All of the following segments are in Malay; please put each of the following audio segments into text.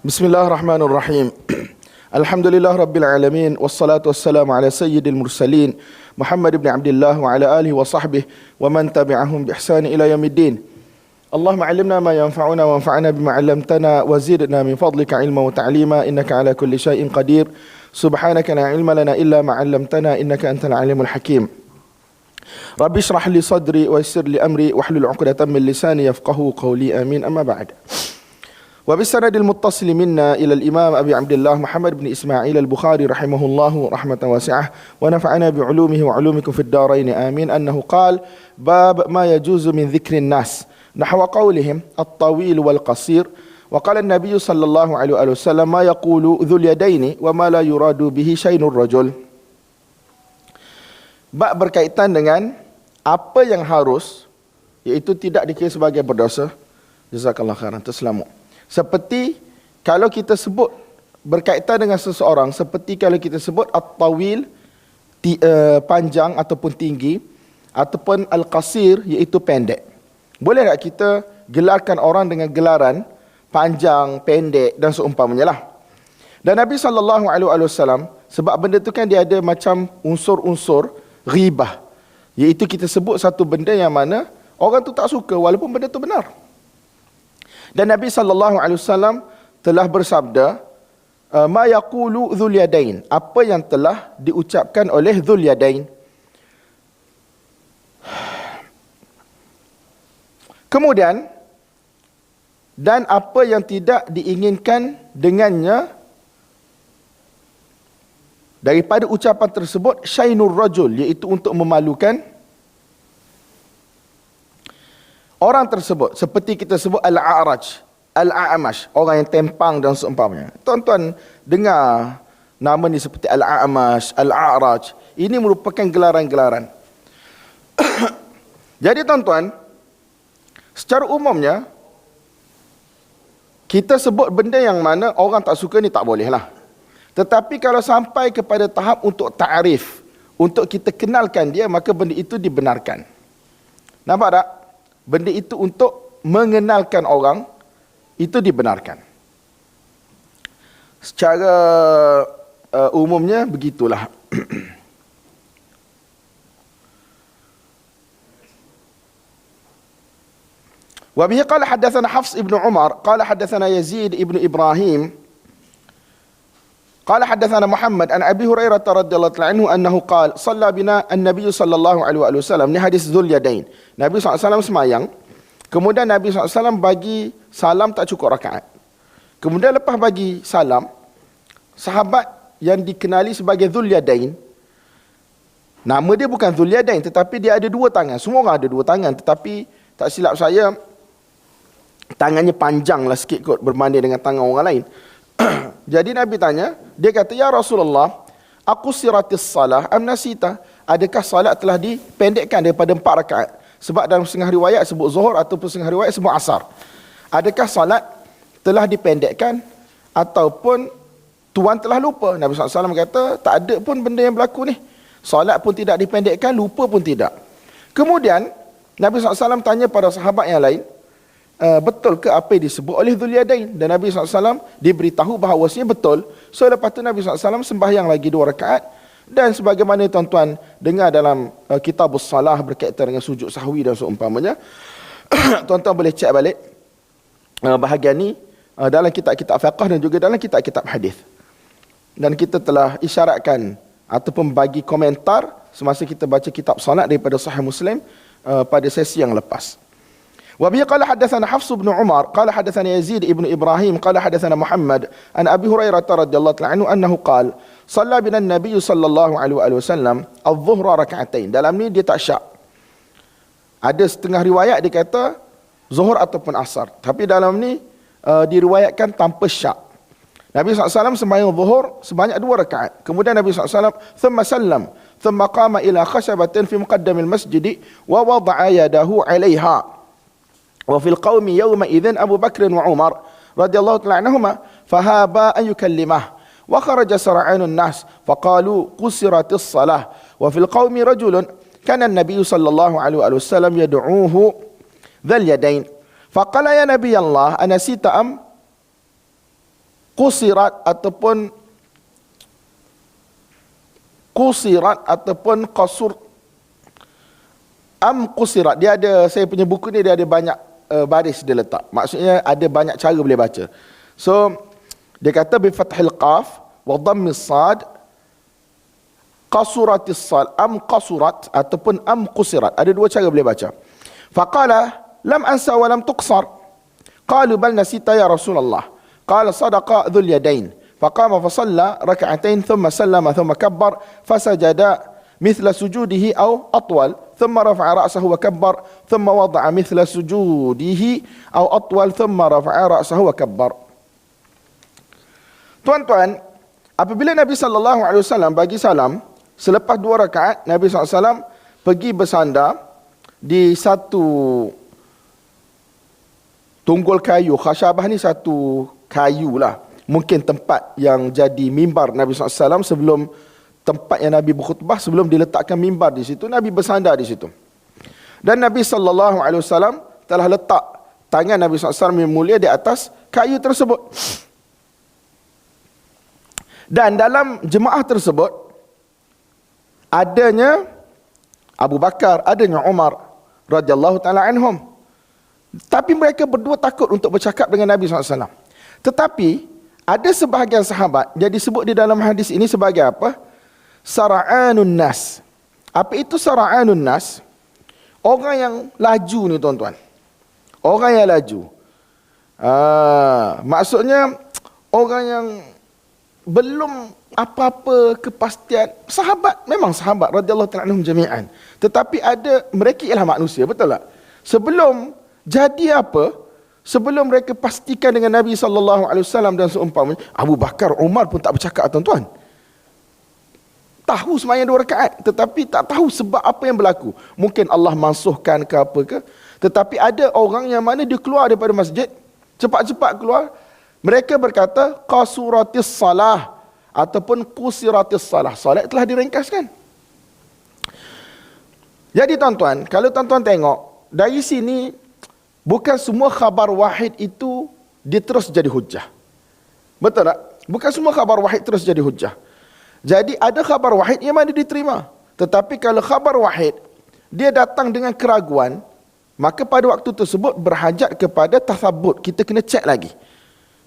Bismillahirrahmanirrahim. Alhamdulillah Rabbil Alamin. Wassalatu wassalamu ala sayyidil mursalin Muhammad ibn Abdullah wa ala alihi wa sahbihi wa man tabi'ahum bi ihsani ila yaumiddin. Allahumma alimna ma yanfa'una wa anfa'na bima 'allamtana wa zidna min fadlika ilma wa ta'lima innaka ala kulli syai'in qadir. Subhanaka la ilma lana illa ma 'allamtana innaka antal alimul hakim. Rabbi shrah li sadri wa yassir li amri wahlul 'uqdatam min lisani yafqahu qawli. Amin. Amma ba'd. وبالسند المتصل منا إلى الإمام أبي عبد الله محمد بن إسماعيل البخاري رحمه الله رحمة واسعة ونفعنا بعلومه وعلومكم في الدارين آمين أنه قال باب ما يجوز من ذكر الناس نحو قولهم الطويل والقصير وقال النبي صلى الله عليه وسلم ما يقول ذو اليدين وما لا يراد به شيء الرجل. Bab berkaitan dengan apa yang harus, iaitu tidak dikira sebagai berdosa. Jazakallah khairan, terselamat. Seperti kalau kita sebut berkaitan dengan seseorang, seperti kalau kita sebut at-tawil, panjang ataupun tinggi, ataupun al-qasir, iaitu pendek. Boleh tak kita gelarkan orang dengan gelaran panjang, pendek dan seumpamanya lah. Dan Nabi SAW, sebab benda tu kan dia ada macam unsur-unsur ghibah, iaitu kita sebut satu benda yang mana orang tu tak suka walaupun benda tu benar. Dan Nabi SAW telah bersabda, ma yaqulu dzul yadain, apa yang telah diucapkan oleh dzul yadain. Kemudian, dan apa yang tidak diinginkan dengannya daripada ucapan tersebut, syainur rajul, iaitu untuk memalukan orang tersebut. Seperti kita sebut al-a'raj, al-a'mash, orang yang tempang dan seumpamanya. Tuan-tuan dengar nama ni seperti al-a'mash, al-a'raj. Ini merupakan gelaran-gelaran. Jadi tuan-tuan, secara umumnya kita sebut benda yang mana orang tak suka ni tak boleh lah. Tetapi kalau sampai kepada tahap untuk ta'rif, untuk kita kenalkan dia, maka benda itu dibenarkan. Nampak tak? Benda itu untuk mengenalkan orang, itu dibenarkan. Secara umumnya begitulah. Wa bihi qala hadatsana Hafs ibn Umar qala hadatsana Yazid ibn Ibrahim qala hadatsana Muhammad an Abi Hurairah radhiyallahu anhu annahu qala shalla bina an-nabiy sallallahu alaihi wasallam. Ni hadis Dzul Yadain. Nabi SAW semayang, kemudian Nabi SAW bagi salam tak cukup rakaat. Kemudian lepas bagi salam, sahabat yang dikenali sebagai Dzul Yadain, nama dia bukan Dzul Yadain, tetapi dia ada dua tangan. Semua orang ada dua tangan, tetapi tak silap saya, tangannya panjang lah sikit kot berbanding dengan tangan orang lain. Jadi Nabi tanya, dia kata, ya Rasulullah, aku siratis salah am nasita, adakah salat telah dipendekkan daripada 4 rakaat? Sebab dalam setengah riwayat sebut zuhur ataupun setengah riwayat sebut asar. Adakah salat telah dipendekkan ataupun tuan telah lupa? Nabi SAW kata, tak ada pun benda yang berlaku ni. Salat pun tidak dipendekkan, lupa pun tidak. Kemudian Nabi SAW tanya pada sahabat yang lain, betul ke apa yang disebut oleh Dzul Yadain? Dan Nabi SAW diberitahu bahawasanya betul. So lepas tu Nabi SAW sembahyang lagi 2 rakaat. Dan sebagaimana tuan-tuan dengar dalam kitabus salah berkaitan dengan sujud sahwi dan seumpamanya, tuan-tuan boleh cek balik bahagian ni dalam kitab-kitab fiqh dan juga dalam kitab-kitab hadis. Dan kita telah isyaratkan ataupun bagi komentar semasa kita baca kitab salat daripada Sahih Muslim pada sesi yang lepas. Wa bihi qala hadatsana Hafs bin Umar qala hadatsana Yazid ibn Ibrahim qala hadatsana Muhammad an Abi Hurairah radhiyallahu anhu annahu qala shalla bina an-nabiy sallallahu alaihi wasallam adh-dhuhra rak'atain. Dalam ni dia tak syak. Ada setengah riwayat dia kata zuhur ataupun asar, tapi dalam ni diriwayatkan tanpa syak. Nabi SAW sembahyang zuhur sebanyak 2 rakaat. Kemudian Nabi SAW thumma sallam thumma qama ila khashabatin fi muqaddamil masjid wa wada'a yadahu 'alayha. وفي القوم يومئذ أبو بكر وعمر رضي الله تعالى عنهما فهابا أن يكلمه وخرج سرعان الناس فقالوا قصرت الصلاة وفي القوم رجل كان النبي صلى الله عليه وسلم يدعوه ذا اليدين فقال يا نبي الله أنسيت أم qusirat ataupun qasur, qusirat. Dia ada, saya punya buku ni dia ada banyak baris dia letak. Maksudnya ada banyak cara boleh baca. So dia kata bi fathil qaf wa dhammis sad, qasuratis sal, qasurat ataupun qusirat. Ada dua cara boleh baca. Faqala lam ansa wa lam tuqsar. Qalu bal nasita ya Rasulullah. Qala sadaqa dhul yadain. Faqama fasalla rak'atain thumma sallama thumma kabbar fasajada mithla sujudihi aw atwal thumma rafa'a ra'sahu wa kabbar thumma wada'a mithla sujudihi aw atwal thumma rafa'a ra'sahu wa kabbar. Tuan-tuan, apabila Nabi SAW bagi salam, selepas 2 rakaat, Nabi SAW pergi bersandar di satu tunggul kayu. Khasyabah ni satu kayu lah. Mungkin tempat yang jadi mimbar Nabi SAW sebelum tempat yang Nabi berkhutbah, sebelum diletakkan mimbar di situ, Nabi bersandar di situ. Dan Nabi SAW telah letak tangan Nabi SAW yang mulia di atas kayu tersebut. Dan dalam jemaah tersebut adanya Abu Bakar, adanya Umar radhiyallahu taala anhum. Tapi mereka berdua takut untuk bercakap dengan Nabi SAW. Tetapi ada sebahagian sahabat yang disebut di dalam hadis ini sebagai apa? Sara'anun nas. Apa itu sara'anun nas? Orang yang laju ni tuan-tuan. Orang yang laju. Maksudnya orang yang belum apa-apa kepastian. Sahabat, memang sahabat radhiyallahu ta'ala anhum jami'an. Tetapi ada, mereka ialah manusia, betul tak? Sebelum jadi apa, sebelum mereka pastikan dengan Nabi SAW dan seumpamanya, Abu Bakar, Umar pun tak bercakap tuan-tuan. Tahu sembahyang 2 rakaat, tetapi tak tahu sebab apa yang berlaku. Mungkin Allah mansuhkan ke apa ke. Tetapi ada orang yang mana dia keluar daripada masjid, cepat-cepat keluar, mereka berkata qasuratis salah ataupun qusiratis salah. Solat telah diringkaskan. Jadi tuan-tuan, kalau tuan-tuan tengok dari sini, bukan semua khabar wahid itu dia terus jadi hujah. Betul tak? Bukan semua khabar wahid terus jadi hujah. Jadi ada khabar wahid yang mana diterima. Tetapi kalau khabar wahid dia datang dengan keraguan, maka pada waktu tersebut berhajat kepada tathabbut. Kita kena cek lagi.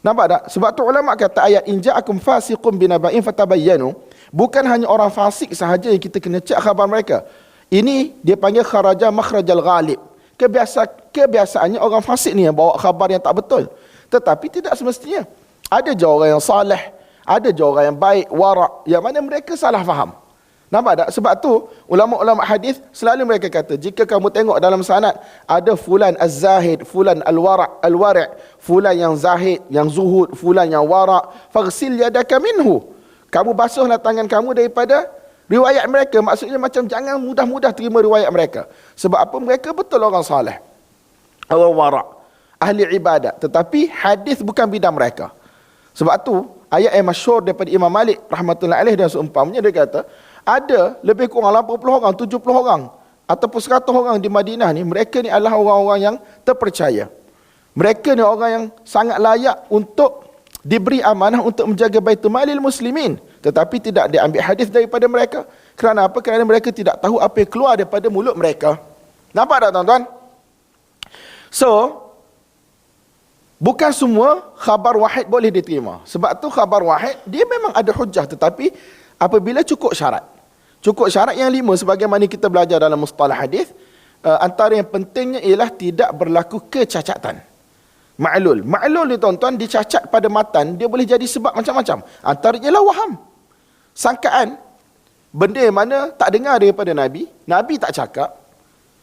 Nampak tak? Sebab tu ulama kata ayat in ja'akum fasiqun binaba'in fatabayyanu, bukan hanya orang fasik sahaja yang kita kena cek khabar mereka. Ini dia panggil kharaja makhrajal ghalib. Kebiasaannya orang fasik ni yang bawa khabar yang tak betul. Tetapi tidak semestinya. Ada je orang yang saleh, ada je orang yang baik, wara', yang mana mereka salah faham. Nampak tak? Sebab tu ulama-ulama hadis selalu mereka kata, jika kamu tengok dalam sanad ada fulan az-zahid, fulan al-wara', fulan yang zahid, yang zuhud, fulan yang wara', faghsil yadaka minhu. Kamu basuhlah tangan kamu daripada riwayat mereka. Maksudnya macam jangan mudah-mudah terima riwayat mereka. Sebab apa? Mereka betul orang saleh, orang wara', ahli ibadat, tetapi hadis bukan bidang mereka. Sebab tu ayat yang masyhur daripada Imam Malik rahmatullahi alaih dan seumpamanya, dia kata ada lebih kurang 80 orang, 70 orang ataupun 100 orang di Madinah ni, mereka ni adalah orang-orang yang terpercaya. Mereka ni orang yang sangat layak untuk diberi amanah untuk menjaga Baitul Malil Muslimin, tetapi tidak diambil hadis daripada mereka. Kerana apa? Kerana mereka tidak tahu apa yang keluar daripada mulut mereka. Nampak tak tuan-tuan? So, bukan semua khabar wahid boleh diterima. Sebab tu khabar wahid dia memang ada hujah, tetapi apabila cukup syarat. Cukup syarat yang 5 sebagaimana kita belajar dalam mustalah hadis, antara yang pentingnya ialah tidak berlaku kecacatan. Ma'lul. Ma'lul ni tuan-tuan dicacat pada matan, dia boleh jadi sebab macam-macam. Antaranya ialah waham. Sangkaan. Benda yang mana tak dengar daripada Nabi, Nabi tak cakap,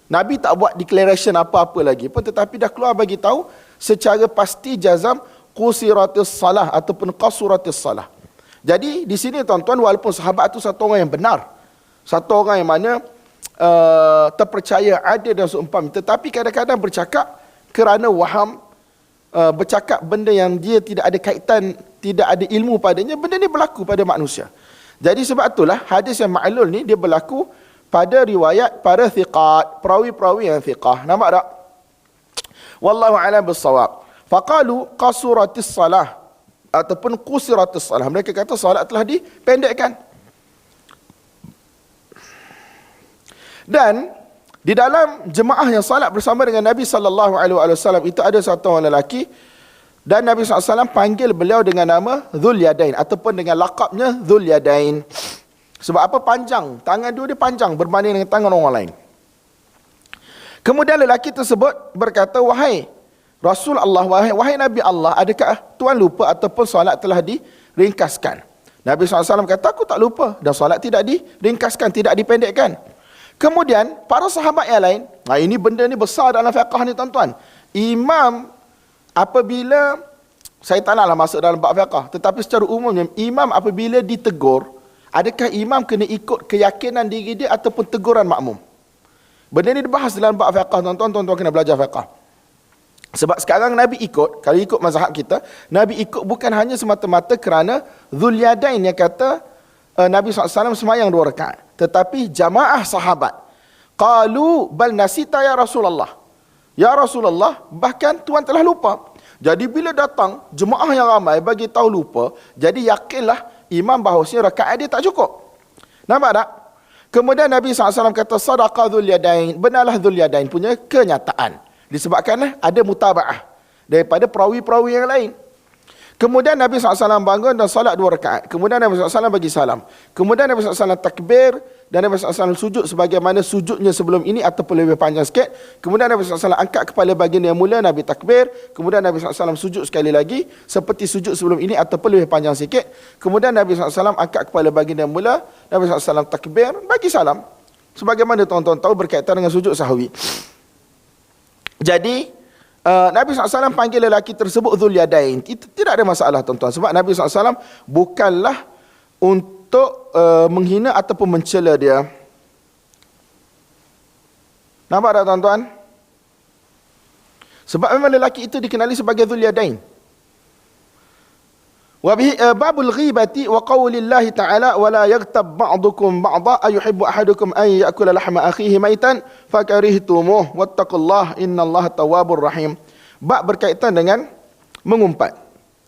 Nabi tak buat declaration apa-apa lagi pun, tetapi dah keluar bagi tahu secara pasti jazam qusiratis salah ataupun qasuratis salah. Jadi di sini tuan-tuan, walaupun sahabat itu satu orang yang benar, satu orang yang mana terpercaya, ada dan seumpam, tetapi kadang-kadang bercakap kerana waham, bercakap benda yang dia tidak ada kaitan, tidak ada ilmu padanya, benda ni berlaku pada manusia. Jadi sebab itulah hadis yang ma'lul ni dia berlaku pada riwayat para thiqat, perawi-perawi yang thiqah. Nampak tak? Wallahu a'lam bissawab. Faqalu qasuratis salah. ataupun qusiratus salah. Mereka kata solat telah dipendekkan. Dan di dalam jemaah yang salat bersama dengan Nabi sallallahu alaihi wasallam itu ada satu orang lelaki, dan Nabi SAW panggil beliau dengan nama Dhul Yadain ataupun dengan lakabnya Dhul Yadain. Sebab apa? Panjang. Tangan dia panjang berbanding dengan tangan orang lain. Kemudian lelaki tersebut berkata, wahai Rasul Allah, wahai Nabi Allah, adakah Tuan lupa ataupun solat telah diringkaskan? Nabi SAW kata, aku tak lupa, dan solat tidak diringkaskan, tidak dipendekkan. Kemudian para sahabat yang lain, ini benda ni besar dalam fiqh ni tuan-tuan. Imam, apabila, saya tak naklah masuk dalam bab fiqh, tetapi secara umumnya, imam apabila ditegur, adakah imam kena ikut keyakinan diri dia ataupun teguran makmum? Benda ni dibahas dalam bab fiqh, tuan-tuan kena belajar fiqh. Sebab sekarang Nabi ikut, kalau ikut mazhab kita, Nabi ikut bukan hanya semata-mata kerana Dhul Yadain yang kata Nabi SAW semayang 2 rakaat, tetapi jamaah sahabat qalu bal nasita ya Rasulullah. Ya Rasulullah, bahkan Tuan telah lupa. Jadi bila datang jemaah yang ramai bagi tahu lupa, jadi yakinlah imam bahawasanya rakaat dia tak cukup. Nampak tak? Kemudian Nabi SAW kata, sadaqa Dhul Yadain, benarlah Dhul Yadain punya kenyataan. Disebabkan ada mutaba'ah daripada perawi-perawi yang lain. Kemudian Nabi SAW bangun dan salat 2 rakaat. Kemudian Nabi SAW bagi salam. Kemudian Nabi SAW takbir dan Nabi SAW sujud sebagaimana sujudnya sebelum ini ataupun lebih panjang sikit. Kemudian Nabi SAW angkat kepala baginda yang mulia, Nabi takbir. Kemudian Nabi SAW sujud sekali lagi seperti sujud sebelum ini ataupun lebih panjang sikit. Kemudian Nabi SAW angkat kepala baginda yang mulia, Nabi SAW takbir, bagi salam. Sebagaimana tuan-tuan tahu berkaitan dengan sujud sahwi. Jadi Nabi SAW panggil lelaki tersebut Dhul Yadain. Itu tidak ada masalah tuan-tuan. Sebab Nabi SAW bukanlah untuk menghina ataupun mencela dia. Nampak tak tuan-tuan? Sebab memang lelaki itu dikenali sebagai Dhul Yadain. Babul ghibati wa qawlillahi ta'ala wa la yaghtab ba'dukum ba'da ayuhibbu ahadukum an ya'kula lahma akhihi maitan fakarihtumuh wattaqullaha innallaha tawwabur rahim. Bab berkaitan dengan mengumpat.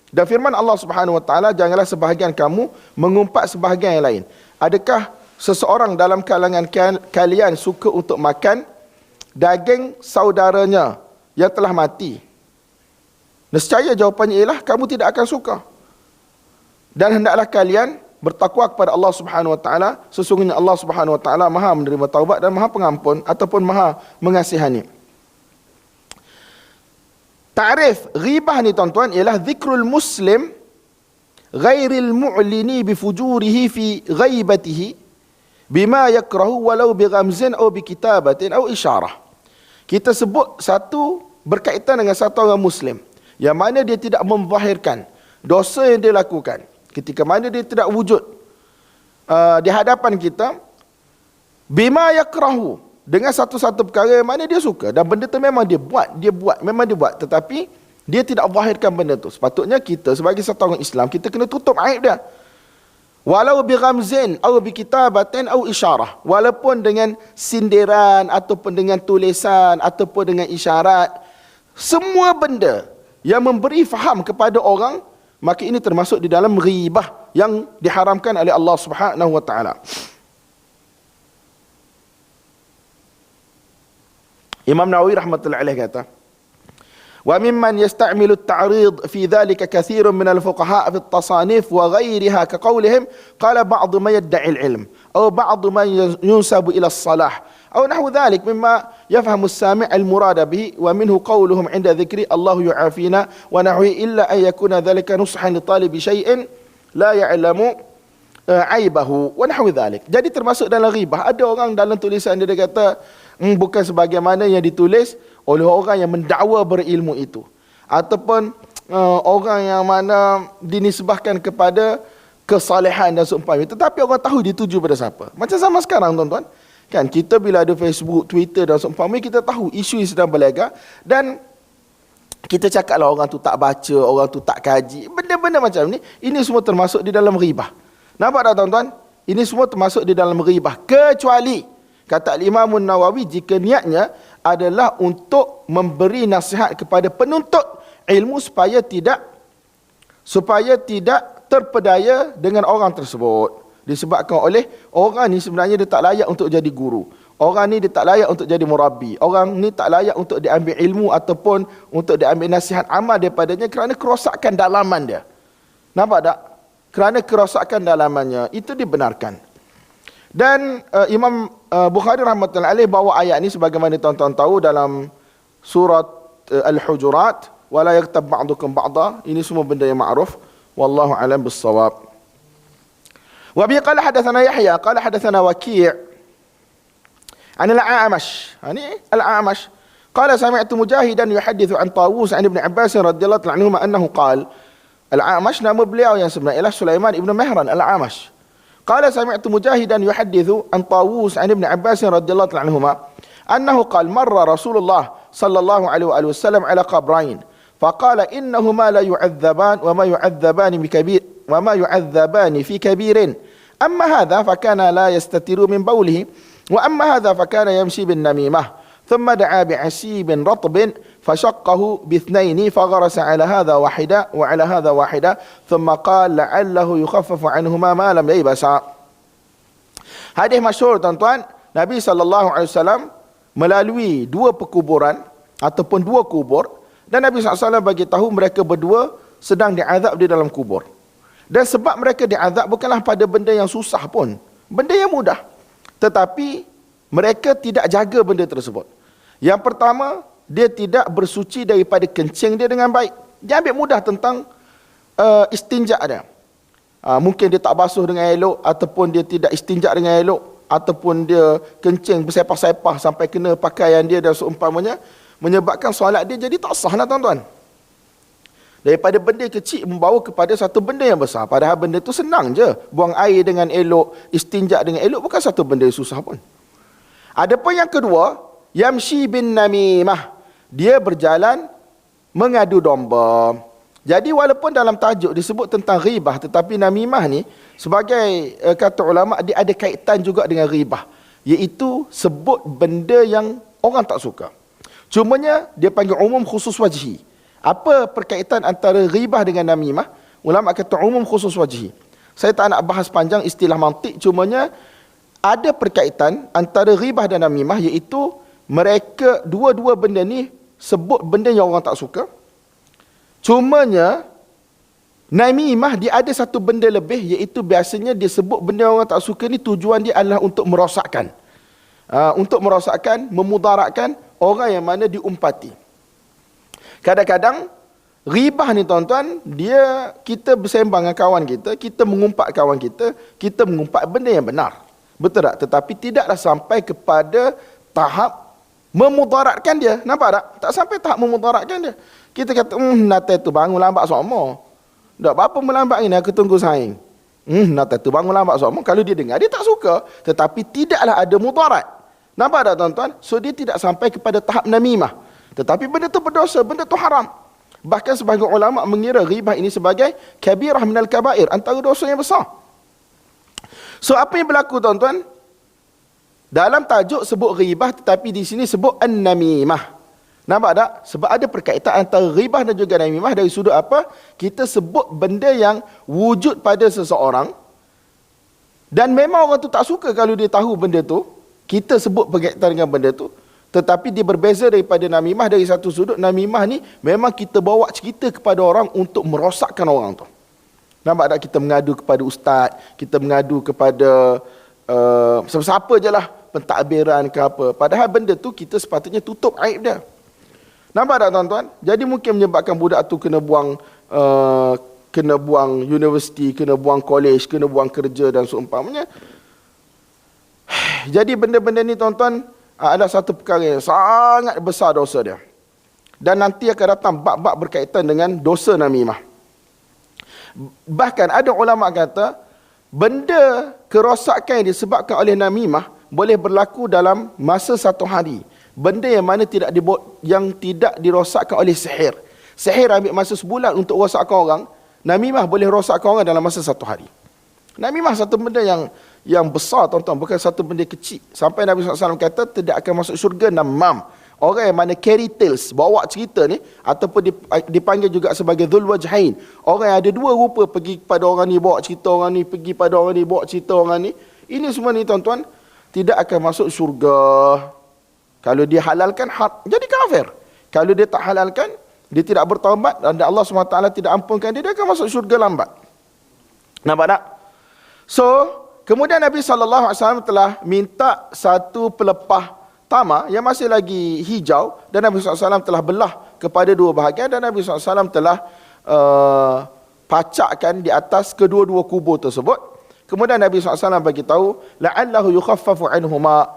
Dan firman Allah Subhanahu wa taala, janganlah sebahagian kamu mengumpat sebahagian yang lain. Adakah seseorang dalam kalangan kalian suka untuk makan daging saudaranya yang telah mati? Nescaya jawapannya ialah kamu tidak akan suka. Dan hendaklah kalian bertakwa kepada Allah Subhanahu wa taala, sesungguhnya Allah Subhanahu wa taala Maha menerima taubat dan Maha pengampun ataupun Maha mengasihani. Ta'rif ghibah ni tuan-tuan ialah zikrul muslim ghairil mu'lini bifujurihi fi ghaibatihi bima yakrahu walau bighamzin aw bikitabatin aw isyarah. Kita sebut satu berkaitan dengan satu orang muslim yang mana dia tidak menzahirkan dosa yang dia lakukan. Ketika mana dia tidak wujud di hadapan kita, bima yakrahu, dengan satu-satu perkara yang mana dia suka, dan benda tu memang dia buat, tetapi dia tidak zahirkan benda tu. Sepatutnya kita sebagai satu orang Islam, kita kena tutup aib dia. Walau bi ghamzin atau bi kitabatin atau isyarah, walaupun dengan sindiran ataupun dengan tulisan ataupun dengan isyarat, semua benda yang memberi faham kepada orang, maka ini termasuk di dalam ghibah yang diharamkan oleh Allah Subhanahu wa taala. Imam Nawawi rahmatullahi alaih kata, wa mimman yasta'milu at-ta'rid fi dhalika kathirun min al-fuqaha fi at-tasanif wa ghayriha ka qawlihim qala ba'd man yad'i al-ilm aw ba'd man yunsabu ila as-salah aw nahwu dhalik mimma yafhamu as-sami' al-murada bihi wa minhu qawluhum 'inda dhikri Allahu yu'afina wa nahwi illa an yakuna dhalika nushan li talibi shay'in la ya'lamu aibahu wa nahwu dhalik. Jadi termasuk dalam ghibah, ada orang dalam tulisan dia kata bukan sebagaimana yang ditulis oleh orang yang mendakwa berilmu itu, ataupun orang yang mana dinisbahkan kepada kesalehan dan seumpamanya, tetapi orang tahu dituju pada siapa. Macam zaman sekarang tuan-tuan, kan kita bila ada Facebook, Twitter dan seumpamanya, kita tahu isu yang sedang berlaga dan kita cakaplah orang tu tak baca, orang tu tak kaji, benda-benda macam ni. Ini semua termasuk di dalam ghibah. Nampak tak tuan-tuan? Ini semua termasuk di dalam ghibah, kecuali kata Imam Nawawi, jika niatnya adalah untuk memberi nasihat kepada penuntut ilmu supaya tidak supaya tidak terpedaya dengan orang tersebut. Disebabkan oleh orang ni sebenarnya dia tak layak untuk jadi guru. Orang ni dia tak layak untuk jadi murabbi. Orang ni tak layak untuk diambil ilmu ataupun untuk diambil nasihat amal daripadanya kerana kerosakan dalaman dia. Nampak tak? Kerana kerosakan dalamannya. Itu dibenarkan. Dan Imam Bukhari rahmatullahi alaih bawa ayat ni sebagaimana tuan-tuan tahu dalam surat Al-Hujurat. Wala yaktab ba'dukum ba'da. Ini semua benda yang ma'ruf. Wallahu alam bissawab. وابي قال حدثنا يحيى قال حدثنا وكيع عن الأعمش يعني الأعمش قال سمعت مجاهدا يحدث عن طاووس عن ابن عباس رضي الله عنهما أنه قال الأعمش nama beliau yang sebenarnya ialah Sulaiman ibn Mihran al-A'mash قال سمعت مجاهدا يحدث عن طاووس عن ابن عباس رضي الله عنهما أنه قال مر رسول الله صلى الله عليه وآله وسلم على قبرين فقال إنهما لا يعذبان وما يعذبان في كبير أما هذا فكان لا يستتر من بوله وأما هذا فكان يمشي بالنميمة ثم دعا بعسيب رطب فشقه باثنين فغرس على هذا واحدا وعلى هذا واحدا ثم قال لعله يخفف عنهما ما لم ييبسا. Hadis masyhur tuan-tuan, Nabi SAW melalui dua perkuburan ataupun dua kubur dan Nabi SAW bagi tahu mereka berdua sedang diazab di dalam kubur. Dan sebab mereka diazab bukanlah pada benda yang susah pun. Benda yang mudah. Tetapi mereka tidak jaga benda tersebut. Yang pertama, dia tidak bersuci daripada kencing dia dengan baik. Dia ambil mudah tentang istinja dia. Mungkin dia tak basuh dengan elok, ataupun dia tidak istinja dengan elok, ataupun dia kencing bersepah-sepah sampai kena pakaian dia dan seumpamanya, menyebabkan solat dia jadi tak sah lah tuan-tuan. Daripada benda kecil membawa kepada satu benda yang besar. Padahal benda tu senang je. Buang air dengan elok, istinja dengan elok bukan satu benda yang susah pun. Adapun yang kedua, yamshi bin namimah. Dia berjalan mengadu domba. Jadi walaupun dalam tajuk disebut tentang ghibah, tetapi namimah ni sebagai kata ulama dia ada kaitan juga dengan ghibah. Iaitu sebut benda yang orang tak suka. Cumanya dia panggil umum khusus wajhi. Apa perkaitan antara ghibah dengan namimah? Ulama kata umum khusus wajhi. Saya tak nak bahas panjang istilah mantik, cumanya ada perkaitan antara ghibah dan namimah, iaitu mereka dua-dua benda ni sebut benda yang orang tak suka. Cumanya namimah dia ada satu benda lebih, iaitu biasanya dia sebut benda yang orang tak suka ni tujuan dia adalah untuk merosakkan. Untuk merosakkan, memudaratkan orang yang mana diumpati. Kadang-kadang ghibah ni tuan-tuan, kita bersembang dengan kawan kita, kita mengumpat kawan kita mengumpat benda yang benar. Betul tak? Tetapi tidaklah sampai kepada tahap memudaratkan dia. Nampak tak? Tak sampai tahap memudaratkan dia. Kita kata, nanti tu bangun lambat semua. Tak apa-apa melambat ni, aku tunggu saing. Nanti tu bangun lambat semua. Kalau dia dengar, dia tak suka. Tetapi tidaklah ada mudarat. Nampak tak tuan-tuan? So dia tidak sampai kepada tahap namimah. Tetapi benda tu berdosa, benda tu haram. Bahkan sebahagian ulama mengira ghibah ini sebagai kabirah minal kabair, antara dosa yang besar. So apa yang berlaku tuan-tuan? Dalam tajuk sebut ghibah, tetapi di sini sebut an-namimah. Nampak tak? Sebab ada perkaitan antara ghibah dan juga namimah dari sudut apa? Kita sebut benda yang wujud pada seseorang dan memang orang tu tak suka kalau dia tahu benda tu. Kita sebut berkaitan dengan benda tu. Tetapi dia berbeza daripada namimah dari satu sudut. Namimah ni memang kita bawa cerita kepada orang untuk merosakkan orang tu. Nampak tak? Kita mengadu kepada ustaz, kita mengadu kepada siapa-siapa je lah, pentadbiran ke apa. Padahal benda tu kita sepatutnya tutup aib dia. Nampak tak tuan-tuan? Jadi mungkin menyebabkan budak tu kena buang universiti, kena buang kolej, kena buang kerja dan seumpamanya. Jadi benda-benda ni tuan-tuan, adalah satu perkara yang sangat besar dosa dia. Dan nanti akan datang bab-bab berkaitan dengan dosa namimah. Bahkan ada ulama kata, benda kerosakan yang disebabkan oleh namimah boleh berlaku dalam masa satu hari. Benda yang mana tidak dirosakkan oleh sihir. Sihir ambil masa sebulan untuk rosakkan orang. Namimah boleh rosakkan orang dalam masa satu hari. Namimah satu benda yang besar tuan-tuan, bukan satu benda kecil. Sampai Nabi SAW kata tidak akan masuk syurga namam, Orang yang mana carry tales, bawa cerita ni, ataupun dipanggil juga sebagai Dhul Wajhain. Orang yang ada dua rupa, pergi pada orang ni bawa cerita orang ni, pergi pada orang ni bawa cerita orang ni. Ini semua ni tuan-tuan, tidak akan masuk syurga. Kalau dia halalkan, jadi kafir. Kalau dia tak halalkan, dia tidak bertaubat dan Allah SWT tidak ampunkan dia, dia akan masuk syurga lambat. Nampak tak? So, kemudian Nabi SAW telah minta satu pelepah tamar yang masih lagi hijau, dan Nabi SAW telah belah kepada dua bahagian, dan Nabi SAW telah pacakkan di atas kedua-dua kubur tersebut. Kemudian Nabi SAW bagi tahu, la'allahu yukhaffafu anhuma,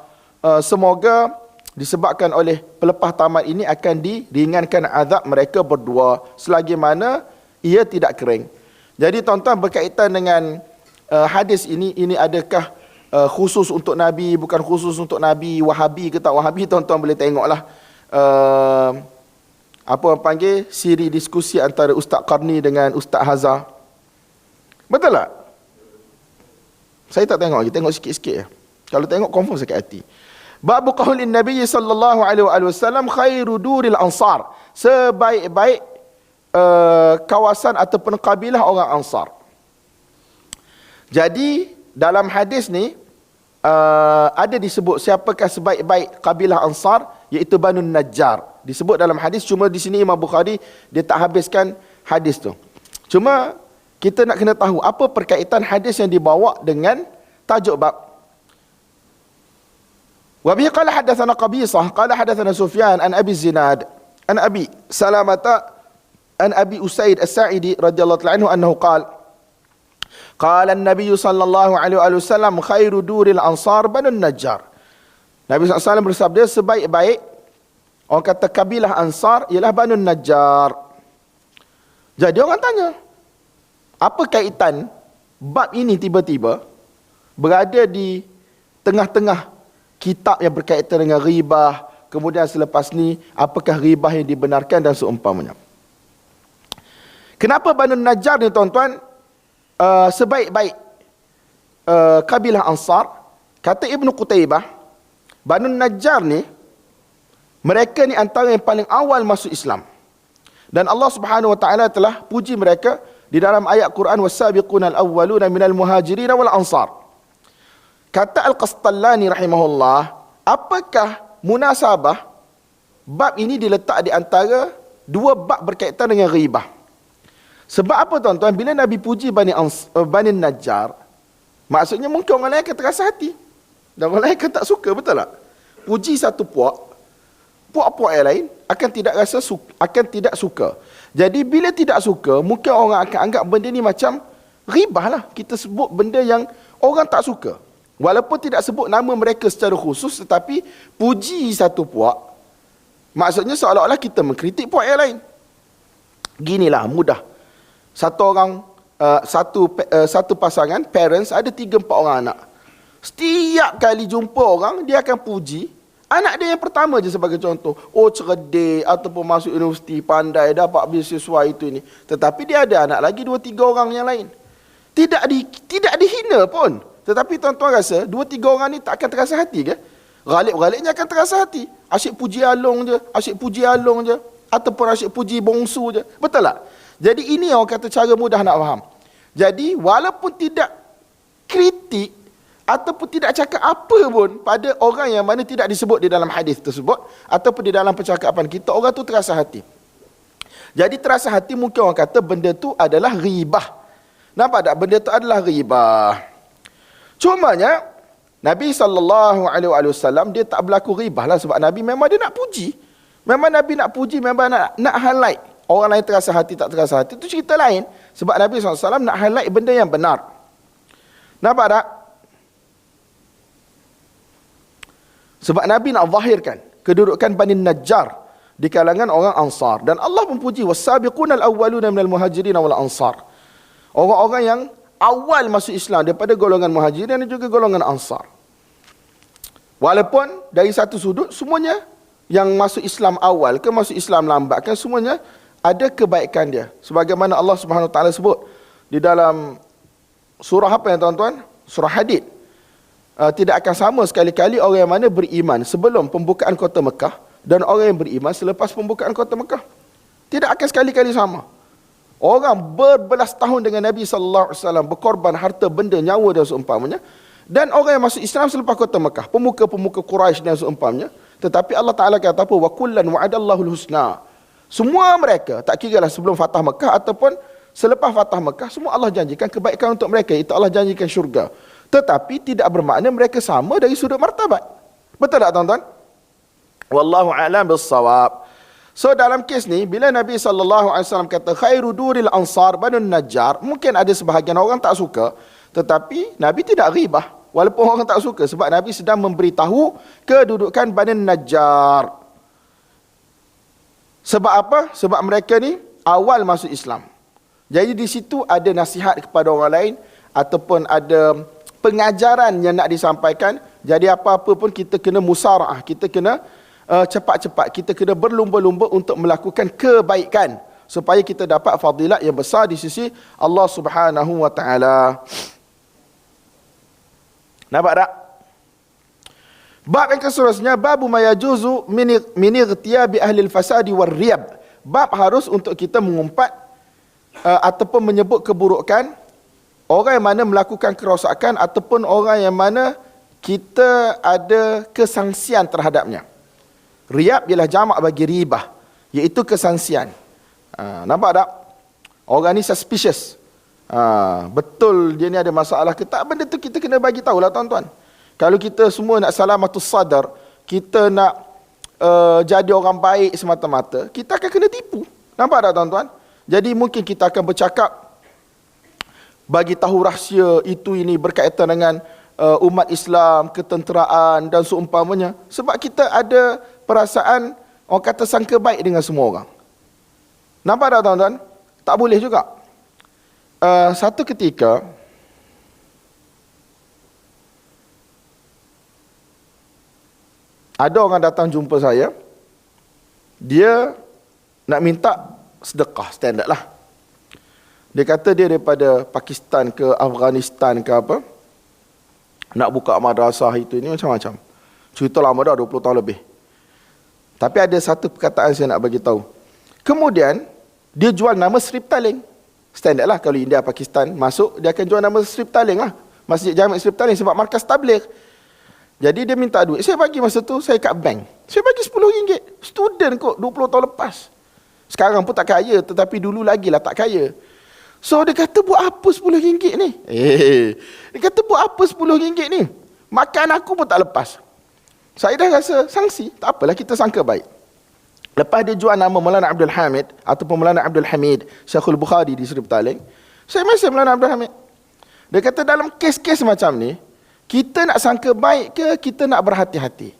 semoga disebabkan oleh pelepah tamar ini akan diringankan azab mereka berdua selagi mana ia tidak kering. Jadi tuan-tuan, berkaitan dengan hadis ini adakah khusus untuk Nabi, bukan khusus untuk Nabi, Wahabi ke tak Wahabi, tuan-tuan boleh tengoklah apa orang panggil siri diskusi antara Ustaz Qarni dengan Ustaz Hazar. Betul tak? Saya tak tengok lagi, tengok sikit-sikit. Kalau tengok confirm sakit hati. Bab qaulin Nabi sallallahu alaihi wasallam khairu duril ansar, sebaik-baik kawasan ataupun kabilah orang Ansar. Jadi dalam hadis ni ada disebut siapakah sebaik-baik kabilah Ansar, iaitu Banu Najjar. Disebut dalam hadis, cuma di sini Imam Bukhari dia tak habiskan hadis tu. Cuma kita nak kena tahu apa perkaitan hadis yang dibawa dengan tajuk bab. Wa bihi qala hadatsana Qabisah qala hadatsana Sufyan an Abi Zinad an Abi Salamah an Abi Usaid As-Sa'idi radhiyallahu anhu annahu qala qala an-nabiy sallallahu alaihi wasallam khairu duril ansar Banu Najjar. Nabi SAW bersabda, sebaik-baik orang kata kabilah Ansar ialah Banu Najjar. Jadi orang tanya, apa kaitan bab ini tiba-tiba berada di tengah-tengah kitab yang berkaitan dengan ribah, kemudian selepas ni apakah ribah yang dibenarkan dan seumpamanya. Kenapa Banu Najjar ni tuan-tuan sebaik-baik kabilah Ansar? Kata Ibnu Qutaibah, Banu Najjar ni, mereka ni antara yang paling awal masuk Islam. Dan Allah Subhanahu wa taala telah puji mereka di dalam ayat Quran, was-sabiqunal awwaluna minal muhajirin wal ansar. Kata Al-Qastallani rahimahullah, apakah munasabah bab ini diletak di antara dua bab berkaitan dengan ghibah? Sebab apa tuan-tuan? Bila Nabi puji Bani Najjar, maksudnya mungkin orang lain akan terasa hati, dan orang lain akan tak suka, betul tak? Puji satu puak-puak yang lain akan tidak suka. Jadi bila tidak suka, mungkin orang akan anggap benda ni macam ghibah lah. Kita sebut benda yang orang tak suka. Walaupun tidak sebut nama mereka secara khusus, tetapi puji satu puak, maksudnya seolah-olah kita mengkritik puak yang lain. Ginilah mudah. Satu orang, satu pasangan, parents, ada 3-4 orang anak. Setiap kali jumpa orang, dia akan puji anak dia yang pertama je sebagai contoh. Oh, cerdik, ataupun masuk universiti, pandai, dapat beasiswa itu ini. Tetapi dia ada anak lagi 2-3 orang yang lain. Tidak dihina pun. Tetapi tuan-tuan rasa 2-3 orang ni tak akan terasa hati ke? Ghalib-ghalibnya akan terasa hati. Asyik puji Along je, ataupun asyik puji bongsu je. Betul tak? Jadi ini orang kata cara mudah nak faham. Jadi walaupun tidak kritik ataupun tidak cakap apa pun pada orang yang mana tidak disebut di dalam hadis tersebut ataupun di dalam percakapan kita, orang tu terasa hati. Jadi terasa hati, mungkin orang kata benda tu adalah ghibah. Nampak tak? Benda tu adalah ghibah. Cumanya Nabi SAW dia tak berlaku ghibah lah, sebab Nabi memang dia nak puji. Memang Nabi nak puji, memang nak highlight. Orang lain terasa hati, tak terasa hati, itu cerita lain. Sebab Nabi SAW nak highlight benda yang benar. Nampak tak? Sebab Nabi nak zahirkan kedudukan Bani Najjar di kalangan orang Ansar. Dan Allah memuji, was-sabiqunal awwaluna minal muhajirin wal ansar. Orang-orang yang awal masuk Islam daripada golongan muhajirin dan juga golongan Ansar. Walaupun dari satu sudut, semuanya yang masuk Islam awal ke masuk Islam lambat kan, semuanya ada kebaikan dia. Sebagaimana Allah Subhanahu Wa Taala sebut di dalam surah apa yang tuan-tuan? Surah Hadid. Tidak akan sama sekali-kali orang yang mana beriman sebelum pembukaan kota Mekah dan orang yang beriman selepas pembukaan kota Mekah. Tidak akan sekali-kali sama. Orang berbelas tahun dengan Nabi sallallahu alaihi wasallam, berkorban harta, benda, nyawa dan seumpamanya, dan orang yang masuk Islam selepas kota Mekah, pemuka-pemuka Quraisy dan seumpamanya. Tetapi Allah Taala kata apa? Wa kullan wa'adallahu al-husna. Semua mereka, tak kiralah sebelum Fatah Mekah ataupun selepas Fatah Mekah, semua Allah janjikan kebaikan untuk mereka, itu Allah janjikan syurga. Tetapi tidak bermakna mereka sama dari sudut martabat. Betul tak tuan-tuan? Wallahu a'lam bis-shawab. So dalam kes ni, bila Nabi SAW kata khairu duril ansar Banu Najjar, mungkin ada sebahagian orang tak suka, tetapi Nabi tidak ribah walaupun orang tak suka, sebab Nabi sedang memberitahu kedudukan Banu Najjar. Sebab apa? Sebab mereka ni awal masuk Islam. Jadi di situ ada nasihat kepada orang lain ataupun ada pengajaran yang nak disampaikan. Jadi apa-apa pun kita kena musara'ah, kita kena cepat-cepat, kita kena berlumba-lumba untuk melakukan kebaikan supaya kita dapat fadilat yang besar di sisi Allah Subhanahu wa taala. Nampak tak? Bab yang seterusnya, bab ma yajuzu min igtiyabi ahli al-fasadi war-riyab. Bab harus untuk kita mengumpat ataupun menyebut keburukan orang yang mana melakukan kerosakan ataupun orang yang mana kita ada kesangsian terhadapnya. Riyab ialah jamak bagi ribah, iaitu kesangsian. Nampak tak? Orang ni suspicious. Betul dia ni ada masalah ke tak? Benda tu kita kena bagi tahulah tuan-tuan. Kalau kita semua nak salamatus sadar, kita nak jadi orang baik semata-mata, kita akan kena tipu. Nampak tak tuan-tuan? Jadi mungkin kita akan bercakap, bagi tahu rahsia itu ini berkaitan dengan umat Islam, ketenteraan dan seumpamanya. Sebab kita ada perasaan, orang kata sangka baik dengan semua orang. Nampak tak tuan-tuan? Tak boleh juga. Satu ketika, ada orang datang jumpa saya, dia nak minta sedekah, standard lah. Dia kata dia daripada Pakistan ke Afghanistan ke apa, nak buka madrasah itu ini macam-macam. Cerita lama dah, 20 tahun lebih. Tapi ada satu perkataan saya nak bagi tahu. Kemudian dia jual nama Sri Petaling. Standard lah, kalau India Pakistan masuk, dia akan jual nama Sri Petaling lah. Masjid Jami' Sri Petaling sebab markas tabligh. Jadi dia minta duit. Saya bagi masa tu, saya kat bank. Saya bagi RM10. Student kot, 20 tahun lepas. Sekarang pun tak kaya, tetapi dulu lagi lah tak kaya. So dia kata, buat apa RM10 ni? Dia kata, buat apa RM10 ni? Makan aku pun tak lepas. Saya dah rasa sanksi. Tak apalah, kita sangka baik. Lepas dia jual nama Maulana Abdul Hamid ataupun Maulana Abdul Hamid Syekhul Bukhari di Sri Petaling, saya mesej Maulana Abdul Hamid. Dia kata dalam kes-kes macam ni, kita nak sangka baik ke kita nak berhati-hati?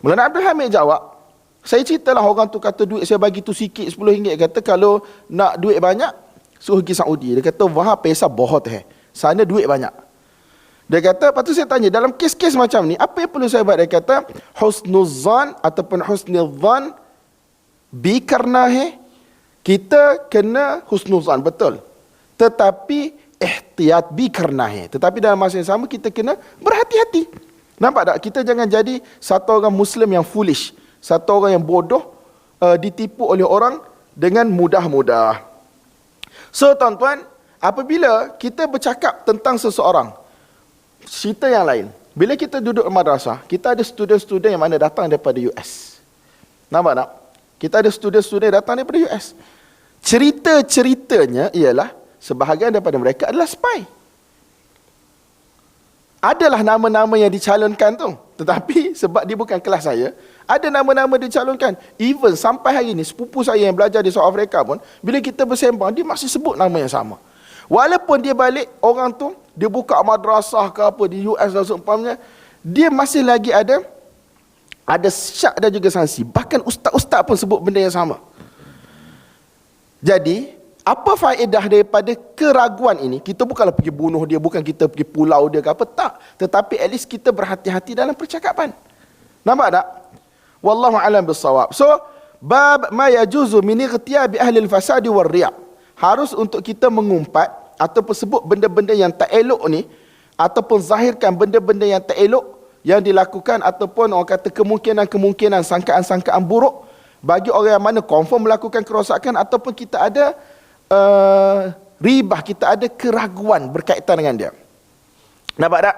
Maulana Abdul Hamid jawab, saya ceritalah orang tu kata duit saya bagi tu sikit RM10. Kata kalau nak duit banyak, suruh pergi Saudi. Dia kata, wah pesa bohot sana duit banyak. Dia kata, lepas tu saya tanya, dalam kes-kes macam ni, apa yang perlu saya buat? Dia kata, husnuzzan ataupun husnizzan bikarna kita kena husnuzzan, betul. Tetapi ihtiyat bikarna tetapi dalam masa yang sama kita kena berhati-hati. Nampak tak? Kita jangan jadi satu orang Muslim yang foolish, satu orang yang bodoh, ditipu oleh orang dengan mudah-mudah. So tuan-tuan, apabila kita bercakap tentang seseorang, cerita yang lain, bila kita duduk di madrasah, kita ada student-student yang mana datang daripada US. Nampak tak? Kita ada student-student yang datang daripada US. Cerita-ceritanya ialah sebahagian daripada mereka adalah spy. Adalah nama-nama yang dicalonkan tu, tetapi sebab dia bukan kelas saya, ada nama-nama dicalonkan. Even sampai hari ni, sepupu saya yang belajar di South Africa pun, bila kita bersembang, dia masih sebut nama yang sama. Walaupun dia balik, orang tu, dia buka madrasah ke apa di US dan seumpamanya, dia masih lagi ada syak dan juga sanksi. Bahkan ustaz-ustaz pun sebut benda yang sama. Jadi, apa faedah daripada keraguan ini? Kita bukanlah pergi bunuh dia, bukan kita pergi pulau dia ke apa, tak. Tetapi at least kita berhati-hati dalam percakapan. Nampak tak? Wallahu a'lam bis-shawab. So, bab ma yajuzu min igtiyabi ahli al-fasadi war-riya'. Harus untuk kita mengumpat ataupun sebut benda-benda yang tak elok ni, ataupun zahirkan benda-benda yang tak elok yang dilakukan ataupun orang kata kemungkinan-kemungkinan sangkaan-sangkaan buruk bagi orang yang mana confirm melakukan kerosakan ataupun kita ada ribah, kita ada keraguan berkaitan dengan dia. Nampak tak?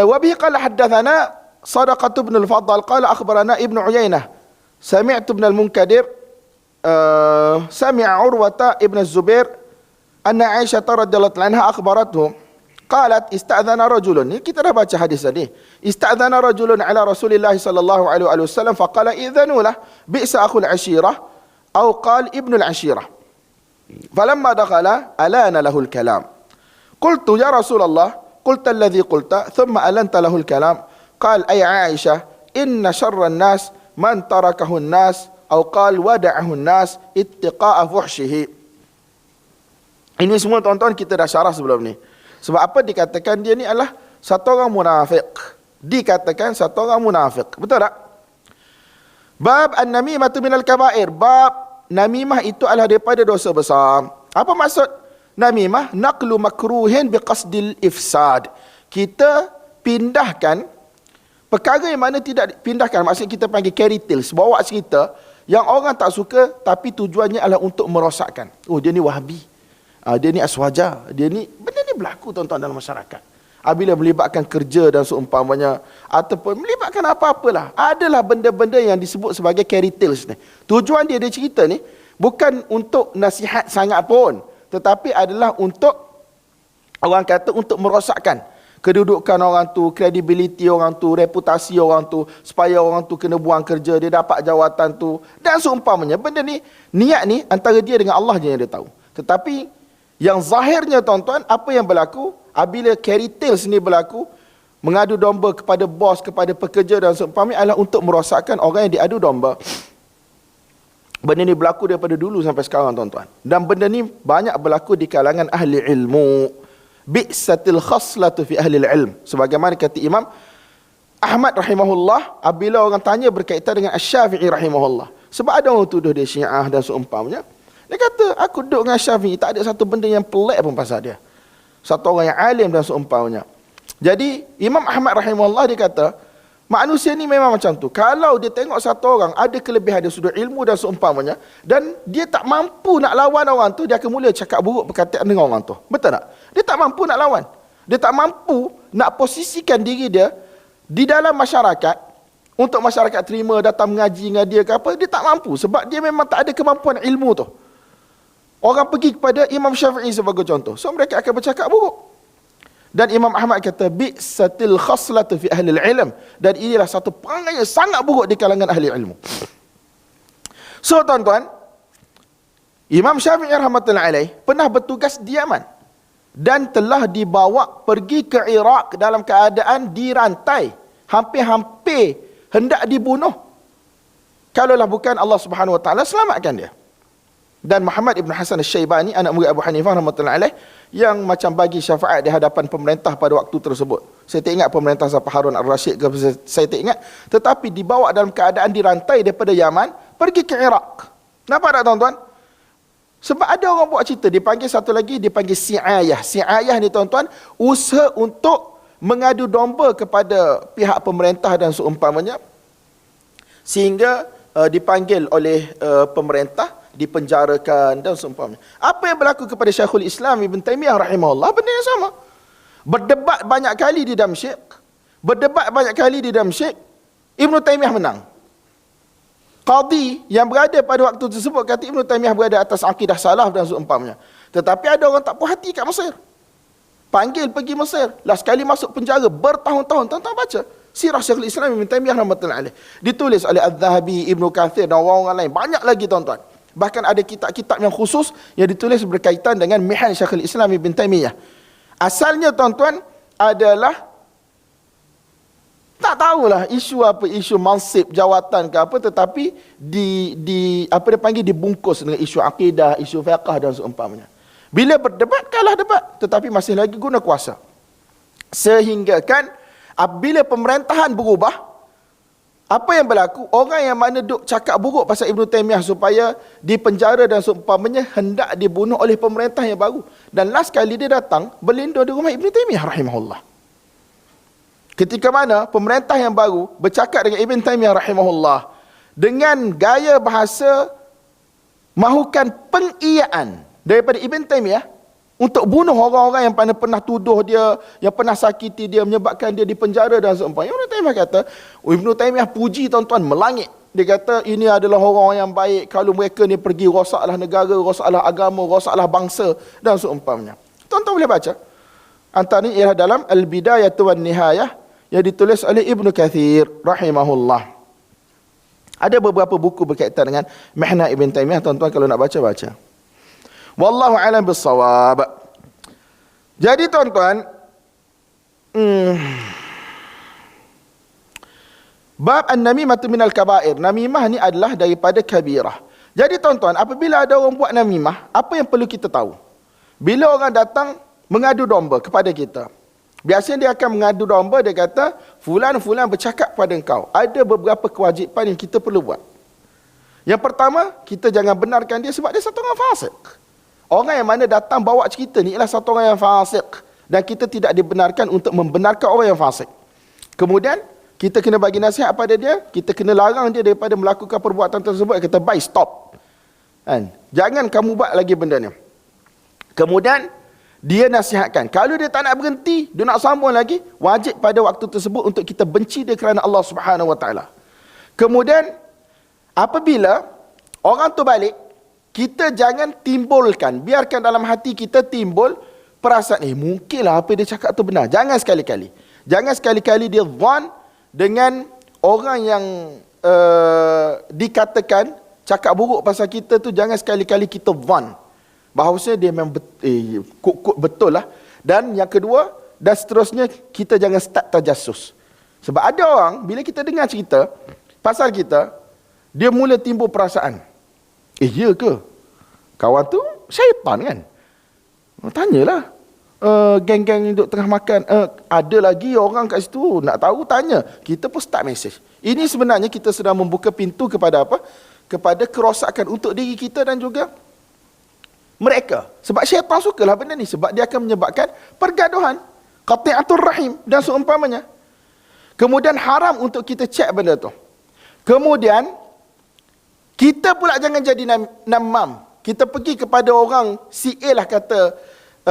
Wa bihi qala haddatsana Sadaqah bin al-Faddal qala akhbarana Ibnu Uyainah sami'tu ibn al-Munkadir sami'a Urwata ibn az-Zubair anna Aisyah radhiyallahu anha akhbarathu qalat ista'dhana rajulun. Ini kita dah baca hadis tadi. Ista'dhana rajulun ala Rasulillah sallallahu alaihi wasallam faqala idhanu lah bi'sa akhul ashirah atau qala ibnu al-ashirah. Falamma dakhala alana lahu al-kalam. Qultu ya Rasulullah, qulta alladhi qulta thumma alanta lahu al-kalam. Qala ay Aisyah inna syarra an-nas man tarakahu an-nas atau qala wada'ahu an-nas ittiqa'a fuhshihi. Ini semua tuan-tuan kita dah syarah sebelum ni. Sebab apa dikatakan dia ni adalah satu orang munafik. Dikatakan satu orang munafik. Betul tak? Bab an-namimatu minal kabair. Bab namimah itu adalah daripada dosa besar. Apa maksud namimah? Naqlu makruhin biqasdil ifsad. Kita pindahkan perkara yang mana tidak pindahkan. Maksud kita panggil carry tales. Bawa cerita yang orang tak suka tapi tujuannya adalah untuk merosakkan. Oh, dia ni Wahabi. Dia ni Aswaja. Dia ni, benda ni berlaku tuan-tuan dalam masyarakat. Bila melibatkan kerja dan seumpamanya ataupun melibatkan apa-apalah, adalah benda-benda yang disebut sebagai carry tales ni. Tujuan dia cerita ni bukan untuk nasihat sangat pun, tetapi adalah untuk orang kata untuk merosakkan kedudukan orang tu, kredibiliti orang tu, reputasi orang tu, supaya orang tu kena buang kerja, dia dapat jawatan tu dan seumpamanya. Benda ni, niat ni antara dia dengan Allah je yang dia tahu. Tetapi yang zahirnya tuan-tuan, apa yang berlaku apabila carry tales ni berlaku, mengadu domba kepada bos, kepada pekerja dan seumpamanya, adalah untuk merosakkan orang yang diadu domba. Benda ni berlaku daripada dulu sampai sekarang tuan-tuan. Dan benda ni banyak berlaku di kalangan ahli ilmu. Bi'satil khaslatu fi ahli ilm. Sebagaimana kata Imam Ahmad rahimahullah, apabila orang tanya berkaitan dengan Asy-Syafi'i rahimahullah. Sebab ada orang tuduh dia Syiah dan seumpamanya. Dia kata, aku duduk dengan Syafi'i, tak ada satu benda yang pelik pun pasal dia. Satu orang yang alim dan seumpamanya. Jadi, Imam Ahmad rahimahullah dia kata, manusia ni memang macam tu. Kalau dia tengok satu orang ada kelebihan dari sudut ilmu dan seumpamanya, dan dia tak mampu nak lawan orang tu, dia akan mula cakap buruk berkaitan dengan orang tu. Betul tak? Dia tak mampu nak lawan. Dia tak mampu nak posisikan diri dia di dalam masyarakat, untuk masyarakat terima, datang mengaji dengan dia ke apa, dia tak mampu. Sebab dia memang tak ada kemampuan ilmu tu. Orang pergi kepada Imam Syafi'i sebagai contoh. So mereka akan bercakap buruk. Dan Imam Ahmad kata, bi'satil khaslatu fi ahli ilm. Dan inilah satu perangai yang sangat buruk di kalangan ahli ilmu. So tuan-tuan, Imam Syafi'i rahmatullahi alaih pernah bertugas di Yaman. Dan telah dibawa pergi ke Iraq dalam keadaan dirantai. Hampir-hampir hendak dibunuh. Kalaulah bukan Allah Subhanahu Wa Taala selamatkan dia. Dan Muhammad ibn Hasan al-Syaibani, anak murid Abu Hanifah rahmatullahi alaih, yang macam bagi syafaat di hadapan pemerintah pada waktu tersebut. Saya tak ingat pemerintah siapa, Harun al-Rashid ke, saya tak ingat. Tetapi dibawa dalam keadaan dirantai daripada Yaman pergi ke Iraq. Nampak tak tuan-tuan? Sebab ada orang buat cerita, dipanggil satu lagi, dipanggil si'ayah. Si'ayah ni tuan-tuan, usaha untuk mengadu domba kepada pihak pemerintah dan seumpamanya, sehingga dipanggil oleh pemerintah, dipenjarakan dan seumpamanya. Apa yang berlaku kepada Syekhul Islam Ibn Taymiyah rahimahullah, benda yang sama. Berdebat banyak kali di Damsyik. Ibn Taymiyah menang. Qadi yang berada pada waktu tersebut kata Ibn Taymiyah berada atas akidah salaf dan seumpamanya. Tetapi ada orang tak puas hati kat Mesir. Panggil pergi Mesir. Last kali masuk penjara bertahun-tahun. Tuan-tuan baca sirah Syekhul Islam Ibn Taymiyah rahmatullahi alaih. Ditulis oleh Al-Zahabi, Ibn Kathir dan orang-orang lain. Banyak lagi tuan-tuan. Bahkan ada kitab-kitab yang khusus yang ditulis berkaitan dengan Mihan Syekhul Islam Ibn Taymiyah. Asalnya tuan-tuan adalah, tak tahulah isu apa, isu mansib, jawatan ke apa, tetapi apa dia panggil, dibungkus dengan isu akidah, isu fiqh dan seumpamanya. Bila berdebat, kalah debat, tetapi masih lagi guna kuasa. Sehingga kan apabila pemerintahan berubah, apa yang berlaku? Orang yang mana duk cakap buruk pasal Ibn Taymiyah supaya dipenjara dan seumpamanya, hendak dibunuh oleh pemerintah yang baru. Dan last kali dia datang berlindung di rumah Ibn Taymiyah rahimahullah. Ketika mana pemerintah yang baru bercakap dengan Ibn Taymiyah rahimahullah dengan gaya bahasa mahukan pengiyaan daripada Ibn Taymiyah untuk bunuh orang-orang yang pernah tuduh dia, yang pernah sakiti dia, menyebabkan dia dipenjara dan seumpamanya. Ibn Taymiyah kata, Ibn Taymiyah puji tuan-tuan melangit. Dia kata ini adalah orang yang baik kalau mereka ni pergi rosaklah negara, rosaklah agama, rosaklah bangsa dan seumpamanya. Tuan-tuan boleh baca. Antara ini ialah dalam Al-Bidayah wan Nihayah yang ditulis oleh Ibn Kathir rahimahullah. Ada beberapa buku berkaitan dengan Mihna Ibn Taymiyah, tuan-tuan kalau nak baca-baca. Wallahu a'lam bissawab. Jadi tuan-tuan, bab an-namimah minal kabair. Namimah ni adalah daripada kabirah. Jadi tuan-tuan, apabila ada orang buat namimah, apa yang perlu kita tahu? Bila orang datang mengadu domba kepada kita, biasanya dia akan mengadu domba, dia kata, fulan-fulan bercakap pada engkau. Ada beberapa kewajipan yang kita perlu buat. Yang pertama, kita jangan benarkan dia sebab dia satu orang fasik. Orang yang mana datang bawa cerita ni ialah satu orang yang fasik. Dan kita tidak dibenarkan untuk membenarkan orang yang fasik. Kemudian, kita kena bagi nasihat pada dia, kita kena larang dia daripada melakukan perbuatan tersebut. Kita bye, stop. Kan? Jangan kamu buat lagi benda ni. Kemudian, dia nasihatkan. Kalau dia tak nak berhenti, dia nak sambung lagi, wajib pada waktu tersebut untuk kita benci dia kerana Allah Subhanahu Wa Taala. Kemudian, apabila orang tu balik, kita jangan timbulkan, biarkan dalam hati kita timbul perasaan, mungkinlah apa dia cakap tu benar. Jangan sekali-kali. Jangan sekali-kali dia zon dengan orang yang dikatakan cakap buruk pasal kita tu, jangan sekali-kali kita zon bahawasanya dia memang betul lah. Dan yang kedua, dan seterusnya, kita jangan start terjasus. Sebab ada orang, bila kita dengar cerita pasal kita, dia mula timbul perasaan, ya ke? Kawan tu syaitan kan? Tanyalah. Geng-geng duduk tengah makan, ada lagi orang kat situ, nak tahu, tanya. Kita pun start message. Ini sebenarnya kita sedang membuka pintu kepada apa? Kepada kerosakan untuk diri kita dan juga mereka. Sebab syaitan sukalah benda ni. Sebab dia akan menyebabkan pergaduhan, qati'atul rahim dan seumpamanya. Kemudian haram untuk kita cek benda tu. Kemudian kita pula jangan jadi namam. Kita pergi kepada orang si A lah kata,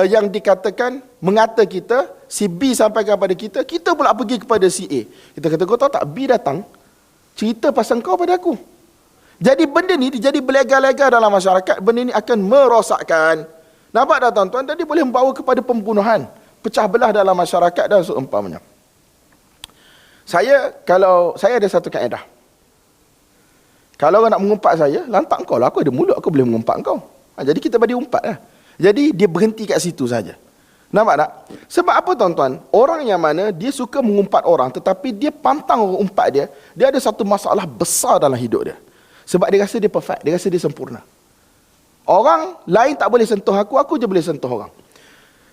yang dikatakan mengata kita, si B sampaikan kepada kita, kita pula pergi kepada si A. Kita kata, kau tahu tak, B datang cerita pasal kau pada aku. Jadi benda ni jadi berlega-lega dalam masyarakat. Benda ni akan merosakkan. Nampak tak tuan-tuan? Jadi boleh membawa kepada pembunuhan, pecah belah dalam masyarakat dan seumpamanya. Saya ada satu kaedah. Kalau orang nak mengumpat saya, lantak kau lah, aku ada mulut, aku boleh mengumpat kau. Jadi kita bagi umpat lah. Jadi dia berhenti kat situ saja. Nampak tak? Sebab apa tuan-tuan? Orang yang mana dia suka mengumpat orang, tetapi dia pantang orang umpat dia, dia ada satu masalah besar dalam hidup dia. Sebab dia rasa dia perfect, dia rasa dia sempurna. Orang lain tak boleh sentuh aku je boleh sentuh orang.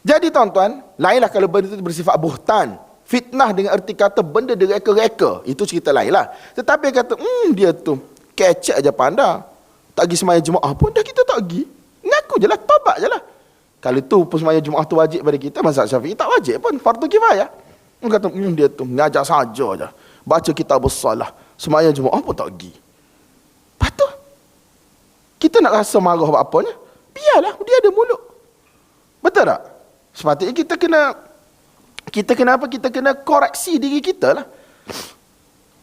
Jadi tuan-tuan, lainlah kalau benda itu bersifat buhtan, fitnah dengan erti kata benda direka-reka, itu cerita lain lah. Tetapi kata, dia tu kecek je pandang, tak pergi sembahyang Jumaat pun, dah kita tak pergi. Ngaku je lah, tobat je lah. Kalau tu sembahyang Jumaat tu wajib pada kita, mazhab Syafi'i tak wajib pun, fardu kifayah. Dia kata, dia tu mengajar saja je, baca kitab salah, sembahyang Jumaat pun tak pergi. Patut kita nak rasa marah buat apanya? Biarlah, dia ada mulut. Betul tak? Sepatutnya kita kena apa? Kita kena koreksi diri kita lah.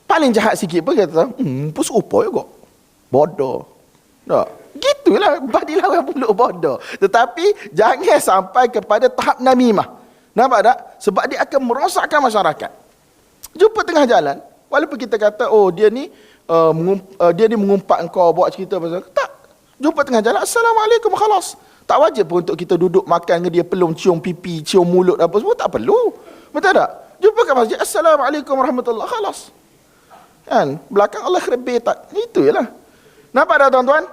Paling jahat sikit pun kata, pun serupa juga. Bodoh. Tak? Gitulah, badilah orang mulut bodoh. Tetapi jangan sampai kepada tahap namimah. Nampak tak? Sebab dia akan merosakkan masyarakat. Jumpa tengah jalan, walaupun kita kata, dia ni mengumpat engkau, buat cerita pasal, tak. Jumpa tengah jalan, Assalamualaikum, khalas. Tak wajib pun untuk kita duduk makan dengan dia, pelum, cium pipi, cium mulut, apa semua, tak perlu. Betul tak? Jumpa kat masjid, Assalamualaikum warahmatullahi, khalas. Kan? Belakang Allah krebih tak? Itu je lah. Nampak tak tuan-tuan?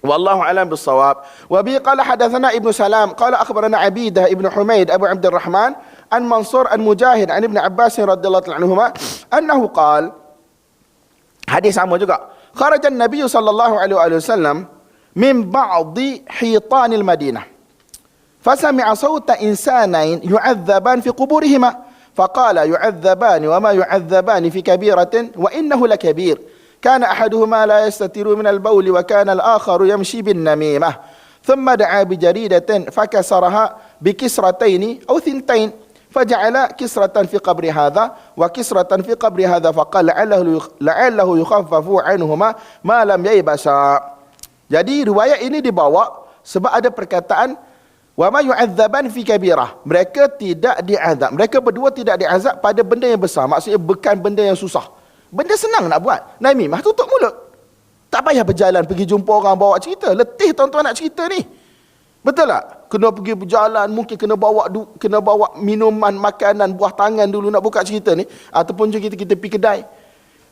Wallahu a'lam bissawab. Wa bi qala hadatsana Ibnu Salam qala akhbarana Abidah Ibnu Humaid Abu Abdurrahman an Mansur an Mujahid an Ibnu Abbas radhiyallahu anhuma annahu qala, hadis sama juga, kharajan Nabi sallallahu alaihi wasallam min ba'di hitanil Madinah fasami'a sawta insanain yu'adzaban fi quburihima فقال يعذبان وما يعذبان في كبيرة وإنه لكبير كان أحدهما لا يستتر من البول وكان الآخر يمشي بالنميمة ثم دعا بجريدة فكسرها بكسرتين أو ثنتين فجعل كسرة في قبر هذا وكسرة في قبر هذا فقال لعله يخفف عنهما ما لم ييبسا. Jadi riwayat ini dibawa sebab ada perkataan wa ma yu'adzaban fi kabirah. Mereka tidak diazab. Mereka berdua tidak diazab pada benda yang besar. Maksudnya bukan benda yang susah. Benda senang nak buat. Namimah tutup mulut. Tak payah berjalan pergi jumpa orang bawa cerita. Letih tuan-tuan nak cerita ni. Betul tak? Kena pergi berjalan, mungkin kena bawa minuman, makanan, buah tangan dulu nak buka cerita ni. Ataupun juga kita pergi kedai.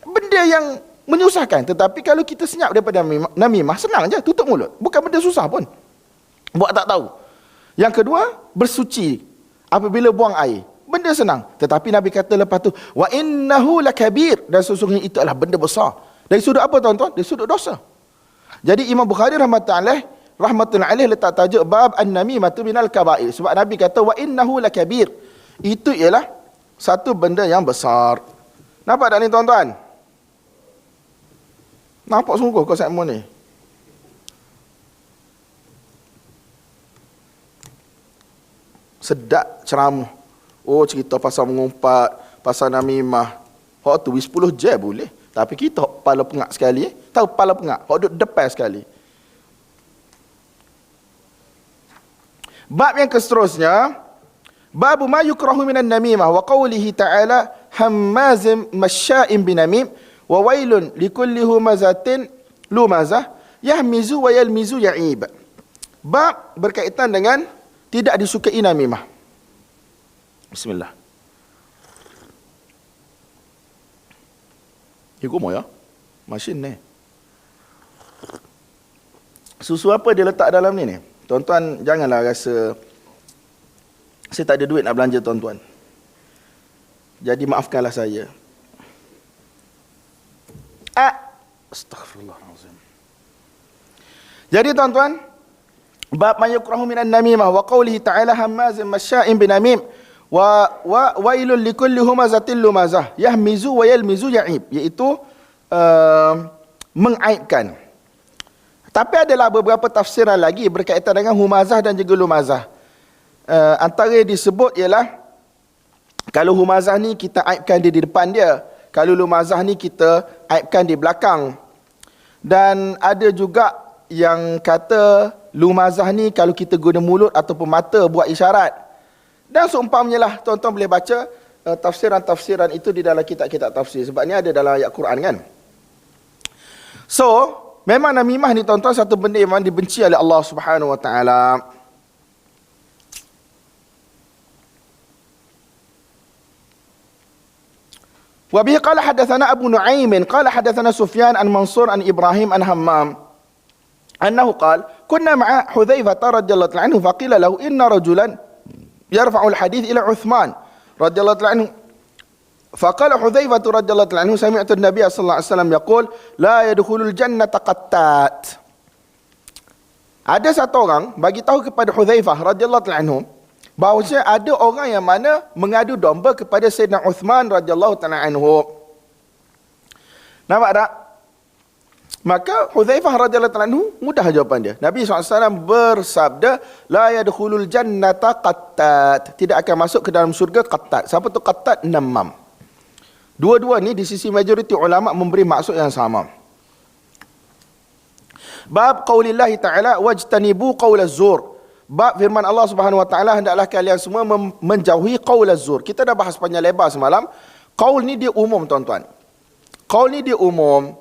Benda yang menyusahkan. Tetapi kalau kita senyap daripada namimah, senang je, tutup mulut. Bukan benda susah pun. Buat tak tahu. Yang kedua, bersuci apabila buang air. Benda senang. Tetapi Nabi kata lepas tu, wa innahu lakabir, dan sesungguhnya itu adalah benda besar. Dari sudut apa tuan-tuan? Dari sudut dosa. Jadi Imam Bukhari rahmatullahi alaih letak tajuk bab an-namimatu minal kabair. Sebab Nabi kata wa innahu lakabir. Itu ialah satu benda yang besar. Nampak tak ni tuan-tuan? Nampak sungguh kau Simon ni. Sedap ceramah. Oh, cerita pasal mengumpat, pasal namimah. Hak tu 10 je boleh. Tapi kita kepala pengak sekali. Tahu kepala pengak? Hak duduk depan sekali. Bab yang seterusnya, bab ma yukrahu minan namimah wa qawlihi ta'ala hammazim masya'in binamim wa wailun likulli humazatin lumazah yahmizu wa yalmizu ya'ib. Bab berkaitan dengan tidak disukai namimah. Bismillah. Ikut mo ya. Mesin ni. Susu apa dia letak dalam ni? Tuan-tuan janganlah rasa saya tak ada duit nak belanja tuan-tuan. Jadi maafkanlah saya. Astaghfirullahalazim. Jadi tuan-tuan, bab ma yukrahu minan namimah wa qawlihi ta'ala hammazin masya'in binamim wa wailul likulli humazatin lumazah yahmizu wa yalmizu ya'ib, iaitu mengaibkan. Tapi adalah beberapa tafsiran lagi berkaitan dengan humazah dan juga lumazah. Antara yang disebut ialah kalau humazah ni kita aibkan dia di depan dia, kalau lumazah ni kita aibkan di belakang. Dan ada juga yang kata lumazah ni kalau kita guna mulut ataupun mata buat isyarat. Dan seumpamanya lah tuan-tuan boleh baca tafsiran-tafsiran itu di dalam kitab-kitab tafsir. Sebab ni ada dalam ayat Quran kan. So, memang namimah ni tuan-tuan satu benda yang memang dibenci oleh Allah Subhanahu Wa Taala. Wa bihi qala hadatsana Abu Nu'aim qala hadatsana Sufyan an Mansur an Ibrahim an Hammam annahu qala kunna ma'a Hudzaifah radhiyallahu anhu faqila lahu inna rajulan yarfa'u al-hadits ila Uthman radhiyallahu anhu. فقال حذيفة رضي الله عنه سمعت النبي صلى الله عليه وسلم يقول لا يدخل الجنة قتات. Ada satu orang bagi tahu kepada Hudzaifah radhiyallahu anhu bahawa ada orang yang mana mengadu domba kepada Sayyidina Uthman radhiyallahu anhu. Nampak tak? Maka Hudzaifah radhiyallahu anhu mudah jawapan dia. Nabi SAW bersabda la yadkhulul jannata qattat, tidak akan masuk ke dalam surga qattat. Siapa tu qattat? Namam. Dua-dua ni di sisi majoriti ulama memberi maksud yang sama. Bab qaulillahi ta'ala wajtanibu qaulaz zur. Bab firman Allah Subhanahu wa taala hendaklah kalian semua menjauhi qaulaz zur. Kita dah bahas panjang lebar semalam. Qaul ni dia umum tuan-tuan. Qaul ni dia umum.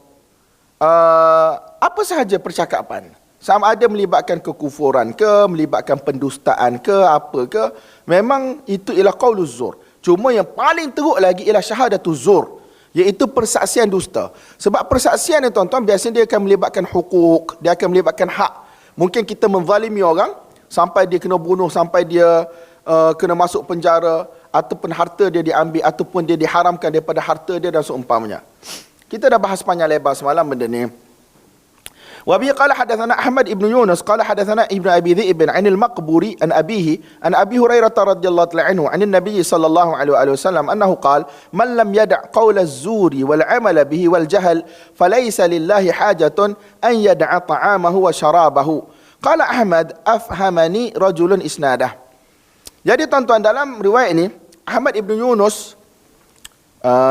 Apa sahaja percakapan. Sama ada melibatkan kekufuran ke, melibatkan pendustaan ke, apa ke, memang itu ialah qauluz zur. Cuma yang paling teruk lagi ialah syahadatuz zur, iaitu persaksian dusta. Sebab persaksian ni tuan-tuan biasanya dia akan melibatkan hukuk, dia akan melibatkan hak. Mungkin kita menzalimi orang sampai dia kena bunuh, sampai dia kena masuk penjara, ataupun harta dia diambil, ataupun dia diharamkan daripada harta dia dan seumpamanya. Kita dah bahas panjang lebar semalam benda ni. وبه قال حدثنا أحمد بن يونس قال حدثنا ابن أبي ذئب عن المقبوري عن أبيه عن أبي هريرة رضي الله عنه عن النبي صلى الله عليه وسلم أنه قال من لم يدع قول الزور والعمل به والجهل فليس لله حاجة أن يدع طعامه وشرابه. قال أحمد أفهمني رجل إسناده. Jadi tuan-tuan, dalam riwayat ini Ahmad ibn Yunus,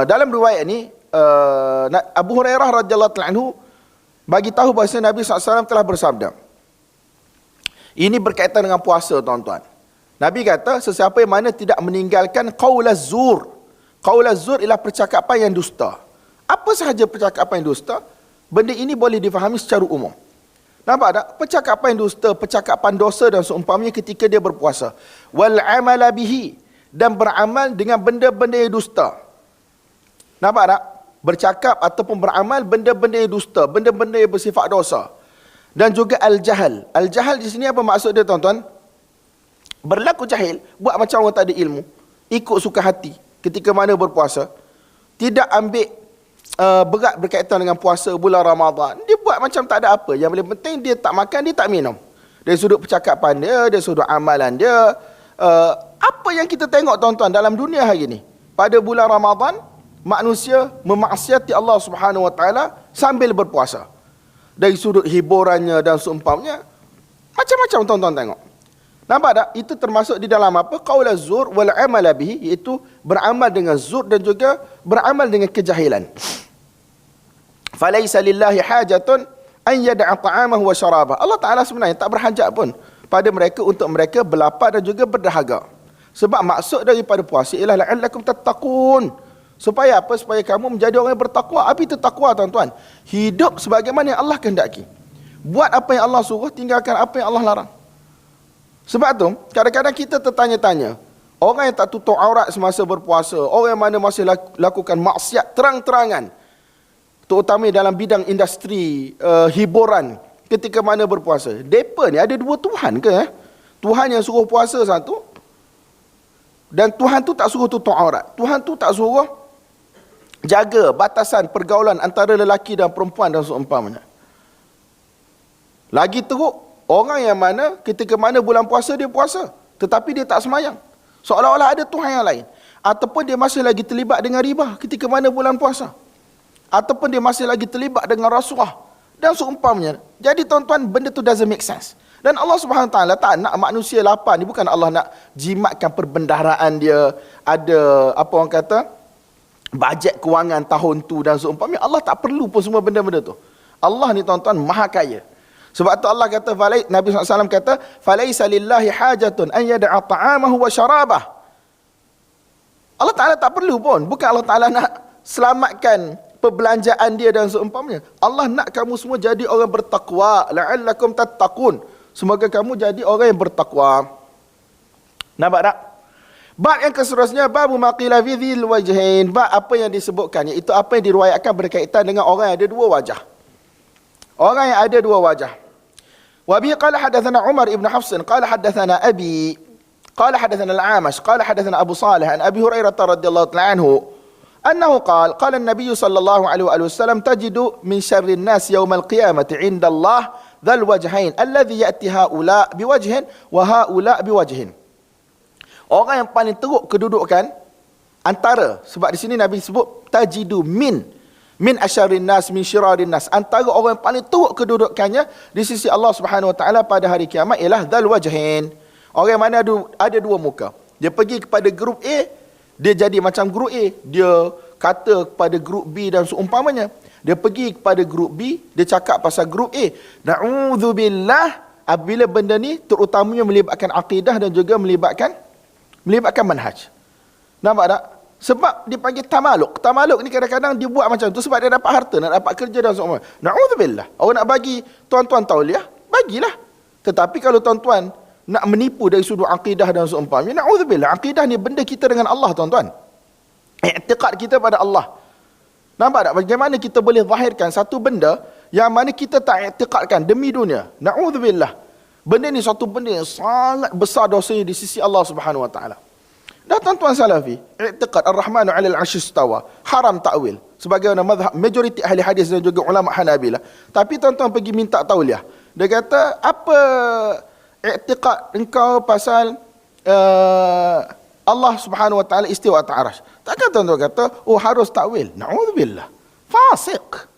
dalam riwayat ini Abu Hurairah radhiyallahu anhu bagi tahu bahawa Nabi SAW telah bersabda. Ini berkaitan dengan puasa, tuan-tuan. Nabi kata, sesiapa yang mana tidak meninggalkan qaulaz zur. Qaulaz zur ialah percakapan yang dusta. Apa sahaja percakapan yang dusta, benda ini boleh difahami secara umum. Nampak tak? Percakapan yang dusta, percakapan dosa dan seumpamanya ketika dia berpuasa. Wal amala bihi, dan beramal dengan benda-benda yang dusta. Nampak tak? Bercakap ataupun beramal benda-benda yang dusta, benda-benda yang bersifat dosa. Dan juga al-jahal. Al-jahal di sini apa maksud dia, tuan-tuan? Berlaku jahil, buat macam orang tak ada ilmu, ikut suka hati ketika mana berpuasa, tidak ambil berat berkaitan dengan puasa bulan Ramadan. Dia buat macam tak ada apa. Yang paling penting dia tak makan, dia tak minum. Dari sudut percakapan dia, dari sudut amalan dia. Apa yang kita tengok, tuan-tuan, dalam dunia hari ini, pada bulan Ramadan, manusia memaksiati Allah Subhanahu Wa Taala sambil berpuasa. Dari sudut hiburannya dan seumpamanya, macam-macam tuan-tuan tengok. Nampak tak? Itu termasuk di dalam apa? Qaulaz zur wal amala bihi, iaitu beramal dengan zur dan juga beramal dengan kejahilan. Falaisa lillahi hajatun an yad'a ta'amahu wa syarabah. Allah Taala sebenarnya tak berhajat pun pada mereka untuk mereka berlapar dan juga berdahaga. Sebab maksud daripada puasa ialah la'allakum tattaqun. Supaya apa? Supaya kamu menjadi orang yang bertakwa. Apa itu takwa, tuan-tuan? Hidup sebagaimana yang Allah kehendaki. Buat apa yang Allah suruh, tinggalkan apa yang Allah larang. Sebab tu, kadang-kadang kita tertanya-tanya, orang yang tak tutup aurat semasa berpuasa, orang yang mana masih lakukan maksiat terang-terangan, terutama dalam bidang industri hiburan ketika mana berpuasa. Mereka ni ada dua Tuhan ke? Tuhan yang suruh puasa satu, dan Tuhan tu tak suruh tutup aurat. Tuhan tu tak suruh jaga batasan pergaulan antara lelaki dan perempuan dan seumpamanya. Lagi teruk, orang yang mana ketika mana bulan puasa dia puasa, tetapi dia tak semayang. Seolah-olah ada Tuhan yang lain. Ataupun dia masih lagi terlibat dengan riba ketika mana bulan puasa. Ataupun dia masih lagi terlibat dengan rasuah dan seumpamanya. Jadi tuan-tuan, benda tu doesn't make sense. Dan Allah Subhanahu Wa Taala tak nak manusia lapar ni. Bukan Allah nak jimatkan perbendaharaan dia, ada apa orang kata, bajet kewangan tahun tu dan seumpamanya. Allah tak perlu pun semua benda-benda tu. Allah ni, tuan-tuan, maha kaya. Sebab tu Allah kata, Nabi SAW kata, falaisa lillahi hajatun an yad'a ta'amahu wa syarabah. Allah Ta'ala tak perlu pun. Bukan Allah Ta'ala nak selamatkan perbelanjaan dia dan seumpamanya. Allah nak kamu semua jadi orang bertakwa. La'allakum tattaqun. Semoga kamu jadi orang yang bertakwa. Nampak tak? Bab yang keseterusnya, babu maqila fi dzil wajhain. Bab apa yang disebutkan, iaitu apa yang diriwayatkan berkaitan dengan orang yang ada dua wajah. Orang yang ada dua wajah. Wa bi qala hadatsana Umar ibn Hafs qala hadatsana Abi qala hadatsana Al-Amash qala hadatsana Abu Salih an Abi Hurairah radhiyallahu anhu annahu qala an-nabiy sallallahu alaihi wasallam tajidu min syarri an-nas yawm al-qiyamati 'inda Allah dzal wajhain alladhi ya'ti haula biwajhin wa haula biwajhin. Orang yang paling teruk kedudukan antara, sebab di sini Nabi sebut tajidu min asyarrin nas, min syirarin nas. Antara orang yang paling teruk kedudukannya di sisi Allah Subhanahu Wa Taala pada hari kiamat ialah dzal wajhain. Orang yang mana ada dua muka. Dia pergi kepada grup A, dia jadi macam grup A. Dia kata kepada grup B dan seumpamanya. Dia pergi kepada grup B, dia cakap pasal grup A. Na'udzubillah, apabila benda ni terutamanya melibatkan akidah dan juga melibatkan manhaj. Nampak tak? Sebab dia panggil tamaluk. Tamaluk ni kadang-kadang dia buat macam tu sebab dia dapat harta, nak dapat kerja dan semua. Na'udzubillah. Orang nak bagi tuan-tuan tauliah, bagilah. Tetapi kalau tuan-tuan nak menipu dari sudut akidah dan seumpamanya, na'udzubillah. Akidah ni benda kita dengan Allah, tuan-tuan. I'tiqad kita pada Allah. Nampak tak? Bagaimana kita boleh zahirkan satu benda yang mana kita tak i'tiqadkan demi dunia. Na'udzubillah. Benda ni satu benda yang sangat besar dosanya di sisi Allah Subhanahu Wa Taala. Dan tuan-tuan salafi, i'tiqad Ar-Rahmanu 'alal 'arsy istawa, haram takwil. sebagaimana mazhab majoriti ahli hadis dan juga ulama Hanabilah. Tapi tuan-tuan pergi minta tauliah. Dia kata, apa i'tiqad engkau pasal Allah Subhanahu wa taala istiwa atas arasy? Takkan tuan-tuan kata, oh harus takwil. Na'udzubillah. Fasik.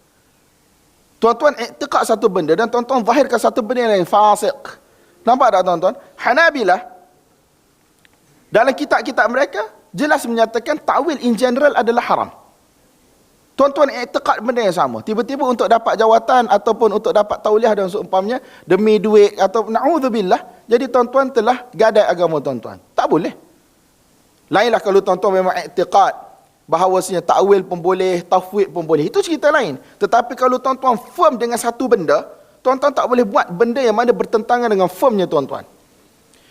Tuan-tuan i'tiqad satu benda dan tuan-tuan zahirkan satu benda yang lain, fasik. Nampak tak tuan-tuan? Hanabilah dalam kitab-kitab mereka jelas menyatakan takwil in general adalah haram. Tuan-tuan i'tiqad benda yang sama. Tiba-tiba untuk dapat jawatan ataupun untuk dapat tauliah dan seumpamanya demi duit atau na'udzubillah, jadi tuan-tuan telah gadai agama tuan-tuan. Tak boleh. Lainlah kalau tuan-tuan memang i'tiqad bahawasanya takwil pun boleh, tafwid pun boleh. Itu cerita lain. Tetapi kalau tuan-tuan firm dengan satu benda, tuan-tuan tak boleh buat benda yang mana bertentangan dengan firmnya tuan-tuan.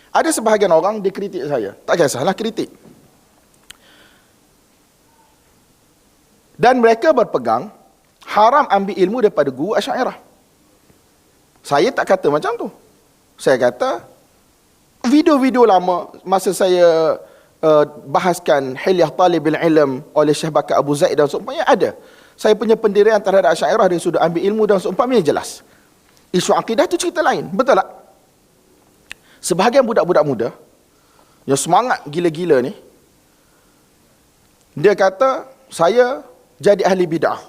Ada sebahagian orang dia kritik saya. Tak kisahlah kritik. Dan mereka berpegang haram ambil ilmu daripada guru Asy'ariyah. Saya tak kata macam tu. Saya kata video-video lama masa saya bahaskan Hilyah Talibil Ilm oleh Syekh Bakar Abu Zaid dan seumpamanya ada. Saya punya pendirian terhadap Asy'ariyah dari sudut ambil ilmu dan seumpamanya jelas. Isu akidah tu cerita lain, betul tak? Sebahagian budak-budak muda yang semangat gila-gila ni, dia kata saya jadi ahli bid'ah,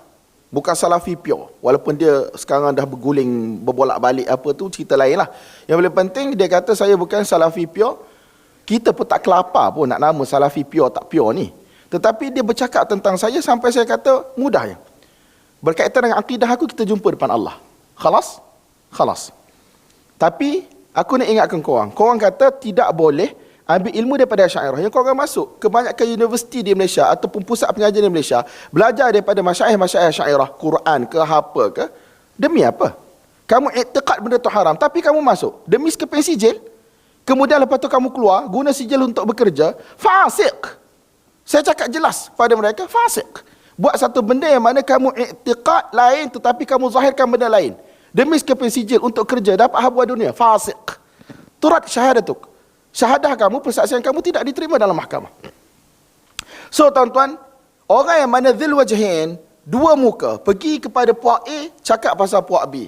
bukan salafi pure. Walaupun dia sekarang dah berguling, berbolak-balik apa tu cerita lain lah. Yang paling penting dia kata saya bukan salafi pure. Kita pun tak kelapa pun nak nama salafi pure tak pure ni. Tetapi dia bercakap tentang saya sampai saya kata mudah je. Berkaitan dengan akidah aku, kita jumpa depan Allah. Khalas? Khalas. Tapi aku nak ingatkan korang. Korang kata tidak boleh ambil ilmu daripada Asy'ariyah. Yang korang masuk kebanyakan universiti di Malaysia ataupun pusat pengajian di Malaysia, belajar daripada masyaikh-masyaikh Asy'ariyah, Quran ke apa ke. Demi apa? Kamu i'tiqad benda tu haram, tapi kamu masuk demi sekeping sijil. Kemudian lepas tu kamu keluar guna sijil untuk bekerja. Fasik. Saya cakap jelas pada mereka, fasik. Buat satu benda yang mana kamu i'tiqad lain tetapi kamu zahirkan benda lain. Demi sekeping sijil untuk kerja dapat habuah dunia. Fasik. Turat syahadatuk. Syahadah kamu, persaksian kamu tidak diterima dalam mahkamah. So tuan-tuan, orang yang mana dzil wajhain, dua muka, pergi kepada puak A, cakap pasal puak B.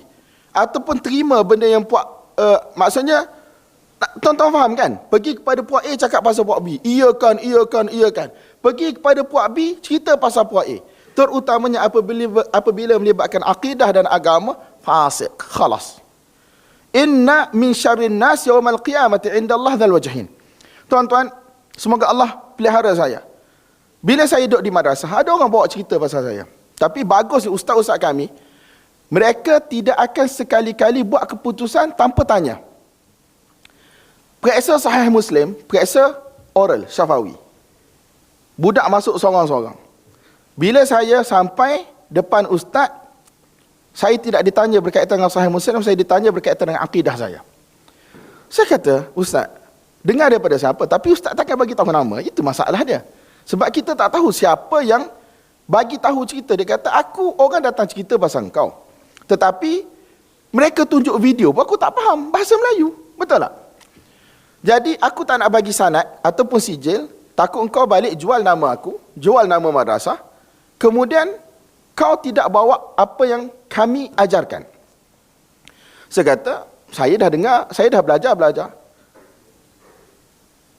Ataupun terima benda yang puak, maksudnya, tuan-tuan faham kan? Pergi kepada puak A, cakap pasal puak B. Iyakan, iyakan, iyakan. Pergi kepada puak B, cerita pasal puak A. Terutamanya apabila melibatkan akidah dan agama, fasik. Khalas. Inna min syarrin nas yaumal qiyamati indallah dzal wajhain. Tuan-tuan, semoga Allah pelihara saya. Bila saya duduk di madrasah, ada orang bawa cerita pasal saya. Tapi bagus ustaz-ustaz kami, mereka tidak akan sekali-kali buat keputusan tanpa tanya. Periksa Sahih Muslim, periksa oral Syafawi. Budak masuk sorang-sorang. Bila saya sampai depan ustaz, saya tidak ditanya berkaitan dengan Sahih Muslim, saya ditanya berkaitan dengan akidah saya. Saya kata, ustaz, dengar daripada siapa? Tapi ustaz takkan bagi tahu nama. Itu masalah dia. Sebab kita tak tahu siapa yang bagi tahu cerita. Dia kata, orang datang cerita pasal kau. Tetapi, mereka tunjuk video pun aku tak faham bahasa Melayu. Betul tak? Jadi, aku tak nak bagi sanad ataupun sijil. Takut engkau balik jual nama aku, jual nama madrasah. Kemudian, kau tidak bawa apa yang kami ajarkan. Saya kata, saya dah dengar, saya dah belajar.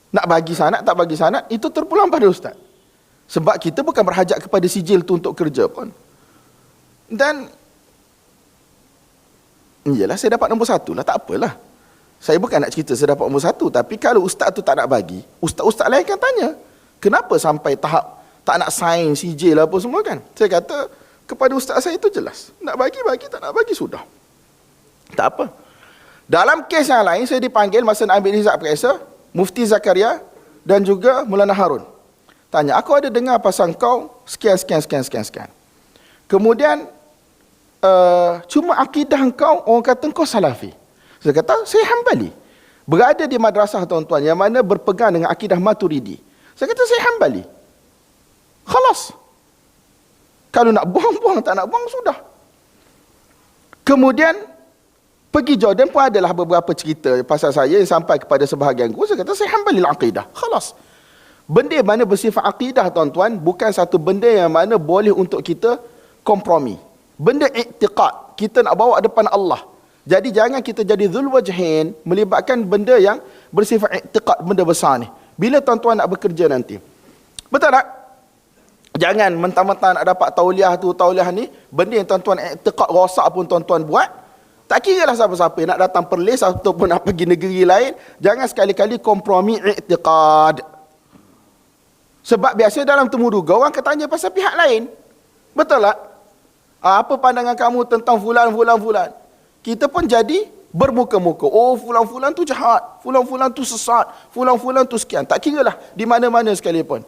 Nak bagi sanad, tak bagi sanad, itu terpulang pada ustaz. Sebab kita bukan berhajat kepada sijil tu untuk kerja pun. Dan, iyalah saya dapat nombor 1 lah, tak apalah. Saya bukan nak cerita saya dapat nombor 1, tapi kalau ustaz tu tak nak bagi, ustaz-ustaz lain kan tanya, kenapa sampai tahap tak nak sign sijil apa semua kan? Saya kata, kepada ustaz saya itu jelas. Nak bagi, tak nak bagi, sudah. Tak apa. Dalam kes yang lain, saya dipanggil masa nak ambil hizab periksa, Mufti Zakaria dan juga Maulana Harun. Tanya, aku ada dengar pasal kau sekian. Kemudian, cuma akidah kau, orang kata kau salafi. Saya kata, saya Hambali. Berada di madrasah tuan-tuan, yang mana berpegang dengan akidah Maturidi. Saya kata, saya Hambali. Khalas. Kalau nak buang, tak nak buang, sudah. Kemudian, pergi Jordan pun adalah beberapa cerita pasal saya yang sampai kepada sebahagian guru. Saya kata, saya Hambali al-aqidah. Khalas. Benda yang mana bersifat akidah, tuan-tuan, bukan satu benda yang mana boleh untuk kita kompromi. Benda i'tiqad, kita nak bawa depan Allah. Jadi jangan kita jadi dhul wajhain, melibatkan benda yang bersifat i'tiqad, benda besar ni. Bila tuan-tuan nak bekerja nanti, betul tak? Jangan mentang-mentang nak dapat tauliah tu, tauliah ni, benda yang tuan-tuan i'tiqad rosak pun tuan-tuan buat. Tak kira lah siapa-siapa nak datang Perlis ataupun nak pergi negeri lain, jangan sekali-kali kompromi i'tiqad. Sebab biasa dalam temu duga orang akan tanya pasal pihak lain. Betul tak? Apa pandangan kamu tentang fulan? Kita pun jadi bermuka-muka. Oh, fulan-fulan tu jahat, fulan-fulan tu sesat, fulan-fulan tu sekian. Tak kira lah di mana-mana sekalipun.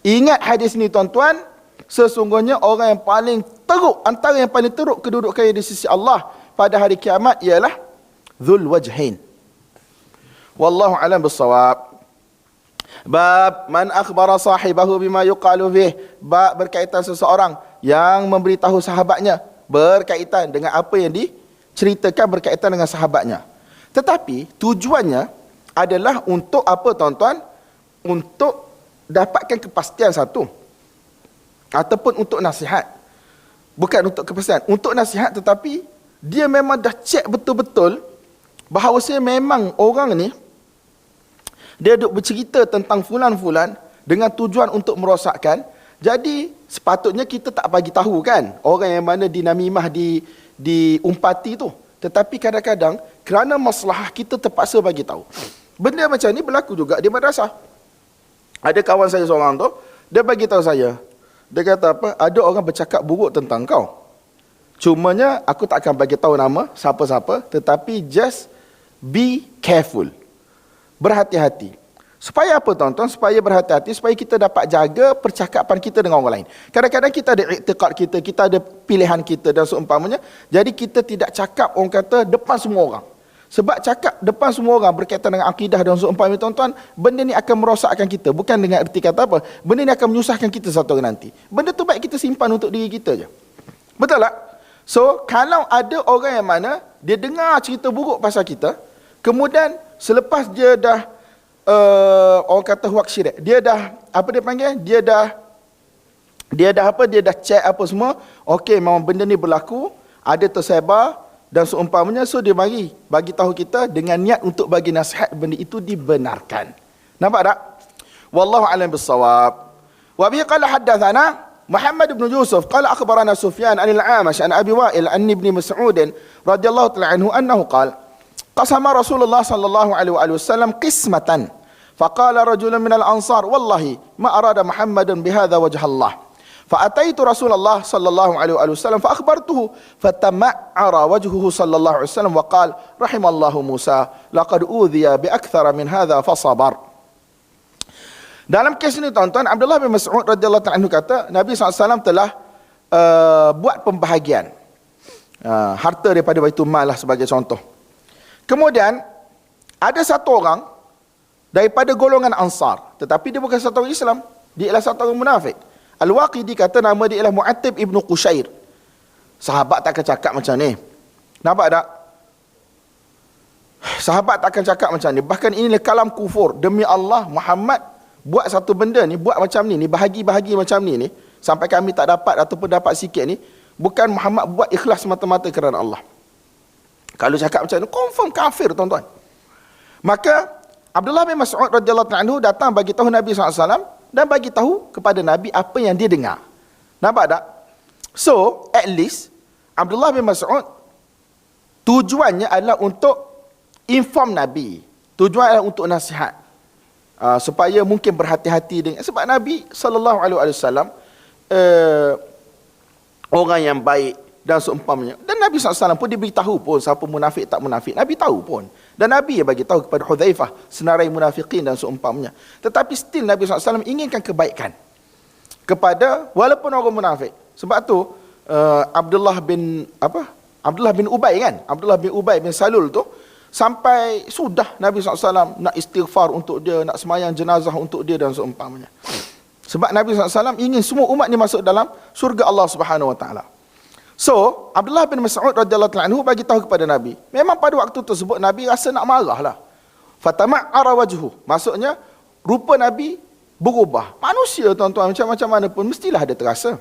Ingat hadis ni, tuan-tuan, sesungguhnya orang yang paling teruk, antara yang paling teruk kedudukannya di sisi Allah pada hari kiamat ialah dhul wajhain. Wallahu alam bissawab. Bab man akhbara sahibahu bima yuqalu bih. Bab berkaitan seseorang yang memberitahu sahabatnya berkaitan dengan apa yang diceritakan berkaitan dengan sahabatnya. Tetapi tujuannya adalah untuk apa, tuan-tuan? Untuk dapatkan kepastian satu, ataupun untuk nasihat. Bukan untuk kepastian, untuk nasihat, tetapi dia memang dah cek betul-betul bahawa memang orang ni dia duk bercerita tentang fulan-fulan dengan tujuan untuk merosakkan. Jadi sepatutnya kita tak bagi tahu kan orang yang mana dinamimah, diumpati tu. Tetapi kadang-kadang kerana masalah kita terpaksa bagi tahu. Benda macam ni berlaku juga di madrasah. Ada kawan saya seorang tu, dia bagi tahu saya. Dia kata apa? Ada orang bercakap buruk tentang kau. Cumanya aku tak akan bagi tahu nama siapa-siapa, tetapi just be careful. Berhati-hati. Supaya apa, tuan-tuan? Supaya berhati-hati, supaya kita dapat jaga percakapan kita dengan orang lain. Kadang-kadang kita ada i'tiqad kita ada pilihan kita dan seumpamanya. Jadi kita tidak cakap, orang kata, depan semua orang. Sebab cakap depan semua orang berkaitan dengan akidah dan seumpamanya, tuan-tuan, benda ni akan merosakkan kita. Bukan dengan erti kata apa, benda ni akan menyusahkan kita satu hari nanti. Benda tu baik kita simpan untuk diri kita je. Betul tak? So, kalau ada orang yang mana dia dengar cerita buruk pasal kita, kemudian selepas dia dah orang kata huak syirik, dia dah apa dia panggil, dia dah check apa semua, okey memang benda ni berlaku, ada tersebar dan seumpamanya, so dia bagi tahu kita dengan niat untuk bagi nasihat, benda itu dibenarkan. Nampak tak? Wallahu a'lam bissawab. Wa bi qala haddatsana Muhammad bin Yusuf qala akhbarana Sufyan anil Amash an Abi Wa'il an Ibn Mas'ud radhiyallahu ta'ala anhu annahu qala qasama Rasulullah sallallahu alaihi wasallam qismatan faqala rajulun minal ansar wallahi ma arada Muhammadun bihadza wajha Allah فأتيت رسول الله صلى الله عليه وسلم فأخبرته فتمعر وجهه صلى الله عليه وسلم وقال رحم الله موسى لقد أوذي بأكثر من هذا فصبر. Dalam kes ini, tuan-tuan, Abdullah bin Mas'ud radhiyallahu anhu kata Nabi SAW telah buat pembahagian harta daripada Baitul Mal lah sebagai contoh. Kemudian ada satu orang daripada golongan Ansar, tetapi dia bukan satu orang Islam, dia ialah satu orang munafik. Al-Waqidi kata nama dia ialah Mu'attib ibn Qushair. Sahabat takkan cakap macam ni. Nampak tak? Sahabat takkan cakap macam ni. Bahkan inilah kalam kufur. Demi Allah, Muhammad buat satu benda ni, buat macam ni bahagi-bahagi macam ni, sampai kami tak dapat ataupun dapat sikit ni, bukan Muhammad buat ikhlas mata-mata kerana Allah. Kalau cakap macam ni, confirm kafir, tuan-tuan. Maka Abdullah bin Mas'ud radhiyallahu anhu datang bagi tahu Nabi SAW dan bagi tahu kepada Nabi apa yang dia dengar. Nampak tak? So, at least Abdullah bin Mas'ud tujuannya adalah untuk inform Nabi. Tujuan adalah untuk nasihat. Supaya mungkin berhati-hati dengan, sebab Nabi sallallahu alaihi wasallam orang yang baik dan seumpamanya. Dan Nabi SAW pun diberitahu pun siapa munafik tak munafik. Nabi tahu pun. Dan Nabi yang bagi tahu kepada Hudzaifah senarai munafikin dan seumpamanya. Tetapi still Nabi SAW inginkan kebaikan kepada walaupun orang munafik. Sebab tu Abdullah bin Ubay kan? Abdullah bin Ubay bin Salul tu sampai sudah Nabi SAW nak istighfar untuk dia, nak semayang jenazah untuk dia dan seumpamanya. Sebab Nabi SAW ingin semua umat ni masuk dalam syurga Allah Subhanahu Wa Taala. So, Abdullah bin Mas'ud radhiyallahu anhu bagi tahu kepada Nabi. Memang pada waktu tersebut Nabi rasa nak marah lah. Fatama'ara wajhu. Maksudnya rupa Nabi berubah. Manusia tuan-tuan, macam-macam mana pun mestilah ada terasa.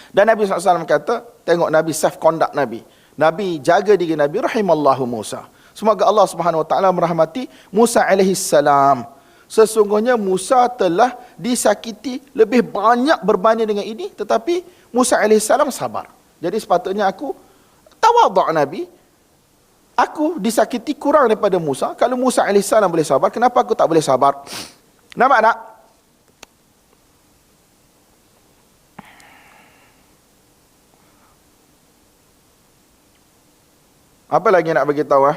Dan Nabi SAW kata, tengok Nabi self conduct Nabi. Nabi jaga diri Nabi, rahimallahu Musa. Semoga Allah Subhanahu Wa Taala merahmati Musa alaihi salam. Sesungguhnya Musa telah disakiti lebih banyak berbanding dengan ini, tetapi Musa alaihi salam sabar. Jadi sepatutnya aku tawaduk Nabi. Aku disakiti kurang daripada Musa. Kalau Musa AS boleh sabar, kenapa aku tak boleh sabar? Nampak tak? Apa lagi nak bagi tahu?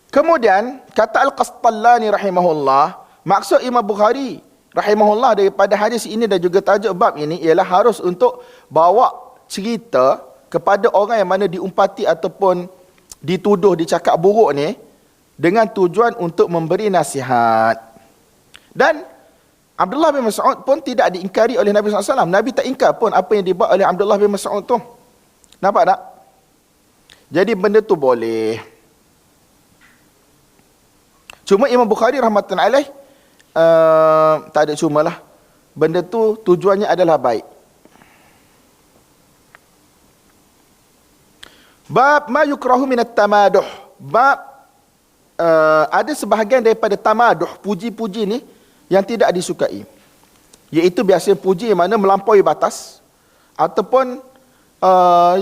Kemudian, kata Al-Qastallani rahimahullah, maksud Imam Bukhari rahimahullah daripada hadis ini dan juga tajuk bab ini ialah harus untuk bawa cerita kepada orang yang mana diumpati ataupun dituduh dicakap buruk ni dengan tujuan untuk memberi nasihat. Dan Abdullah bin Mas'ud pun tidak diingkari oleh Nabi SAW. Nabi tak ingkar pun apa yang dibuat oleh Abdullah bin Mas'ud tu. Nampak tak? Jadi benda tu boleh. Cuma Imam Bukhari rahmatullahi alaih tak ada cuma lah. Benda tu tujuannya adalah baik. Bab ma yukrahu minat tamaduh. Bab ada sebahagian daripada tamaduh, puji-puji ni yang tidak disukai. Iaitu biasanya puji yang mana melampaui batas ataupun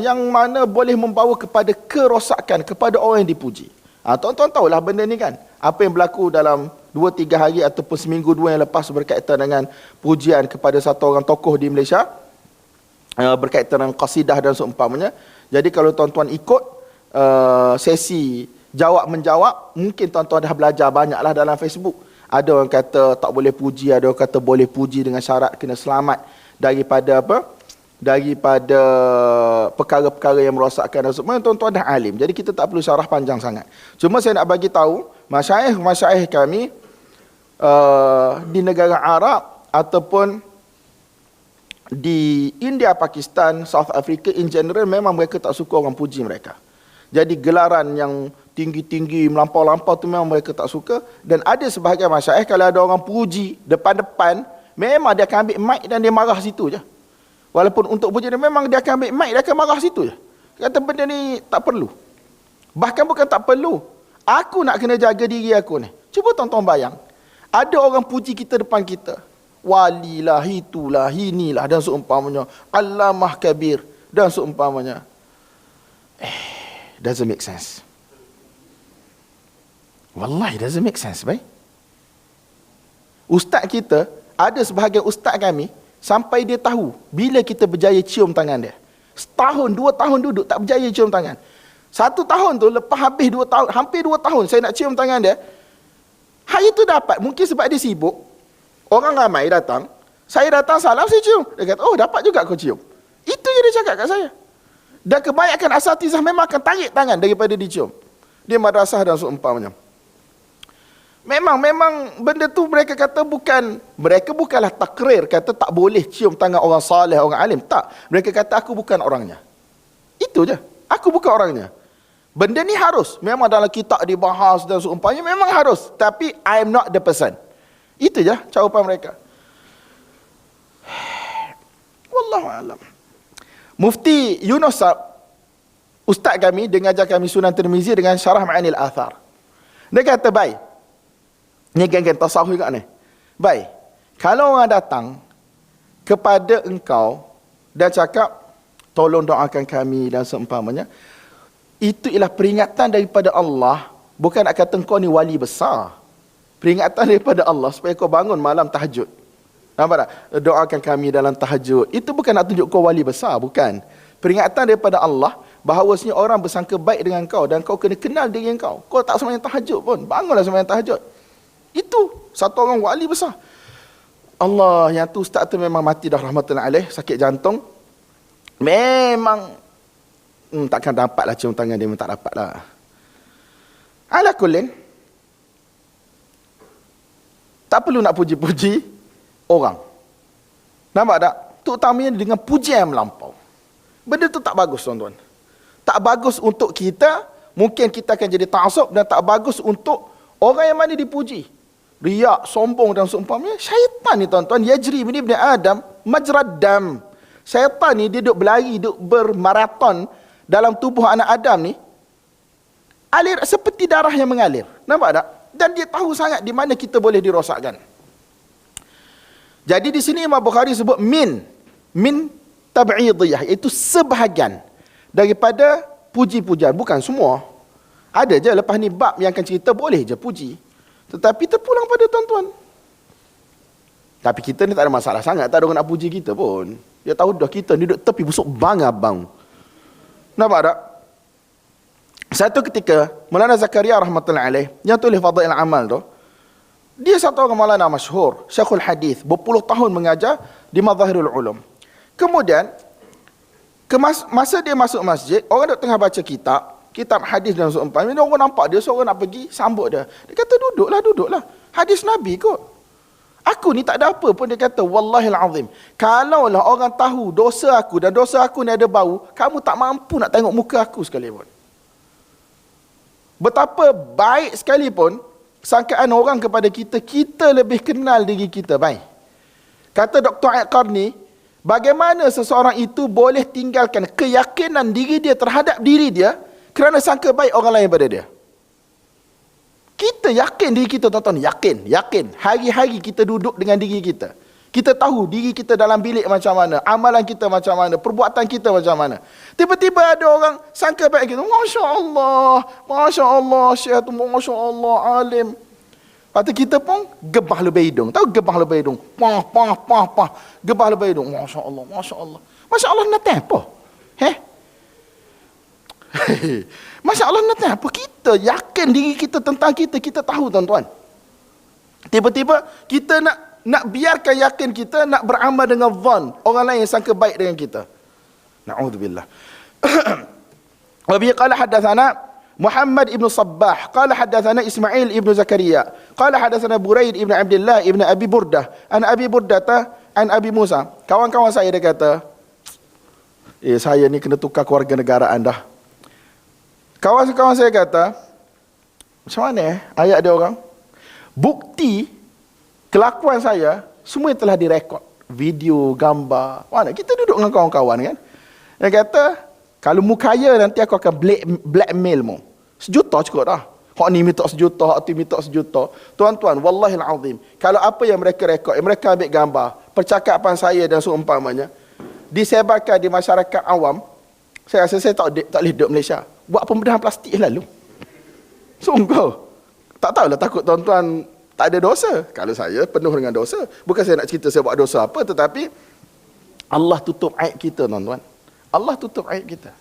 yang mana boleh membawa kepada kerosakan kepada orang yang dipuji. Tuan-tuan tahulah benda ni kan. Apa yang berlaku dalam 2-3 hari ataupun seminggu 2 yang lepas berkaitan dengan pujian kepada satu orang tokoh di Malaysia, berkaitan dengan qasidah dan seumpamanya. Jadi kalau tuan-tuan ikut sesi jawab-menjawab, mungkin tuan-tuan dah belajar banyaklah dalam Facebook. Ada orang kata tak boleh puji, ada orang kata boleh puji dengan syarat kena selamat daripada apa? Daripada perkara-perkara yang merosakkan dan semua. Tuan-tuan dah alim. Jadi kita tak perlu syarah panjang sangat. Cuma saya nak bagi tahu, masyaikh kami di negara Arab ataupun di India, Pakistan, South Africa in general, memang mereka tak suka orang puji mereka. Jadi gelaran yang tinggi-tinggi, melampau-lampau tu memang mereka tak suka. Dan ada sebahagian masyaikh kalau ada orang puji depan-depan, memang dia akan ambil mic dan dia marah situ je. Walaupun untuk puji dia, memang dia akan ambil mic, dia akan marah situ je. Kata benda ni tak perlu. Bahkan bukan tak perlu. Aku nak kena jaga diri aku ni. Cuba tuan-tuan bayang. Ada orang puji kita depan kita. Walilah, itulah, inilah dan seumpamanya. Allamah kabir dan seumpamanya. Doesn't make sense. Wallahi doesn't make sense, baik. Ustaz kita, ada sebahagian ustaz kami, sampai dia tahu bila kita berjaya cium tangan dia. Setahun, 2 tahun duduk tak berjaya cium tangan. 1 tahun tu lepas habis 2 tahun, hampir 2 tahun saya nak cium tangan dia. Hari tu dapat, mungkin sebab dia sibuk. Orang ramai datang, saya datang salam, saya cium. Dia kata, oh dapat juga kau cium. Itu yang dia cakap kat saya. Dan kebanyakan asatizah memang akan tarik tangan daripada dicium. Dia madrasah dan seumpamanya. Memang benda tu mereka kata mereka bukanlah takrir kata tak boleh cium tangan orang saleh, orang alim. Tak. Mereka kata aku bukan orangnya. Itu je. Aku bukan orangnya. Benda ni harus. Memang dalam kitab dibahas dan seumpamanya memang harus. Tapi I am not the person. Itu je jawapan mereka. Wallahu a'lam. Mufti Yunus ustaz kami dia ngajar kami Sunan Tirmizi dengan Syarah Ma'anil Athar. Dia kata baik. Ni geng-geng tasawuf juga ni. Baik. Kalau orang datang kepada engkau dan cakap tolong doakan kami dan seumpamanya, itu ialah peringatan daripada Allah. Bukan nak kata engkau ni wali besar. Peringatan daripada Allah supaya kau bangun malam tahajud. Nampak tak? Doakan kami dalam tahajud. Itu bukan nak tunjuk kau wali besar, bukan. Peringatan daripada Allah bahawasanya orang bersangka baik dengan kau dan kau kena kenal diri kau. Kau tak sembahyang tahajud pun, bangunlah sembahyang tahajud. Itu satu orang wali besar. Allah, yang tu ustaz tu memang mati dah rahmatullahi alaih, sakit jantung. Memang takkan dapatlah cium tangan dia, memang tak dapatlah. Ala kullin, tak perlu nak puji-puji orang. Nampak tak? Terutamanya dengan pujian yang melampau. Benda tu tak bagus, tuan-tuan. Tak bagus untuk kita mungkin kita akan jadi ta'assub dan tak bagus untuk orang yang mana dipuji. Riak, sombong dan seumpamanya. Syaitan ni tuan-tuan, yajri min ibni Adam majrad dam. Syaitan ni dia duduk berlari, duduk bermaraton dalam tubuh anak Adam ni. Alir seperti darah yang mengalir. Nampak tak? Dan dia tahu sangat di mana kita boleh dirosakkan. Jadi di sini Imam Bukhari sebut min tab'idiyah, iaitu sebahagian daripada puji-pujian, bukan semua. Ada je lepas ni bab yang akan cerita boleh je puji. Tetapi terpulang pada tuan-tuan. Tapi kita ni tak ada masalah sangat, tak ada orang nak puji kita pun. Dia tahu dah kita ni duduk tepi busuk bang abang. Nampak tak? Satu ketika Maulana Zakaria rahmatullahi alaih yang tulis Fadail Amal tu, dia satu orang Maulana masyhur, Syekhul Hadis, berpuluh tahun mengajar di Mazahirul Ulum. Kemudian masa dia masuk masjid, orang duk tengah baca kitab hadis dan seumpamanya, orang nampak dia seorang nak pergi sambut dia. Dia kata duduklah. Hadis Nabi kot. Aku ni tak ada apa pun. Dia kata wallahil azim, kalaulah orang tahu dosa aku dan dosa aku ni ada bau, kamu tak mampu nak tengok muka aku sekalipun. Betapa baik sekalipun sangkaan orang kepada kita, kita lebih kenal diri kita baik. Kata Dr. Al-Qarni, bagaimana seseorang itu boleh tinggalkan keyakinan diri dia terhadap diri dia kerana sangka baik orang lain pada dia. Kita yakin diri kita, tuan-tuan, yakin. Hari-hari kita duduk dengan diri kita. Kita tahu diri kita dalam bilik macam mana, amalan kita macam mana, perbuatan kita macam mana. Tiba-tiba ada orang sangka baik kita, Masya Allah, Syekh tu, Masya Allah, alim. Lepas tu kita pun gebah lebih hidung. Tahu gebah lebih hidung? Pah. Gebah lebih hidung. Masya Allah. Masya Allah nak apa? Masya Allah nak apa? Kita yakin diri kita tentang kita. Kita tahu, tuan-tuan. Tiba-tiba kita nak biarkan yakin kita, nak beramal dengan zon orang lain yang sangka baik dengan kita. Na'udzubillah. Wa bihi qala hadatsana Muhammad ibn Sabbah qala hadatsana Ismail ibn Zakaria qala hadatsana Buraid ibn Abdullah ibn Abi Burdah an Abi Burdah an Abi Musa. Kawan-kawan saya dia kata, saya ni kena tukar kewarganegaraan dah. Kawan-kawan saya kata, macam mana ayat dia orang? Bukti kelakuan saya semua telah direkod, video, gambar. Mana kita duduk dengan kawan-kawan kan? Dia kata, kalau mu kaya nanti aku akan blackmail mu. 1 juta cukup dah. Hak ni minta 1 juta, hak tu minta 1 juta. Tuan-tuan, wallahil azim, kalau apa yang mereka rekod, mereka ambil gambar, percakapan saya dan seumpamanya, disebarkan di masyarakat awam, saya rasa saya tak boleh duduk Malaysia. Buat pembedahan plastik lalu. Sungguh. Tak tahulah, takut tuan-tuan tak ada dosa. Kalau saya penuh dengan dosa. Bukan saya nak cerita saya buat dosa apa, tetapi Allah tutup aib kita, tuan-tuan. Allah tutup aib kita.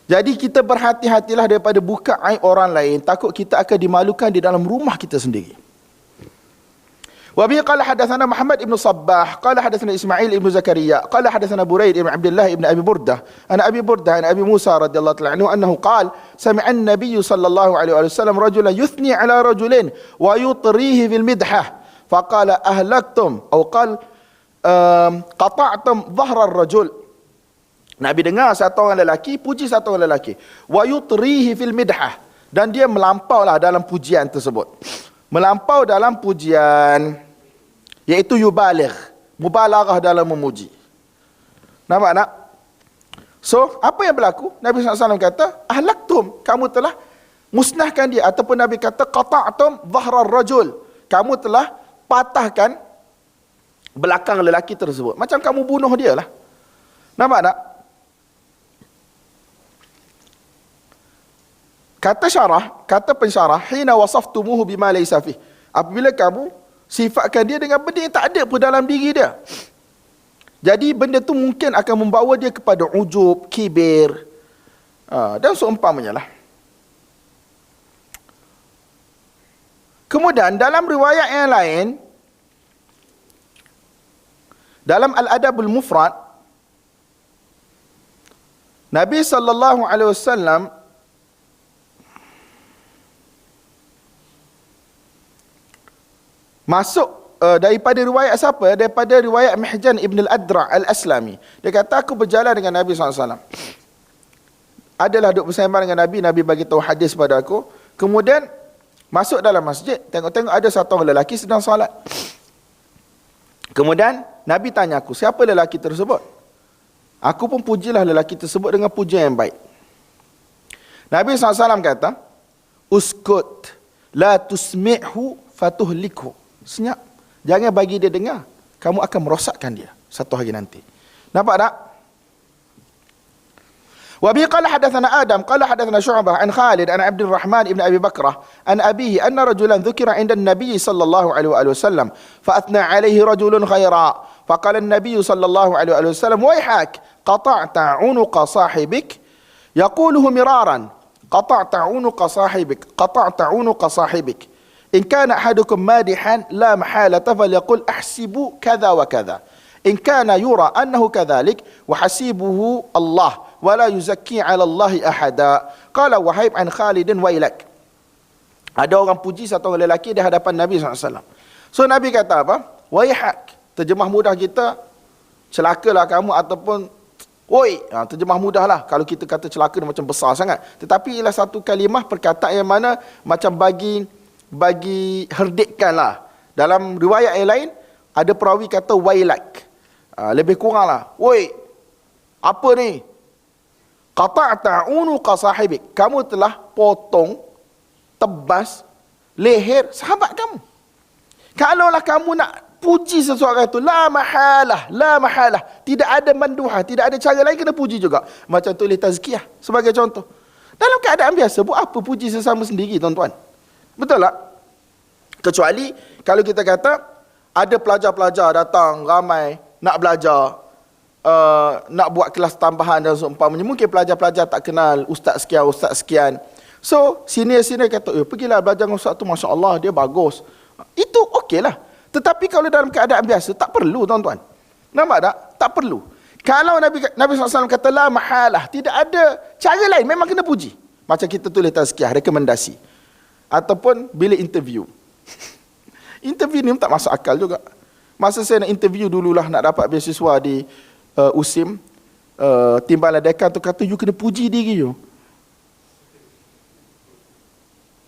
Jadi kita berhati-hatilah daripada buka aib orang lain. Takut kita akan dimalukan di dalam rumah kita sendiri. Wa bihi qala hadatsana Muhammad ibn Sabbah qala hadatsana Ismail ibn Zakaria qala hadatsana Buraid ibn Abdullah ibn Abi Burdah an Abi Burdah an Abi Musa radhiyallahu ta'ala anhu annahu qala sami'a an-nabiy sallallahu alaihi wasallam rajulan yuthni ala rajulin wa yutrihi fil midhah faqala ahlaktum atau qala qata'tum dhahra ar-rajul. Nabi dengar satu orang lelaki puji satu orang lelaki, wa yutrihi fil midhah, dan dia melampaulah dalam pujian tersebut. Melampau dalam pujian, iaitu yubaligh, mubalaghah dalam memuji. Nampak tak? So, apa yang berlaku? Nabi SAW kata, ahlaktum, kamu telah musnahkan dia. Ataupun Nabi kata, qata'tum dhahra ar-rajul, kamu telah patahkan belakang lelaki tersebut. Macam kamu bunuh dia lah. Nampak tak? Kata pensyarah, hina wasaftumuhu bima laysa fih, apabila kamu sifatkan dia dengan benda yang tak ada pun dalam diri dia. Jadi benda tu mungkin akan membawa dia kepada ujub, kibir, dan seumpamanya lah. Kemudian dalam riwayat yang lain, dalam Al-Adabul Mufrad, Nabi SAW masuk daripada riwayat siapa? Daripada riwayat Mihjan ibn al-Adra' al-Aslami. Dia kata, aku berjalan dengan Nabi SAW. adalah duduk bersama dengan Nabi. Nabi bagi tahu hadis pada aku. Kemudian masuk dalam masjid, tengok-tengok ada satu orang lelaki sedang solat. Kemudian Nabi tanya aku, siapa lelaki tersebut? Aku pun pujilah lelaki tersebut dengan pujian yang baik. Nabi SAW kata, uskut, la tusmi'hu fatuhlikhu. Senyap, jangan bagi dia dengar, kamu akan merosakkan dia satu hari nanti. Nampak tak? وبه قال حدثنا آدم قال حدثنا شعبة عن خالد عن عبد الرحمن بن أبي بكرة عن أبيه أن رجلا ذكر عند النبي صلى الله عليه وآله وسلم فأثنى عليه رجل خيرا فقال النبي صلى الله عليه وآله وسلم ويحك قطعت عنق صاحبك يقوله مرارا قطعت عنق صاحبك قطعت عنق صاحبك إن كان أحدكم مادحا لا محالة فليقل أحسب كذا وكذا إن كان يرى أنه كذلك وحسيبه الله ولا يزكي على الله أحدا قال وهيب عن خالد ويلك. Ada orang puji satu orang lelaki di hadapan Nabi SAW. So Nabi kata apa? Waihak. Terjemah mudah kita, celakalah kamu, ataupun woi. Terjemah mudah lah. Kalau kita kata celaka macam besar sangat. Tetapi ialah satu kalimah perkataan yang mana macam bagi herdikkan lah. Dalam riwayat yang lain, ada perawi kata wailak. Lebih kurang lah. Woi, apa ni? Qata'ta unuqa sahibik. Kamu telah potong, tebas leher sahabat kamu. Kalaulah kamu nak puji seseorang itu, la mahalah. Tidak ada manduha, tidak ada cara lain, kena puji juga. Macam tulis tazkiyah sebagai contoh. Dalam keadaan biasa, buat apa puji sesama sendiri, tuan-tuan? Betul tak? Kecuali kalau kita kata ada pelajar-pelajar datang ramai nak belajar, nak buat kelas tambahan dan seumpamanya. Mungkin pelajar-pelajar tak kenal ustaz sekian. So, senior-senior kata, pergilah belajar dengan ustaz tu, Masya Allah, dia bagus. Itu okey lah. Tetapi kalau dalam keadaan biasa, tak perlu, tuan-tuan. Nampak tak? Tak perlu. Kalau Nabi SAW kata, la mahalah, tidak ada cara lain, memang kena puji. Macam kita tulis tazkiyah, rekomendasi. Ataupun bila interview. Interview ni tak masuk akal juga. Masa saya nak interview dululah, nak dapat beasiswa di USIM, timbalan dekan tu kata, you kena puji diri you.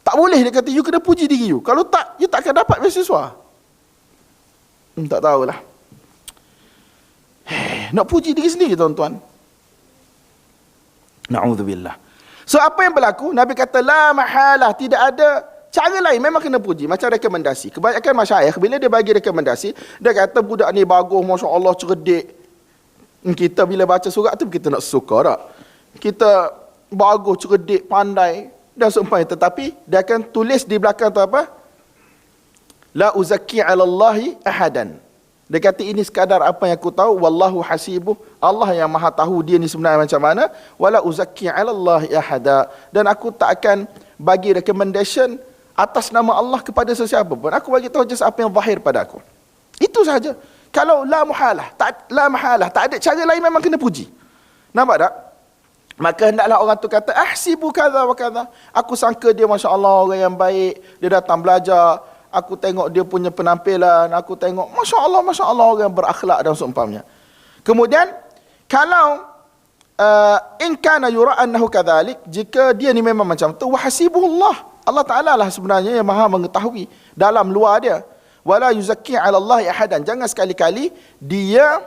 Tak boleh, dia kata, you kena puji diri you. Kalau tak, you tak akan dapat beasiswa. Tak tahulah. Nak puji diri sendiri, tuan-tuan. Na'udzubillah. So, apa yang berlaku? Nabi kata, la mahalah, tidak ada cara lain, memang kena puji. Macam rekomendasi. Kebanyakan masyayikh, bila dia bagi rekomendasi, dia kata, budak ni bagus, Masya Allah, cerdik. Kita bila baca surat tu, kita nak suka tak? Kita bagus, cerdik, pandai dan seumpamanya. Tetapi dia akan tulis di belakang tu apa? La uzakki 'ala Allahi ahadan. Dia kata ini sekadar apa yang aku tahu, wallahu hasibuh. Allah yang maha tahu dia ni sebenarnya macam mana. Wala uzakki 'ala Allahi ahada. Dan aku tak akan bagi recommendation atas nama Allah kepada sesiapa pun. Aku bagi tahu just apa yang zahir pada aku. Itu saja. Kalau la mahalah, tak ada cara lain, memang kena puji. Nampak tak? Maka hendaklah orang tu kata, ahsibu kadha wa kadha. Aku sangka dia Masya Allah orang yang baik, dia datang belajar, aku tengok dia punya penampilan, aku tengok Masya Allah orang yang berakhlak dan seumpamanya. Kemudian, kalau in kana yura annahu kadhalik, jika dia ni memang macam tu, wa hasibullah. Allah Ta'ala lah sebenarnya yang maha mengetahui dalam luar dia. Wala yuzakki 'ala Allah ahadan. Jangan sekali-kali dia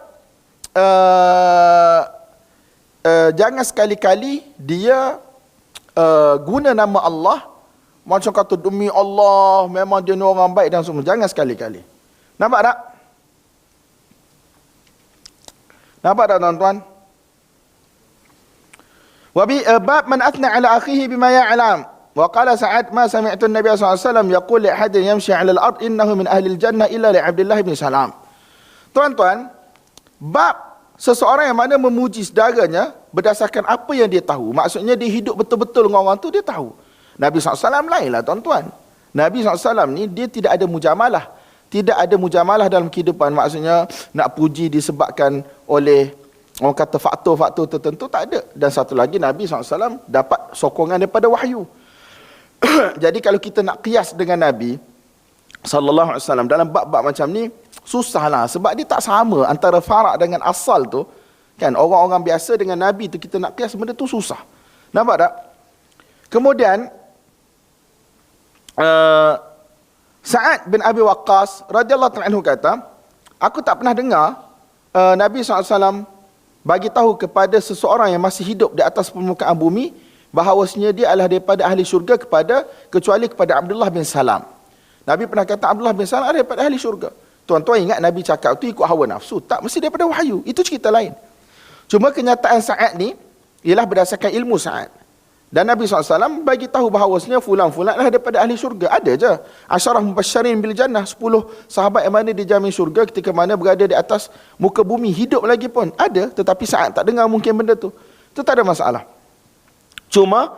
guna nama Allah macam kata demi Allah, memang dia ni orang baik dan semua. Jangan sekali-kali. Nampak tak? Nampak tak, tuan-tuan? Wa bi bab man athna 'ala akhihi bima ya'lam. وقال سعد ما سمعت النبي صلى الله عليه وسلم يقول لأحد يمشي على الأرض إنه من أهل الجنة إلا لعبد الله بن سلام. Tuan-tuan, bab seseorang yang mana memuji saudaranya berdasarkan apa yang dia tahu. Maksudnya dia hidup betul-betul dengan orang tu, dia tahu. Nabi SAW lain lah, tuan-tuan. Nabi SAW ni dia tidak ada mujamalah. Tidak ada mujamalah dalam kehidupan. Maksudnya nak puji disebabkan oleh orang kata faktor-faktor tertentu, tak ada. Dan satu lagi, Nabi SAW dapat sokongan daripada wahyu. Jadi kalau kita nak qiyas dengan Nabi SAW dalam bab-bab macam ni, susahlah. Sebab dia tak sama antara farak dengan asal tu. Kan, orang-orang biasa dengan Nabi tu kita nak qiyas, benda tu susah. Nampak tak? Kemudian Sa'ad bin Abi Waqqas radhiyallahu anhu kata, aku tak pernah dengar Nabi SAW bagi tahu kepada seseorang yang masih hidup di atas permukaan bumi bahawasanya dia adalah daripada ahli syurga kecuali kepada Abdullah bin Salam. Nabi pernah kata Abdullah bin Salam adalah daripada ahli syurga. Tuan-tuan ingat Nabi cakap tu ikut hawa nafsu? Tak, mesti daripada wahyu. Itu cerita lain. Cuma kenyataan Sa'ad ni ialah berdasarkan ilmu Sa'ad. Dan Nabi SAW bagi tahu bahawasanya fulan-fulan adalah daripada ahli syurga. Ada je. Asyarah mubasysyirin bil jannah, 10 sahabat yang mana dijamin syurga ketika mana berada di atas muka bumi, hidup lagi pun. Ada, tetapi Sa'ad tak dengar mungkin benda tu. Itu tak ada masalah. Cuma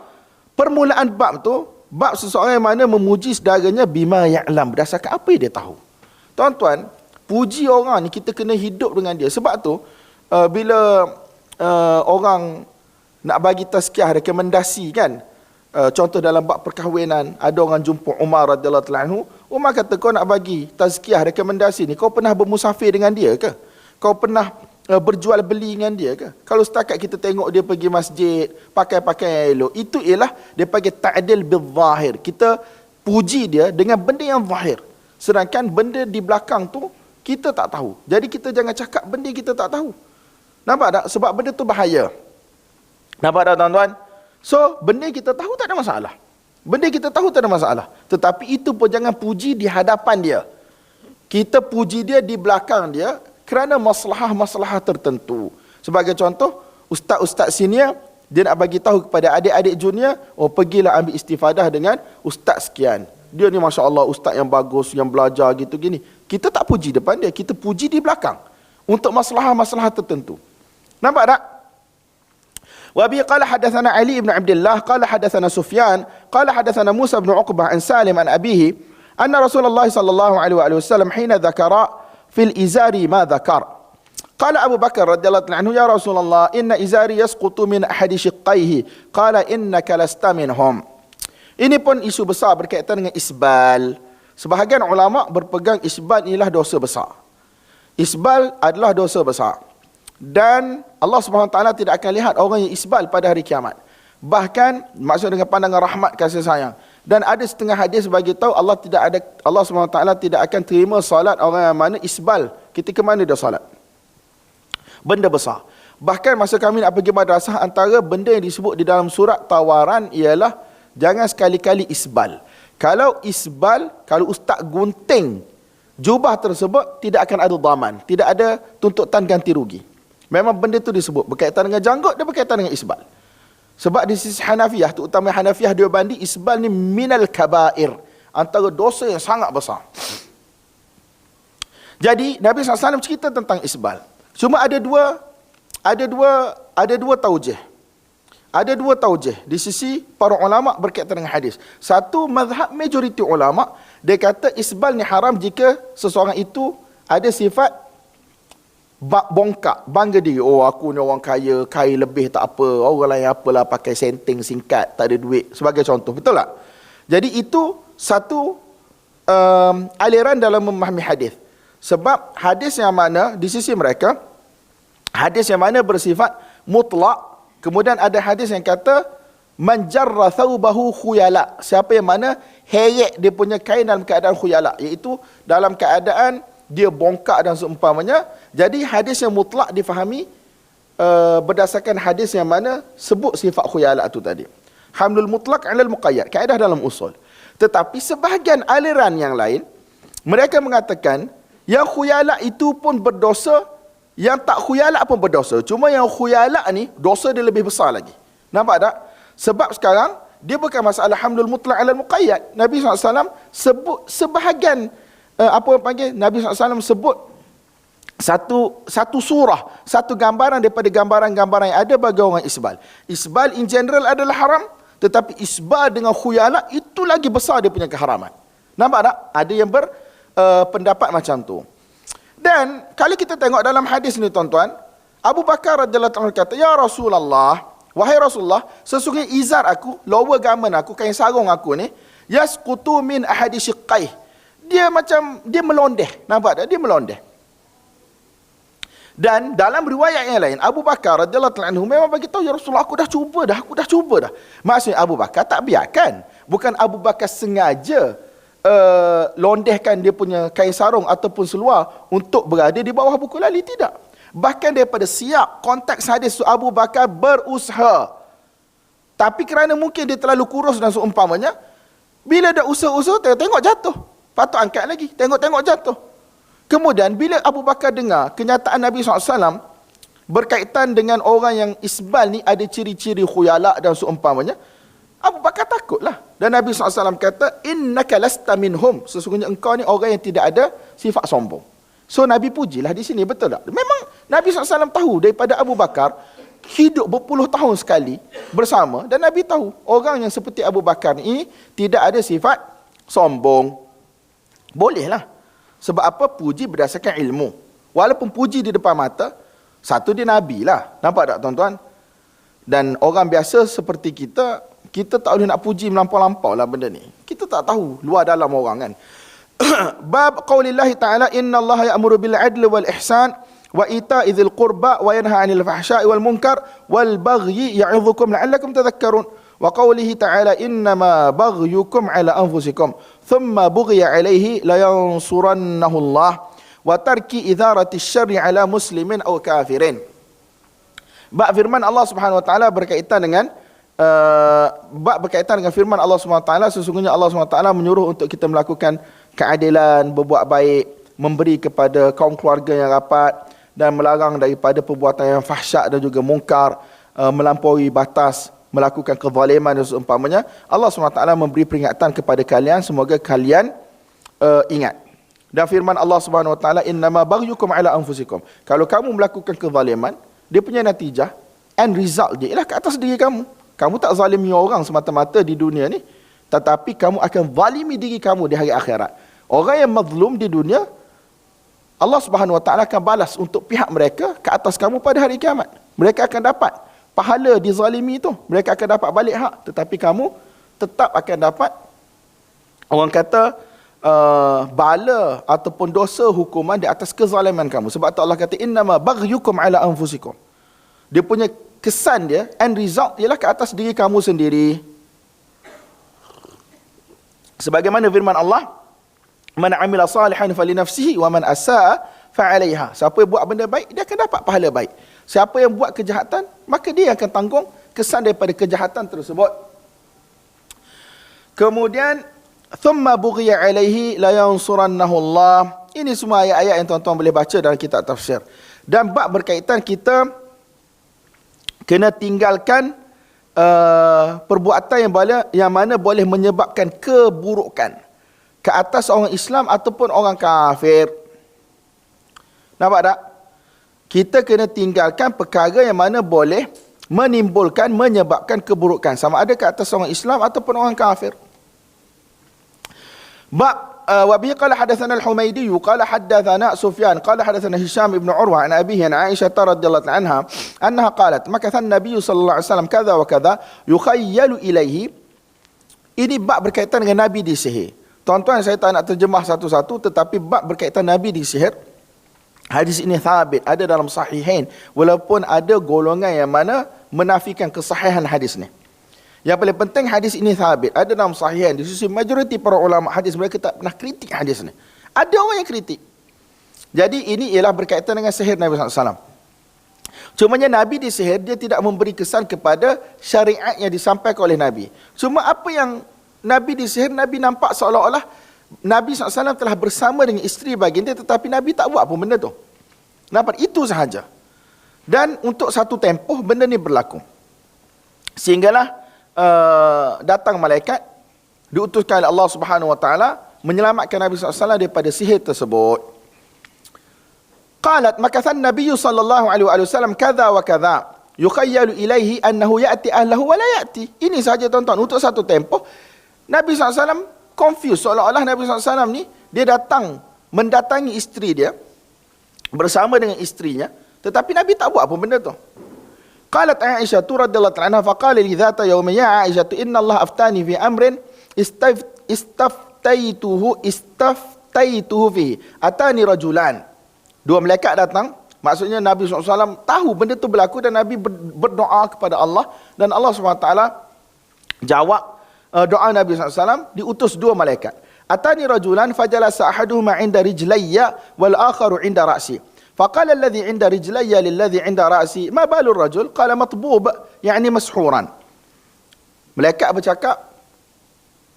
permulaan bab tu, bab seseorang yang mana memuji saudaranya bima ya'lam, berdasarkan apa yang dia tahu. Tuan-tuan, puji orang ni kita kena hidup dengan dia. Sebab tu bila orang nak bagi tazkiyah, rekomendasi kan, contoh dalam bab perkahwinan, ada orang jumpa Umar radhiyallahu anhu, Umar kata, kau nak bagi tazkiyah, rekomendasi ni, kau pernah bermusafir dengan dia ke? Kau pernah berjual beli dengan dia ke? Kalau setakat kita tengok dia pergi masjid, pakai pakaian yang elok, itu ialah dia panggil ta'dil bil zahir. Kita puji dia dengan benda yang zahir, sedangkan benda di belakang tu kita tak tahu. Jadi kita jangan cakap benda kita tak tahu. Nampak tak? Sebab benda tu bahaya. Nampak tak tuan-tuan? So, benda kita tahu tak ada masalah. Benda kita tahu tak ada masalah. Tetapi itu pun jangan puji di hadapan dia. Kita puji dia di belakang dia kerana masalah-masalah tertentu. Sebagai contoh, ustaz-ustaz senior, dia nak bagi tahu kepada adik-adik junior, oh pergilah ambil istifadah dengan ustaz sekian. Dia ni Masya Allah ustaz yang bagus, yang belajar gitu gini. Kita tak puji depan dia, kita puji di belakang. Untuk masalah-masalah tertentu. Nampak tak? وأبي قال حدثنا علي بن عبد الله قال حدثنا سفيان قال حدثنا موسى بن عقبة عن سالم عن أبيه أن رسول الله صلى الله عليه وسلم حين ذكر في الإزار ما ذكر قال أبو بكر رضي الله عنه يا رسول الله إن إزاري يسقط من أحد شقيه قال إنك لست منهم. Ini pun isu besar berkaitan dengan isbal. Sebahagian ulama berpegang isbal inilah dosa besar. Isbal adalah dosa besar. Dan Allah SWT tidak akan lihat orang yang isbal pada hari kiamat. Bahkan maksud dengan pandangan rahmat kasih sayang. Dan ada setengah hadis bagi tahu Allah SWT tidak akan terima solat orang yang mana isbal ketika mana dia solat. Benda besar. Bahkan masa kami nak pergi madrasah, antara benda yang disebut di dalam surat tawaran ialah jangan sekali-kali isbal. Kalau isbal, kalau ustaz gunting jubah tersebut, tidak akan ada dhaman, tidak ada tuntutan ganti rugi. Memang benda itu disebut berkaitan dengan janggut dan berkaitan dengan isbal. Sebab di sisi Hanafiyah, terutama Hanafiyah Deobandi, isbal ni minal kabair, antara dosa yang sangat besar. Jadi Nabi SAW cerita tentang isbal. Cuma ada dua taujih. Ada dua taujih di sisi para ulama berkaitan dengan hadis. Satu, mazhab majoriti ulama, dia kata isbal ni haram jika seseorang itu ada sifat bongkak, bangga diri. Oh, aku ni orang kaya, kaya lebih tak apa. Orang lain apalah pakai senting singkat, tak ada duit. Sebagai contoh, betul tak? Jadi itu satu aliran dalam memahami hadis. Sebab hadis yang mana di sisi mereka, hadis yang mana bersifat mutlak, kemudian ada hadis yang kata man jarra thawbahu khuyala, siapa yang mana heret dia punya kain dalam keadaan khuyala, iaitu dalam keadaan dia bongkak dan seumpamanya. Jadi hadis yang mutlak difahami berdasarkan hadis yang mana sebut sifat khuyala tu tadi. Hamlul mutlak 'alal muqayyad, kaedah dalam usul. Tetapi sebahagian aliran yang lain, mereka mengatakan yang khuyala itu pun berdosa, yang tak khuyala pun berdosa. Cuma yang khuyala ni dosa dia lebih besar lagi. Nampak tak? Sebab sekarang dia bukan masalah hamlul mutlaq 'alal muqayyad. Nabi SAW sebut sebahagian Nabi SAW sebut satu surah, satu gambaran daripada gambaran-gambaran yang ada bagi orang isbal. Isbal in general adalah haram, tetapi isbal dengan khuyala itu lagi besar dia punya keharaman. Nampak tak? Ada yang berpendapat macam tu. Dan kalau kita tengok dalam hadis ni tuan-tuan, Abu Bakar radhiyallahu anhu kata, "Ya Rasulullah, wahai Rasulullah, sesungguhnya izar aku, lower garment aku, kain sarung aku ni, yasqutu min ahadi shiqqaih." Dia macam dia melondeh. Nampak tak? Dia melondeh. Dan dalam riwayat yang lain, Abu Bakar radhiyallahu anhu memang bagi tahu, ya Rasulullah, aku dah cuba dah. Maksudnya Abu Bakar tak biarkan. Bukan Abu Bakar sengaja londehkan dia punya kain sarung ataupun seluar untuk berada di bawah Abu Kulali, tidak. Bahkan daripada siap konteks hadis Abu Bakar berusaha. Tapi kerana mungkin dia terlalu kurus dan seumpamanya, bila dah usaha-usaha, tengok jatuh. Patut angkat lagi, tengok jatuh. Kemudian bila Abu Bakar dengar kenyataan Nabi SAW berkaitan dengan orang yang isbal ni ada ciri-ciri khuyala dan seumpamanya, Abu Bakar takutlah. Dan Nabi SAW kata, innaka lasta minhum, sesungguhnya engkau ni orang yang tidak ada sifat sombong. So Nabi pujilah di sini, betul tak? Memang Nabi SAW tahu daripada Abu Bakar hidup berpuluh tahun sekali bersama, dan Nabi tahu orang yang seperti Abu Bakar ni tidak ada sifat sombong. Bolehlah. Sebab apa? Puji berdasarkan ilmu. Walaupun puji di depan mata, satu dia Nabi lah. Nampak tak tuan-tuan? Dan orang biasa seperti kita tak boleh nak puji melampau-lampau lah benda ni. Kita tak tahu luar dalam orang kan. Bab qaulillahi ta'ala, inna Allah ya'muru bil adli wal ihsan wa ita'i dzil qurba wa yanha 'anil fahsya'i wal munkar wal baghyi ya'idhukum la'allakum tadhakkarun. Wa qawlihi ta'ala, innama baghyukum 'ala anfusikum thumma bughiya 'alaihi la yansurannahu Allah wa tarki idharati syarri 'ala muslimin aw kafirin. Bab firman Allah Subhanahu wa taala berkaitan dengan firman Allah Subhanahu wa taala, sesungguhnya Allah Subhanahu wa taala menyuruh untuk kita melakukan keadilan, berbuat baik, memberi kepada kaum keluarga yang rapat, dan melarang daripada perbuatan yang fahsyak dan juga mungkar, melampaui batas, melakukan kezaliman dan seumpamanya. Allah SWT memberi peringatan kepada kalian, semoga kalian ingat. Dan firman Allah SWT, innama baghyukum ala anfusikum. Kalau kamu melakukan kezaliman, dia punya natijah, end result dia ialah ke atas diri kamu. Kamu tak zalimi orang semata-mata di dunia ni, tetapi kamu akan zalimi diri kamu di hari akhirat. Orang yang mazlum di dunia, Allah SWT akan balas untuk pihak mereka ke atas kamu pada hari kiamat. Mereka akan dapat pahala dizalimi itu, mereka akan dapat balik hak, tetapi kamu tetap akan dapat, orang kata, bala ataupun dosa hukuman di atas kezaliman kamu. Sebab tu Allah kata, innama baghyukum ala anfusikum. Dia punya kesan dia, end result ialah ke atas diri kamu sendiri. Sebagaimana firman Allah, man amila salihan falinafsihi wa man asaa fa'alaiha. Siapa yang buat benda baik, dia akan dapat pahala baik. Siapa yang buat kejahatan, maka dia akan tanggung kesan daripada kejahatan tersebut. Kemudian, thumma bughiya alaihi la yansurannahu Allah. Ini semua ayat-ayat yang tuan-tuan boleh baca dalam kitab tafsir. Dan bab berkaitan kita kena tinggalkan perbuatan yang mana boleh menyebabkan keburukan ke atas orang Islam ataupun orang kafir. Nampak tak? Kita kena tinggalkan perkara yang mana boleh menimbulkan, menyebabkan keburukan, sama ada ke atas orang Islam ataupun orang kafir. Bab wa bihi qala hadatsana al-Humaydi qala hadatsana Sufyan qala hadatsana Hisham ibn Urwa an abihi an Aisyah radhiyallahu anha annaha qalat makatha an-nabiy sallallahu alaihi wasallam kadza wa kadza yukhayyalu ilaihi. Ini bab berkaitan dengan Nabi disihir. Tuan-tuan, saya tak nak terjemah satu-satu, tetapi bab berkaitan Nabi disihir. Hadis ini thabit, ada dalam sahihain, walaupun ada golongan yang mana menafikan kesahihan hadis ni. Yang paling penting, hadis ini thabit, ada dalam sahihain. Di sisi majoriti para ulama hadis, mereka tak pernah kritik hadis ni. Ada orang yang kritik. Jadi ini ialah berkaitan dengan sihir Nabi SAW. Cumanya Nabi disihir, dia tidak memberi kesan kepada syariat yang disampaikan oleh Nabi. Cuma apa yang Nabi disihir, Nabi nampak seolah-olah Nabi SAW telah bersama dengan isteri baginda, tetapi Nabi tak buat apa benda tu. Nampak? Itu sahaja. Dan untuk satu tempoh benda ni berlaku. Sehinggalah datang malaikat diutuskan oleh Allah Subhanahu Wa Taala menyelamatkan Nabi SAW daripada sihir tersebut. Qalat makathan Nabi sallallahu alaihi wasallam kadza wa kadza yukhayyalu ilaihi annahu ya'ti ahlahu wa la ya'ti. Ini sahaja tuan-tuan, untuk satu tempoh Nabi SAW confused, seolah-olah Nabi SAW ni dia mendatangi isteri dia bersama dengan isterinya, tetapi Nabi tak buat apa benda tu. Qalat Aisyah radhiyallahu anha faqala li dhata yawmin ya Aisyah inna Allah aftani fi amrin istaftaituhu fi atani rajulan. Dua malaikat datang Maksudnya Nabi SAW tahu benda tu berlaku dan Nabi berdoa kepada Allah dan Allah SWT jawab doa Nabi SAW, diutus dua malaikat. Atani rajulan fajalasa ahaduhuma inda rijlayya wal akharu inda ra'si. Faqala alladhi inda rijlayya lilladhi inda ra'si ma balu rajul? Qala matbub, yani mashuran. Malaikat bercakap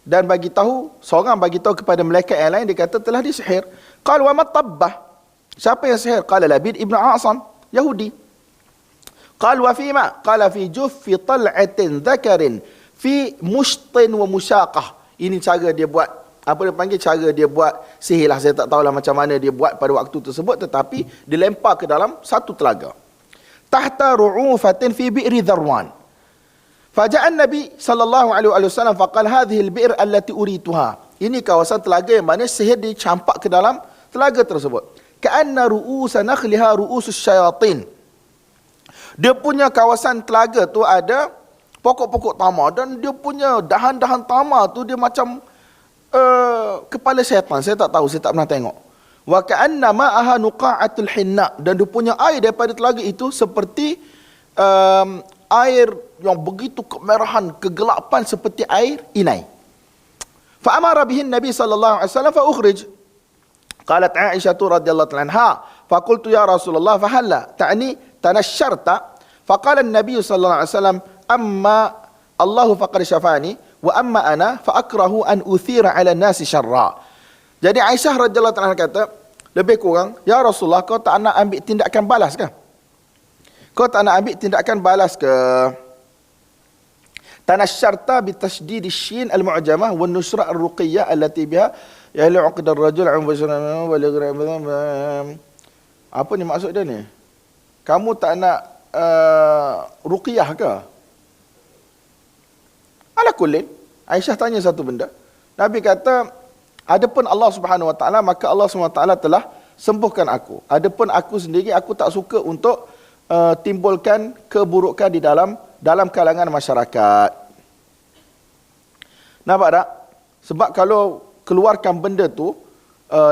dan bagi tahu, seorang bagi tahu kepada malaikat yang lain, dia kata telah disihir. Qala wa matabbah? Siapa yang sihir? Qala Labid ibn A'sam, Yahudi. Qala wa fima? Qala fi juffi tal'atin dhakarin fi mushtin wa musyaqah. Ini cara dia buat, apa dia panggil, cara dia buat sihir lah. Saya tak tahulah macam mana dia buat pada waktu tersebut, tetapi dilempar ke dalam satu telaga. Tahta ru'ufatin fi bi'ri Dharwan. Faja'an Nabi sallallahu alaihi wasallam faqal hadhihi al-bi'r allati urituha. Ini kawasan telaga yang mana sihir dicampak ke dalam telaga tersebut. Ka'anna ru'usa nakhliha ru'usus syayatin. Dia punya kawasan telaga tu ada pokok-pokok tamar dan dia punya dahan-dahan tamar tu dia macam kepala syaitan. Saya tak tahu, saya tak pernah tengok. Wa ka'anna ma'aha nuqa'atul hinna. Dan dia punya air daripada telaga itu seperti air yang begitu kemerahan, kegelapan seperti air inai. Fa amara bihin Nabi sallallahu alaihi wasallam fa ukhrij. Qalat Aisyah radhiyallahu anha, faqultu ya Rasulullah fahalla ta'ni tanashsharta? Faqala an-nabi sallallahu alaihi wasallam, amma Allahu faqad syafani wa amma ana fa akrahu an uthira 'ala an-nasi syarra. Jadi Aisyah radhiyallahu anha kata, lebih kurang, ya Rasulullah, kau tak nak ambil tindakan balas ke? Kau tak nak ambil tindakan balas ke? Tanashsharta bi tashdid asy-shin al-mu'jamah wa an-nusra ar-ruqiyyah allati biha yahlu 'aqd ar-rajul 'an basharana wa apa ni maksud dia ni? Kamu tak nak ruqyah ke? Ala kullin, Aisyah tanya satu benda. Nabi kata, adapun Allah Subhanahu wa taala, maka Allah Subhanahu wa taala telah sembuhkan aku. Adapun aku sendiri, aku tak suka untuk timbulkan keburukan di dalam kalangan masyarakat. Nampak tak? Sebab kalau keluarkan benda tu,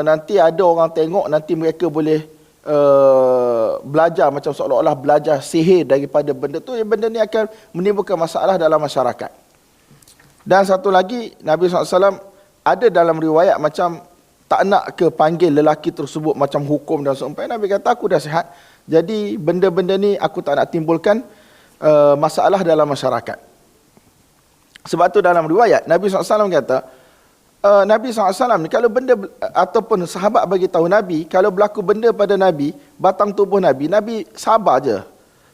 nanti ada orang tengok, nanti mereka boleh belajar macam seolah-olah belajar sihir daripada benda tu. Benda ni akan menimbulkan masalah dalam masyarakat. Dan satu lagi, Nabi SAW ada dalam riwayat macam tak nak ke panggil lelaki tersebut macam hukum dan seumpamanya. Nabi kata, aku dah sihat, jadi benda-benda ni aku tak nak timbulkan masalah dalam masyarakat. Sebab tu dalam riwayat Nabi SAW kata, Nabi SAW ni kalau benda ataupun sahabat bagi tahu Nabi, kalau berlaku benda pada Nabi, batang tubuh Nabi, Nabi sabar je.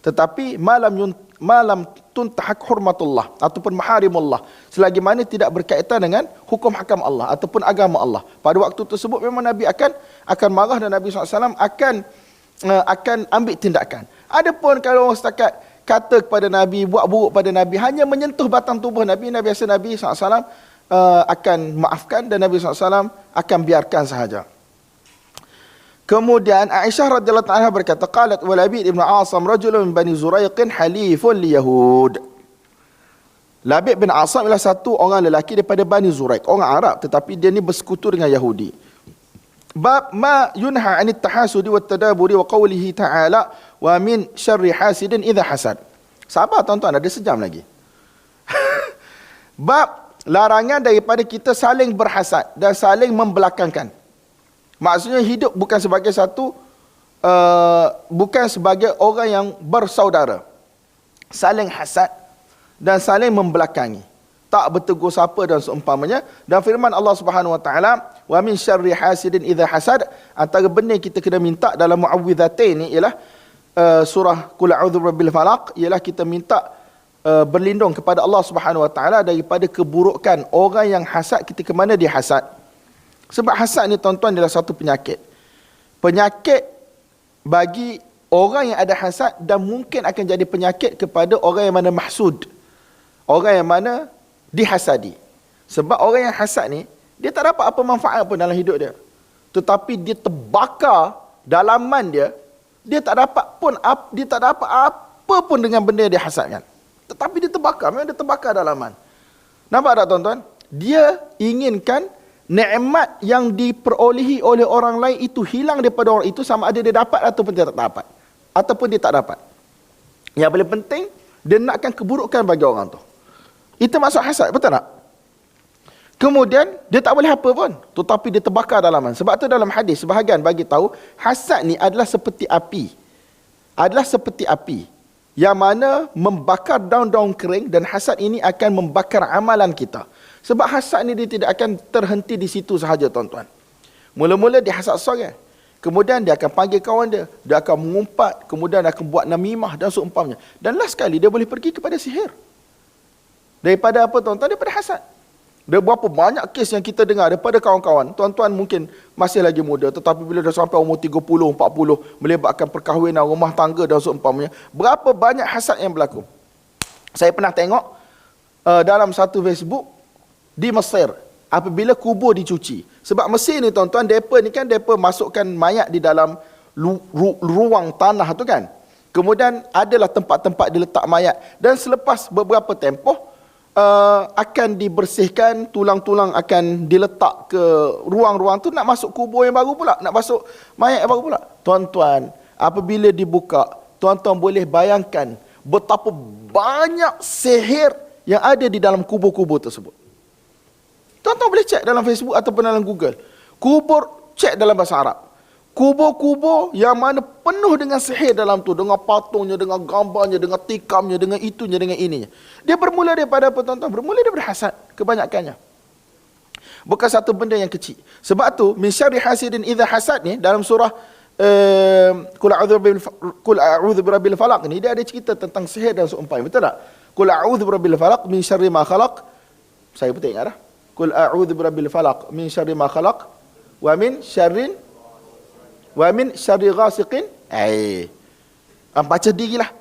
Tetapi malam tuntahak hurmatullah ataupun maharimullah, selagi mana tidak berkaitan dengan hukum hakam Allah ataupun agama Allah. Pada waktu tersebut memang Nabi akan marah dan Nabi SAW akan ambil tindakan. Adapun kalau orang setakat kata kepada Nabi, buat buruk pada Nabi, hanya menyentuh batang tubuh Nabi, biasa Nabi SAW akan maafkan dan Nabi SAW akan biarkan sahaja. Kemudian Aisyah radhiyallahu anha berkata, qalat wa Labid ibn A'sam rajulun min bani Zuraiq halifun li Yahud. Labid bin A'sam ialah satu orang lelaki daripada Bani Zuraiq, orang Arab, tetapi dia ni bersekutu dengan Yahudi. Bab ma yunha 'anit tahasudi wat tadaburi wa qawlihi ta'ala wa min syarri hasidin idza hasad. Sabar tuan-tuan, ada sejam lagi. Bab larangan daripada kita saling berhasad dan saling membelakangkan. Maksudnya hidup bukan sebagai bukan sebagai orang yang bersaudara. Saling hasad dan saling membelakangi. Tak bertegur sapa dan seumpamanya. Dan firman Allah Subhanahu wa taala, wa min syarri hasidin idza hasad, antara benda kita kena minta dalam muawwidzatain ni ialah surah qul a'udzu birabbil falaq, ialah kita minta berlindung kepada Allah Subhanahu wa taala daripada keburukan orang yang hasad ketika mana dia hasad. Sebab hasad ni tuan-tuan adalah satu penyakit. Penyakit bagi orang yang ada hasad dan mungkin akan jadi penyakit kepada orang yang mana mahsud. Orang yang mana dihasadi. Sebab orang yang hasad ni, dia tak dapat apa manfaat pun dalam hidup dia. Tetapi dia terbakar dalaman dia, dia tak dapat apa pun dengan benda yang dia hasadkan. Tetapi dia terbakar, memang dia terbakar dalaman. Nampak tak tuan-tuan? Dia inginkan nikmat yang diperolehi oleh orang lain itu hilang daripada orang itu, sama ada dia dapat ataupun dia tak dapat. ataupun dia tak dapat. Yang paling penting, dia nakkan keburukan bagi orang tu. Itu maksud hasad, betul tak? Kemudian, dia tak boleh apa pun, tetapi dia terbakar dalaman. Sebab tu dalam hadis, sebahagian bagi tahu, hasad ni adalah seperti api. Adalah seperti api. Yang mana membakar daun-daun kering, dan hasad ini akan membakar amalan kita. Sebab hasad ni dia tidak akan terhenti di situ sahaja, tuan-tuan. Mula-mula dia hasad seorang. Kemudian dia akan panggil kawan dia. Dia akan mengumpat. Kemudian dia akan buat namimah dan seumpamanya. Dan last sekali dia boleh pergi kepada sihir. Daripada apa, tuan-tuan? Daripada hasad. Ada berapa banyak kes yang kita dengar daripada kawan-kawan. Tuan-tuan mungkin masih lagi muda, tetapi bila dah sampai umur 30, 40, melibatkan perkahwinan, rumah tangga dan seumpamanya, berapa banyak hasad yang berlaku. Saya pernah tengok dalam satu Facebook di Mesir, apabila kubur dicuci. Sebab Mesir ni, tuan-tuan, mereka ni kan mereka masukkan mayat di dalam ruang tanah tu kan. Kemudian adalah tempat-tempat diletak mayat. Dan selepas beberapa tempoh, akan dibersihkan, tulang-tulang akan diletak ke ruang-ruang tu, nak masuk kubur yang baru pula, nak masuk mayat yang baru pula. Tuan-tuan, apabila dibuka, tuan-tuan boleh bayangkan betapa banyak sihir yang ada di dalam kubur-kubur tersebut. Tuan-tuan boleh cek dalam Facebook ataupun dalam Google. Kubur, cek dalam bahasa Arab. Kubur-kubur yang mana penuh dengan sihir dalam tu, dengan patungnya, dengan gambarnya, dengan tikamnya, dengan itunya, dengan ininya. Dia bermula daripada apa, tuan-tuan? Bermula daripada hasad, kebanyakannya. Bukan satu benda yang kecil. Sebab tu, min syarri hasidin idza hasad ni, dalam surah Qul a'udzu birabbil falaq ni, dia ada cerita tentang sihir dan seumpamanya. Betul tak? Qul a'udzu birabbil falaq min syarri ma khalaq. Saya betul ingat dah. Qul a'udzu birabbil falaq min syarri ma khalaq wa min syarri ghasiqin. Baca dirilah.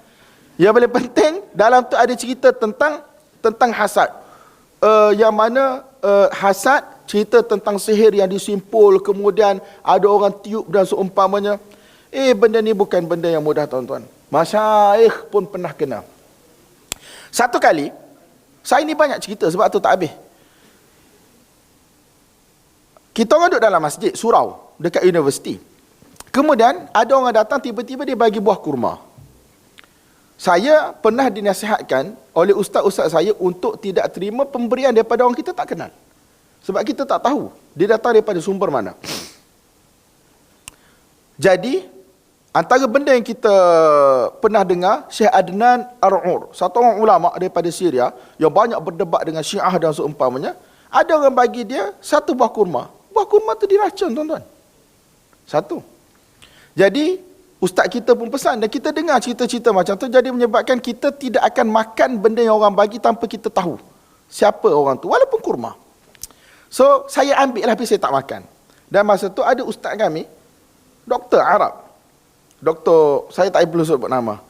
Yang paling penting dalam tu ada cerita tentang hasad. Yang mana hasad cerita tentang sihir yang disimpul, kemudian ada orang tiup dan seumpamanya. Benda ni bukan benda yang mudah, tuan-tuan. Masyayikh pun pernah kena. Satu kali, saya ni banyak cerita sebab tu tak habis. Kita orang duduk dalam masjid, surau, dekat universiti. Kemudian, ada orang datang, tiba-tiba dia bagi buah kurma. Saya pernah dinasihatkan oleh ustaz-ustaz saya untuk tidak terima pemberian daripada orang kita tak kenal. Sebab kita tak tahu dia datang daripada sumber mana. Jadi, antara benda yang kita pernah dengar, Syekh Adnan Ar-Ur, satu orang ulama daripada Syria, yang banyak berdebat dengan Syiah dan seumpamanya, ada orang bagi dia satu buah kurma. Buah kurma tu diracun, tuan-tuan. Satu. Jadi, ustaz kita pun pesan dan kita dengar cerita-cerita macam tu, jadi menyebabkan kita tidak akan makan benda yang orang bagi tanpa kita tahu siapa orang tu, walaupun kurma. So, saya ambil lah, tapi saya tak makan. Dan masa tu ada ustaz kami, doktor Arab. Doktor, saya tak perlu sebut nama.